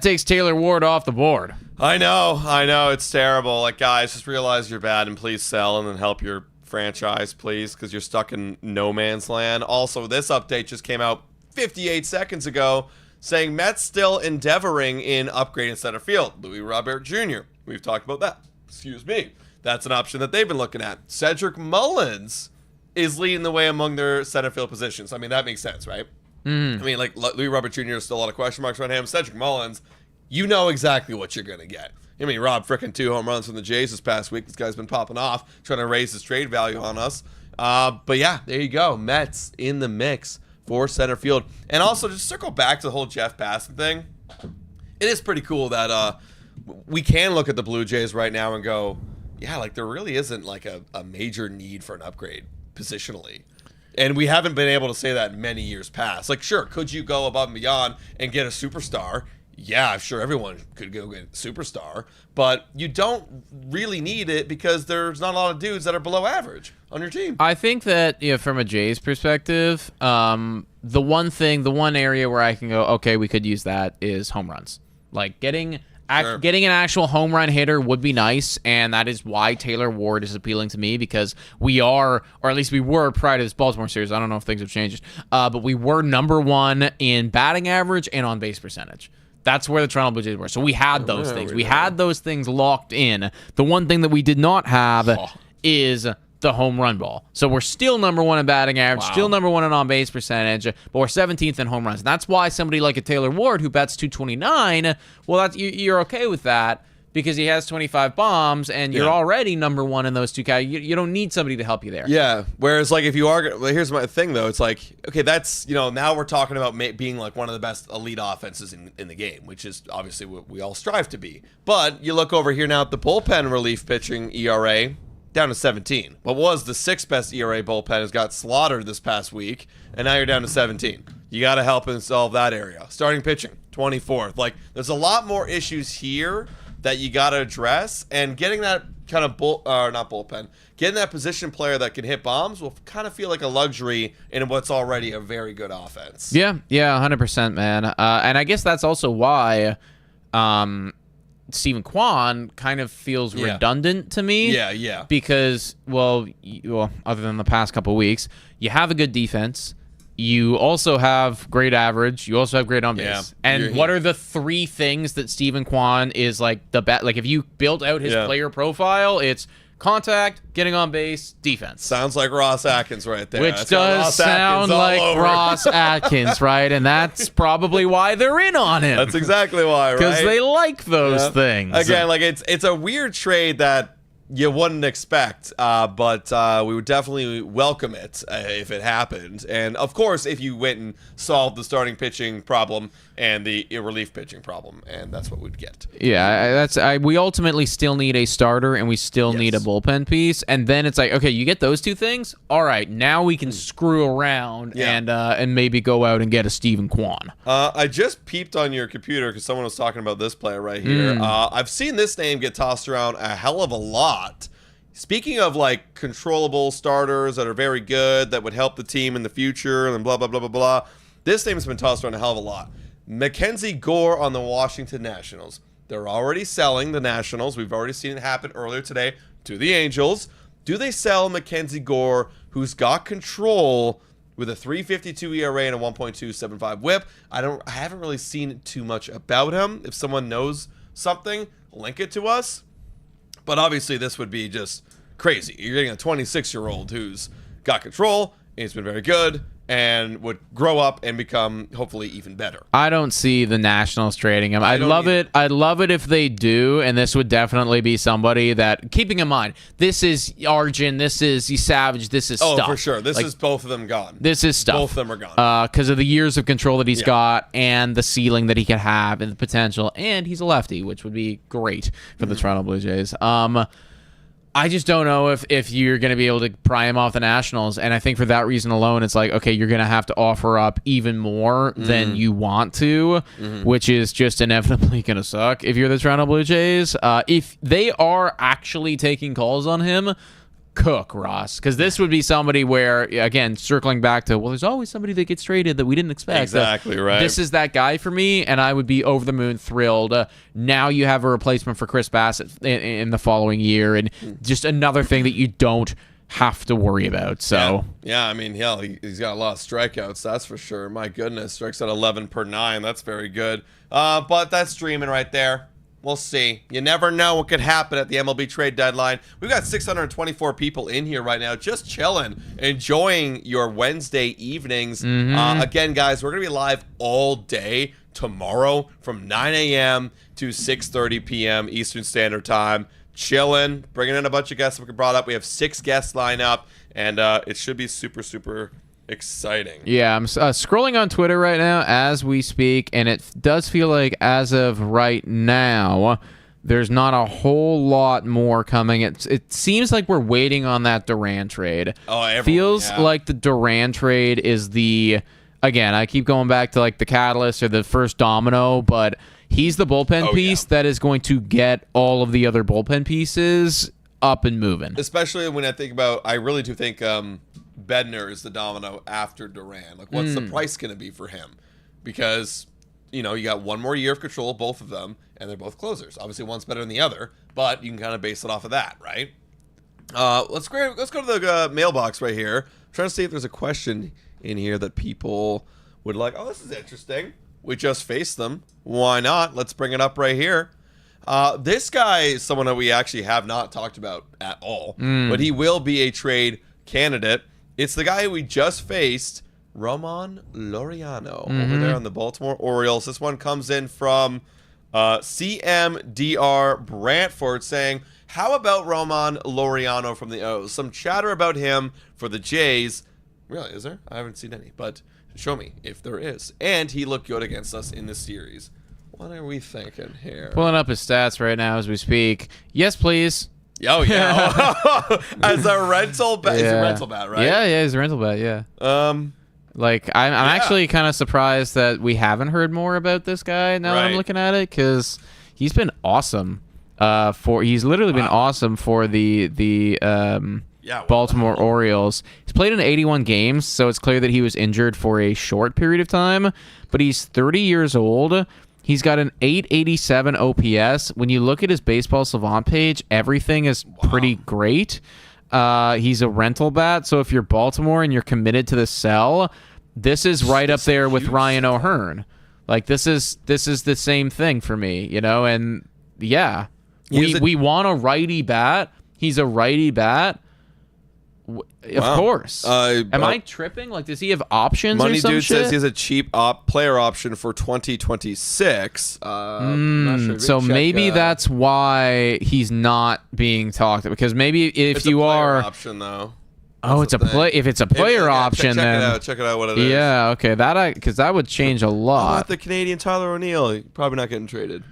B: takes Taylor Ward off the board.
A: I know, it's terrible. Like, guys, just realize you're bad and please sell and then help your franchise, please, because you're stuck in no man's land. Also, this update just came out 58 seconds ago saying Mets still endeavoring in upgrading center field. Louis Robert Jr. We've talked about that. Excuse me. That's an option that they've been looking at. Cedric Mullins is leading the way among their center field positions. I mean, that makes sense, right? I mean, like, Louis Robert Jr. is still a lot of question marks around him. Cedric Mullins, you know exactly what you're going to get. I mean, Rob frickin' 2 home runs from the Jays this past week. This guy's been popping off, trying to raise his trade value on us. But yeah, there you go. Mets in the mix for center field. And also, just circle back to the whole Jeff Passan thing. It is pretty cool that we can look at the Blue Jays right now and go, yeah, like there really isn't like a major need for an upgrade positionally. And we haven't been able to say that in many years past. Like, sure, could you go above and beyond and get a superstar? Yeah, I'm sure everyone could go get a superstar, but you don't really need it because there's not a lot of dudes that are below average on your team.
B: I think that from a Jays perspective, the one area where I can go, okay, we could use that is home runs. Like getting an actual home run hitter would be nice, and that is why Taylor Ward is appealing to me because we are, or at least we were prior to this Baltimore series. I don't know if things have changed, but we were number one in batting average and on base percentage. That's where the Toronto Blue Jays were. So we had those things. We had those things locked in. The one thing that we did not have is the home run ball. So we're still number one in batting average, still number one in on-base percentage, but we're 17th in home runs. And that's why somebody like a Taylor Ward who bats 229, well, you're okay with that because he has 25 bombs and you're already number one in those two categories. You don't need somebody to help you there.
A: Yeah. Whereas, like, if you are, well, here's my thing though. It's like, okay, that's now we're talking about being like one of the best elite offenses in the game, which is obviously what we all strive to be. But you look over here now at the bullpen relief pitching ERA. down to 17. What was the 6th best ERA bullpen has got slaughtered this past week, and now you're down to 17. You got to help and solve that area. Starting pitching, 24th. Like, there's a lot more issues here that you got to address, and getting that kind of getting that position player that can hit bombs will kind of feel like a luxury in what's already a very good offense.
B: Yeah, 100%, man. And I guess that's also why Stephen Kwan kind of feels redundant to me.
A: Yeah.
B: Because, well, other than the past couple weeks, you have a good defense. You also have great average. You also have great on base.
A: Yeah,
B: and what are the 3 things that Stephen Kwan is like the best? Like, if you built out his player profile, it's contact, getting on base, defense.
A: Sounds like Ross Atkins right there.
B: Which does sound like Ross Atkins, right? And that's probably why they're in on him.
A: That's exactly why, right?
B: Because they like those things.
A: Again, like it's a weird trade that you wouldn't expect, but we would definitely welcome it if it happened. And of course, if you went and solved the starting pitching problem and the relief pitching problem, and that's what we'd get.
B: Yeah, we ultimately still need a starter, and we still need a bullpen piece. And then it's like, okay, you get those 2 things. All right, now we can screw around and maybe go out and get a Stephen Kwan.
A: I just peeped on your computer because someone was talking about this player right here. I've seen this name get tossed around a hell of a lot. Speaking of like controllable starters that are very good, that would help the team in the future, and blah, blah, blah, blah, blah, this name has been tossed around a hell of a lot. Mackenzie Gore on the Washington Nationals. They're already selling the Nationals. We've already seen it happen earlier today to the Angels. Do they sell Mackenzie Gore, who's got control with a 3.52 ERA and a 1.275 WHIP? I haven't really seen too much about him. If someone knows something, link it to us. But obviously, this would be just crazy. You're getting a 26-year-old who's got control, and he's been very good, and would grow up and become hopefully even better.
B: I don't see the Nationals trading him. I'd love it if they do, and this would definitely be somebody that, keeping in mind, this is Arjun, this is Savage, this is stuff.
A: Oh, for sure. This is both of them gone.
B: This is stuff.
A: Both of them are gone.
B: Because of the years of control that he's got and the ceiling that he could have and the potential. And he's a lefty, which would be great for the Toronto Blue Jays. I just don't know if you're going to be able to pry him off the Nationals. And I think for that reason alone, it's like, okay, you're going to have to offer up even more than you want to, which is just inevitably going to suck if you're the Toronto Blue Jays. If they are actually taking calls on him, cook, Ross, because this would be somebody where, again, circling back to, well, there's always somebody that gets traded that we didn't expect.
A: Exactly, right.
B: This is that guy for me, and I would be over the moon thrilled. Now you have a replacement for Chris Bassett in the following year, and just another thing that you don't have to worry about. So
A: yeah, I mean, he's got a lot of strikeouts, that's for sure. My goodness, strikes out 11 per 9. That's very good. But that's dreaming right there. We'll see. You never know what could happen at the MLB trade deadline. We've got 624 people in here right now, just chilling, enjoying your Wednesday evenings. Again, guys, we're going to be live all day tomorrow from 9 a.m. to 6:30 p.m. Eastern Standard Time. Chilling, bringing in a bunch of guests that we brought up. We have 6 guests lined up, and it should be super, super exciting.
B: Yeah, I'm scrolling on Twitter right now as we speak, and it does feel like as of right now, there's not a whole lot more coming. It seems like we're waiting on that Duran trade. Feels like the Duran trade is again, I keep going back to like the catalyst or the first domino, but he's the bullpen piece that is going to get all of the other bullpen pieces up and moving.
A: Especially when I really do think Bednar is the domino after Duran. Like, what's the price going to be for him? Because, you got one more year of control, both of them, and they're both closers. Obviously, one's better than the other, but you can kind of base it off of that, right? Let's go to the mailbox right here. I'm trying to see if there's a question in here that people would like. Oh, this is interesting. We just faced them. Why not? Let's bring it up right here. This guy is someone that we actually have not talked about at all, but he will be a trade candidate. It's the guy we just faced, Roman Laureano, over there on the Baltimore Orioles. This one comes in from CMDR Brantford saying, how about Roman Laureano from the O's? Some chatter about him for the Jays. Really, is there? I haven't seen any, but show me if there is. And he looked good against us in this series. What are we thinking here?
B: Pulling up his stats right now as we speak. Yes, please.
A: Oh yeah, as a rental bat. He's a rental bat, right?
B: Yeah, he's a rental bat. Yeah. Like I'm actually kind of surprised that we haven't heard more about this guy now that I'm looking at it, because he's been awesome. He's literally been awesome for the Baltimore Orioles. He's played in 81 games, so it's clear that he was injured for a short period of time. But he's 30 years old. He's got an 887 OPS. When you look at his Baseball Savant page, everything is pretty great. He's a rental bat, so if you're Baltimore and you're committed to the sell, this is right up there with Ryan O'Hearn. Like this is the same thing for me, you know. And yeah, we want a righty bat. He's a righty bat. Of course. Am I tripping? Like, does he have options?
A: Money
B: or some
A: Dude
B: shit?
A: says he has a cheap player option for 2026.
B: So maybe that's why he's not being talked about. Because maybe if
A: it's
B: you
A: a player
B: are
A: option though.
B: It's a play. If it's a player option, then
A: check it out. What it is?
B: Yeah, okay. Because that would change a lot.
A: The Canadian Tyler O'Neill, probably not getting traded.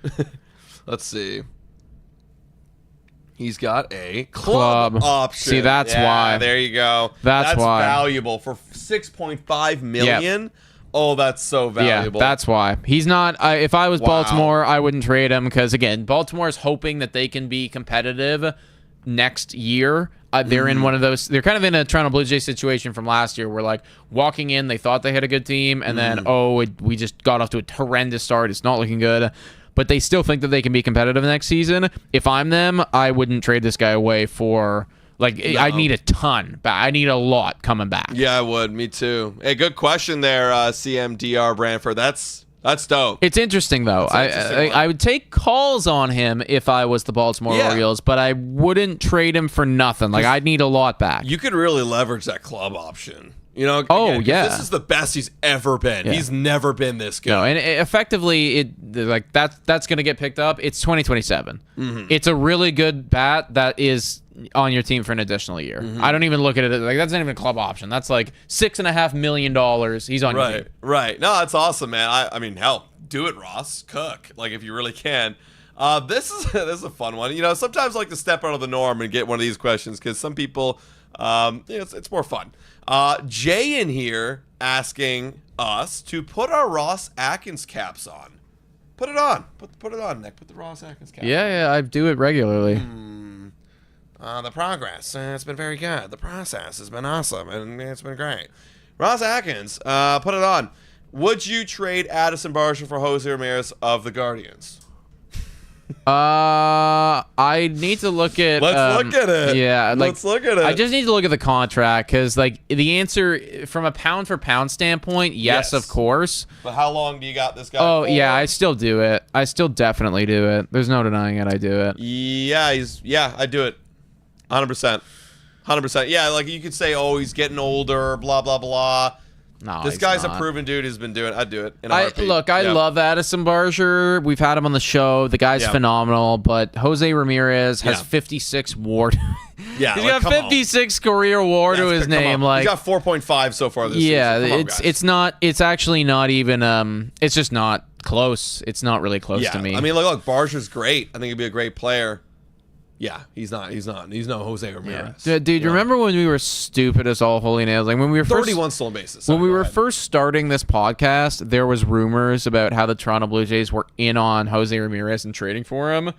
A: Let's see. He's got a club option.
B: See, that's why.
A: There you go.
B: That's why.
A: Valuable for $6.5 million. Yep. Oh, that's so valuable.
B: Yeah, that's why. He's not. If I was Baltimore, I wouldn't trade him because, again, Baltimore's hoping that they can be competitive next year. They're in one of those. They're kind of in a Toronto Blue Jays situation from last year where, like, walking in, they thought they had a good team, and then, we just got off to a horrendous start. It's not looking good. But they still think that they can be competitive next season. If I'm them, I wouldn't trade this guy away for, like, I need a ton. I need a lot coming back.
A: Yeah, I would. Me too. Hey, good question there, CMDR Brantford. That's dope.
B: It's interesting, though. I would take calls on him if I was the Baltimore Orioles, but I wouldn't trade him for nothing. Like, I'd need a lot back.
A: You could really leverage that club option. You know, again, this is the best he's ever been. Yeah. He's never been this good.
B: No, and effectively, that's going to get picked up. It's 2027. It's a really good bat that is on your team for an additional year. I don't even look at it like that's not even a club option. That's like $6.5 million. He's on your team.
A: Right. No, that's awesome, man. I mean, hell, do it, Ross. Cook, like if you really can. This is a fun one. You know, sometimes I like to step out of the norm and get one of these questions because some people, it's more fun. Jay in here asking us to put our Ross Atkins caps on. Put it on. Put it on, Nick. Put the Ross Atkins cap on.
B: Yeah, I do it regularly.
A: The progress, it's been very good. The process has been awesome, and it's been great. Ross Atkins, put it on. Would you trade Addison Barcia for Jose Ramirez of the Guardians?
B: I need to look at.
A: Let's look at it.
B: Yeah,
A: let's look at it.
B: I just need to look at the contract because, like, the answer from a pound for pound standpoint, yes, of course.
A: But how long do you got this guy?
B: Oh,
A: for?
B: yeah, I still do it. I still definitely do it. There's no denying it. I do it.
A: Yeah, I do it. 100%. Yeah, like you could say, oh, he's getting older, blah blah blah.
B: No,
A: this guy's a proven dude. He's been doing. I'd do it.
B: I love Addison Barcia. We've had him on the show. The guy's phenomenal. But Jose Ramirez has 56 WAR.
A: Yeah,
B: he's got 56 career WAR to his name. Like,
A: he's got 4.5 so far this season.
B: It's not. It's actually not even. It's just not close. It's not really close to me.
A: I mean, look, Barcia's great. I think he'd be a great player. Yeah, he's not. He's no Jose Ramirez.
B: Yeah. Dude, remember when we were stupid as all holy nails? Like when we were
A: 31 stolen bases.
B: When we were first starting this podcast, there was rumors about how the Toronto Blue Jays were in on Jose Ramirez and trading for him.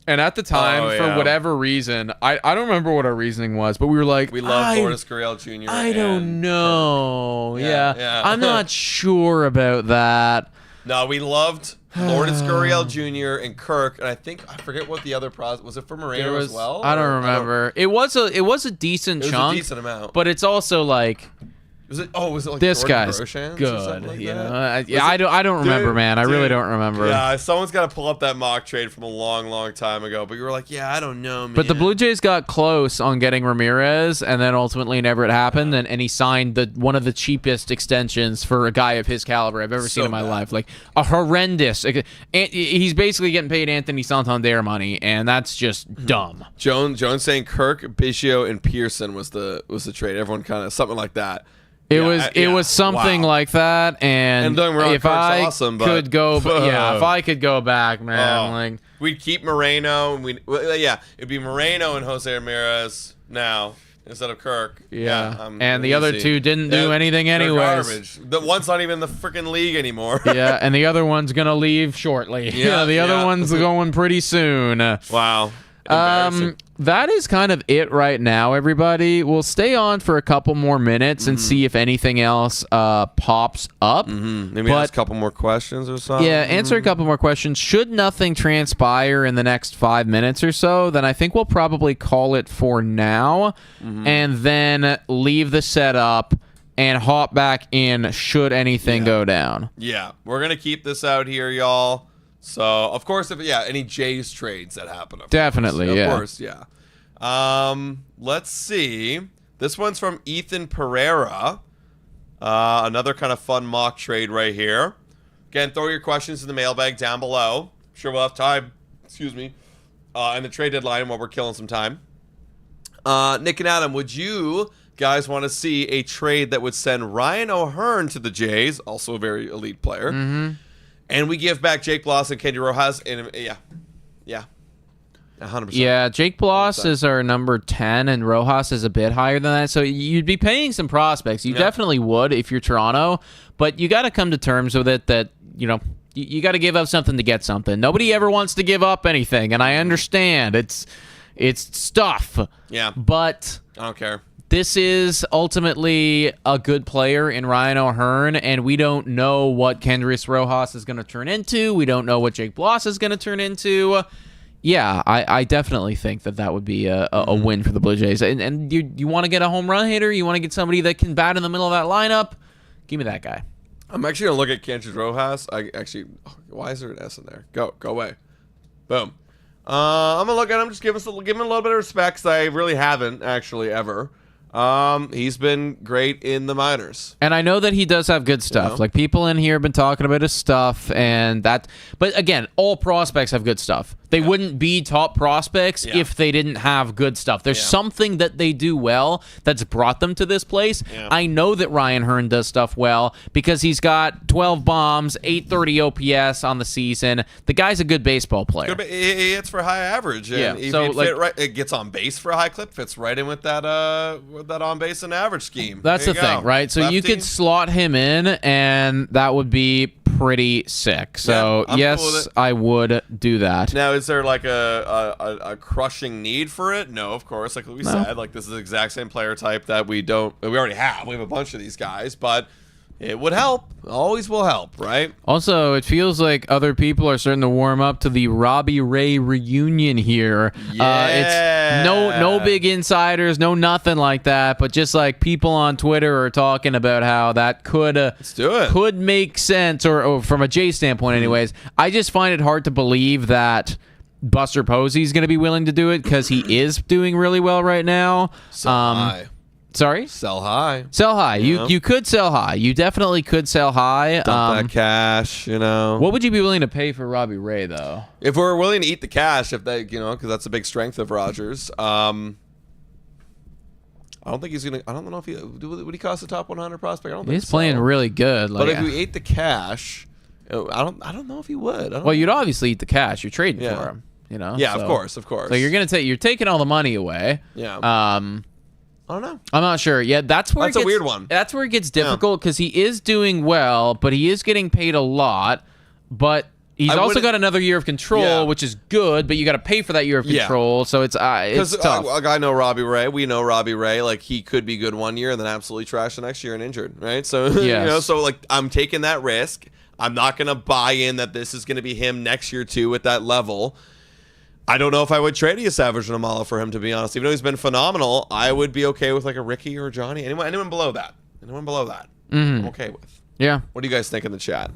B: And at the time, for whatever reason, I don't remember what our reasoning was, but we were like,
A: we love Lourdes Gurriel Jr.
B: I don't know. Yeah. I'm not sure about that.
A: No, we loved Lourdes Gurriel Jr. and Kirk, and I forget what the other process was. It for Moreno as well?
B: I don't remember. It was a decent chunk.
A: It was a decent amount,
B: but it's also like.
A: Was it like
B: this
A: Jordan
B: guy's
A: Groshans
B: good?
A: Like
B: you know, I don't remember, man. I really don't remember.
A: Yeah, someone's got to pull up that mock trade from a long time ago. But you were like, I don't know, man.
B: But the Blue Jays got close on getting Ramirez, and then ultimately never it happened. And he signed one of the cheapest extensions for a guy of his caliber I've ever seen in my life. Like a horrendous. He's basically getting paid Anthony Santander money, and that's just dumb.
A: Jones saying Kirk, Biggio, and Pearson was the trade. Everyone kind of something like that.
B: It was something like that, and
A: don't get me wrong,
B: if
A: Kirk's
B: I
A: awesome, but-
B: could go, if I could go back, man,
A: Oh.
B: like
A: We'd keep Moreno, and it'd be Moreno and Jose Ramirez now instead of Kirk.
B: and the other two didn't do anything
A: they're
B: anyways.
A: Garbage. The one's not even in the freaking league anymore.
B: Yeah, and the other one's gonna leave shortly.
A: Yeah,
B: the other
A: yeah.
B: one's going pretty soon.
A: Wow. Embarrassing.
B: That is kind of it right now, everybody. We'll stay on for a couple more minutes and see if anything else pops up.
A: Maybe ask a couple more questions or something.
B: Yeah, answer a couple more questions. Should nothing transpire in the next 5 minutes or so, then I think we'll probably call it for now and then leave the setup and hop back in should anything go down.
A: Yeah, we're going to keep this out here, y'all. So, of course, if any Jays trades that happen.
B: Definitely,
A: Of course, yeah. Let's see. This one's from Ethan Pereira. Another kind of fun mock trade right here. Again, throw your questions in the mailbag down below. I'm sure we'll have time, in the trade deadline while we're killing some time. Nick and Adam, would you guys want to see a trade that would send Ryan O'Hearn to the Jays, also a very elite player, and we give back Jake Bloss and Kendi Rojas? And 100%.
B: Yeah, Jake Bloss is our number 10, and Rojas is a bit higher than that. So you'd be paying some prospects. You definitely would if you're Toronto, but you got to come to terms with it that, you got to give up something to get something. Nobody ever wants to give up anything, and I understand. It's stuff.
A: Yeah.
B: But
A: I don't care.
B: this is ultimately a good player in Ryan O'Hearn, and we don't know what Kendrys Rojas is going to turn into. We don't know what Jake Bloss is going to turn into. Yeah, I definitely think that would be a win for the Blue Jays. And you want to get a home run hitter? You want to get somebody that can bat in the middle of that lineup? Give me that guy.
A: I'm actually going to look at Kendrys Rojas. Why is there an S in there? Go away. Boom. I'm going to look at him, just give him a little bit of respect, because I really haven't actually ever. He's been great in the minors.
B: And I know that he does have good stuff. Like, people in here have been talking about his stuff, and that. But again, all prospects have good stuff. They wouldn't be top prospects if they didn't have good stuff. There's something that they do well that's brought them to this place.
A: Yeah.
B: I know that Ryan Hearn does stuff well because he's got 12 bombs, 830 OPS on the season. The guy's a good baseball player.
A: He hits for high average. And it gets on base for a high clip. Fits right in with that on base and average scheme.
B: That's the thing, right? So you could slot him in, and that would be pretty sick. So
A: I'm cool with it.
B: I would do that.
A: Now, is there like a crushing need for it? No, of course. Like we said, like this is the exact same player type that we already have. We have a bunch of these guys, but it would help. Always will help, right?
B: Also, it feels like other people are starting to warm up to the Robbie Ray reunion here. It's no big insiders, no nothing like that, but just like people on Twitter are talking about how that could
A: Let's do it.
B: could make sense, or from a Jay standpoint anyways. I just find it hard to believe that Buster Posey's going to be willing to do it because he is doing really well right now.
A: High.
B: Sorry?
A: Sell high.
B: Sell high. You could sell high. You definitely could sell high.
A: Dump that cash,
B: What would you be willing to pay for Robbie Ray, though?
A: If we're willing to eat the cash, because that's a big strength of Rogers. I don't think he's gonna. I don't know if would he cost a top 100 prospect. I don't think
B: He's playing really good.
A: But if we ate the cash, I don't know if he would.
B: Well, you'd obviously eat the cash. You're trading for him.
A: Yeah,
B: so,
A: of course.
B: So you're taking all the money away.
A: Yeah. I don't know.
B: I'm not sure. Yeah, that's
A: a weird one.
B: That's where it gets difficult because he is doing well, but he is getting paid a lot. But he's also got another year of control, which is good. But you got to pay for that year of control, so it's tough.
A: I know Robbie Ray. We know Robbie Ray. Like, he could be good one year and then absolutely trash the next year and injured, right? So I'm taking that risk. I'm not gonna buy in that this is gonna be him next year too at that level. I don't know if I would trade a Savage and Amala for him, to be honest. Even though he's been phenomenal, I would be okay with like a Ricky or a Johnny. Anyone below that. I'm okay with.
B: Yeah.
A: What do you guys think in the chat?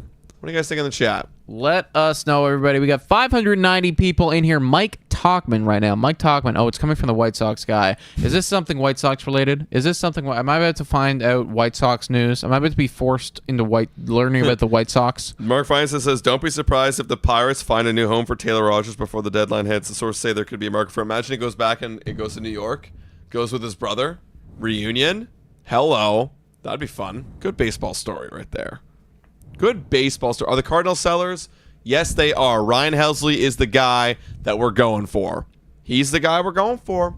A: Let
B: us know, everybody. We got 590 people in here. Mike Talkman right now. Mike Talkman. Oh, it's coming from the White Sox guy. Is this something White Sox related? Is this something? Am I about to find out White Sox news? Am I about to be forced into learning about the White Sox?
A: Mark Feinstein says, don't be surprised if the Pirates find a new home for Taylor Rogers before the deadline hits. The sources say there could be a market for him. Imagine he goes back and it goes to New York, goes with his brother, reunion. Hello. That'd be fun. Good baseball story right there. Good baseball story. Are the Cardinals sellers? Yes, they are. Ryan Helsley is the guy that we're going for. He's the guy we're going for.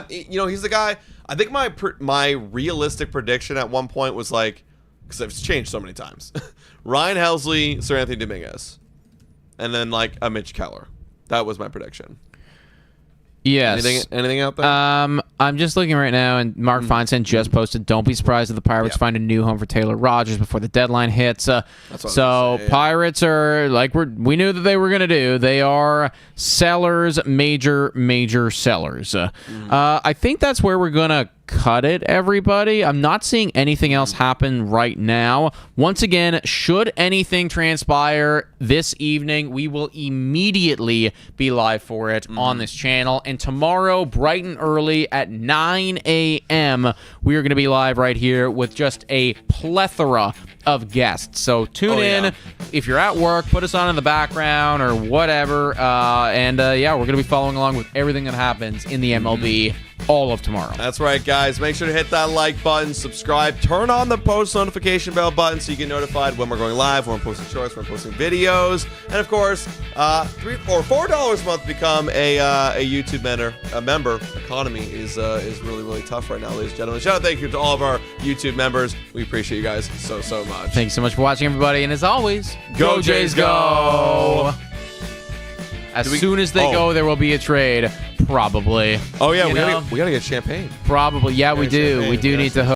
A: He's the guy. I think my realistic prediction at one point was like, because it's changed so many times. Ryan Helsley, Sir Anthony Dominguez, and then like a Mitch Keller. That was my prediction.
B: Yes.
A: Anything out there?
B: I'm just looking right now, and Mark Feinstein just posted, don't be surprised if the Pirates find a new home for Taylor Rogers before the deadline hits. Pirates are, like we knew that they were going to do, they are sellers, major sellers. I think that's where we're going to cut it, everybody. I'm not seeing anything else happen right now. Once again, should anything transpire this evening, we will immediately be live for it on this channel. And tomorrow, bright and early at 9 a.m., we are going to be live right here with just a plethora of guests. So tune in. If you're at work, put us on in the background or whatever. We're going to be following along with everything that happens in the MLB all of tomorrow.
A: That's right, guys. Make sure to hit that like button, subscribe, turn on the post notification bell button so you get notified when we're going live, when we're posting shorts, when we're posting videos. And of course, $3 or $4 a month to become a YouTube member. Economy is really tough right now, ladies and gentlemen. Shout out, thank you to all of our YouTube members. We appreciate you guys so much.
B: Thank you so much for watching, everybody. And as always,
A: go Jays, go!
B: As soon as they go, there will be a trade, probably.
A: Oh yeah, we gotta get champagne.
B: Probably, yeah, we do.
A: Champagne,
B: We do need to.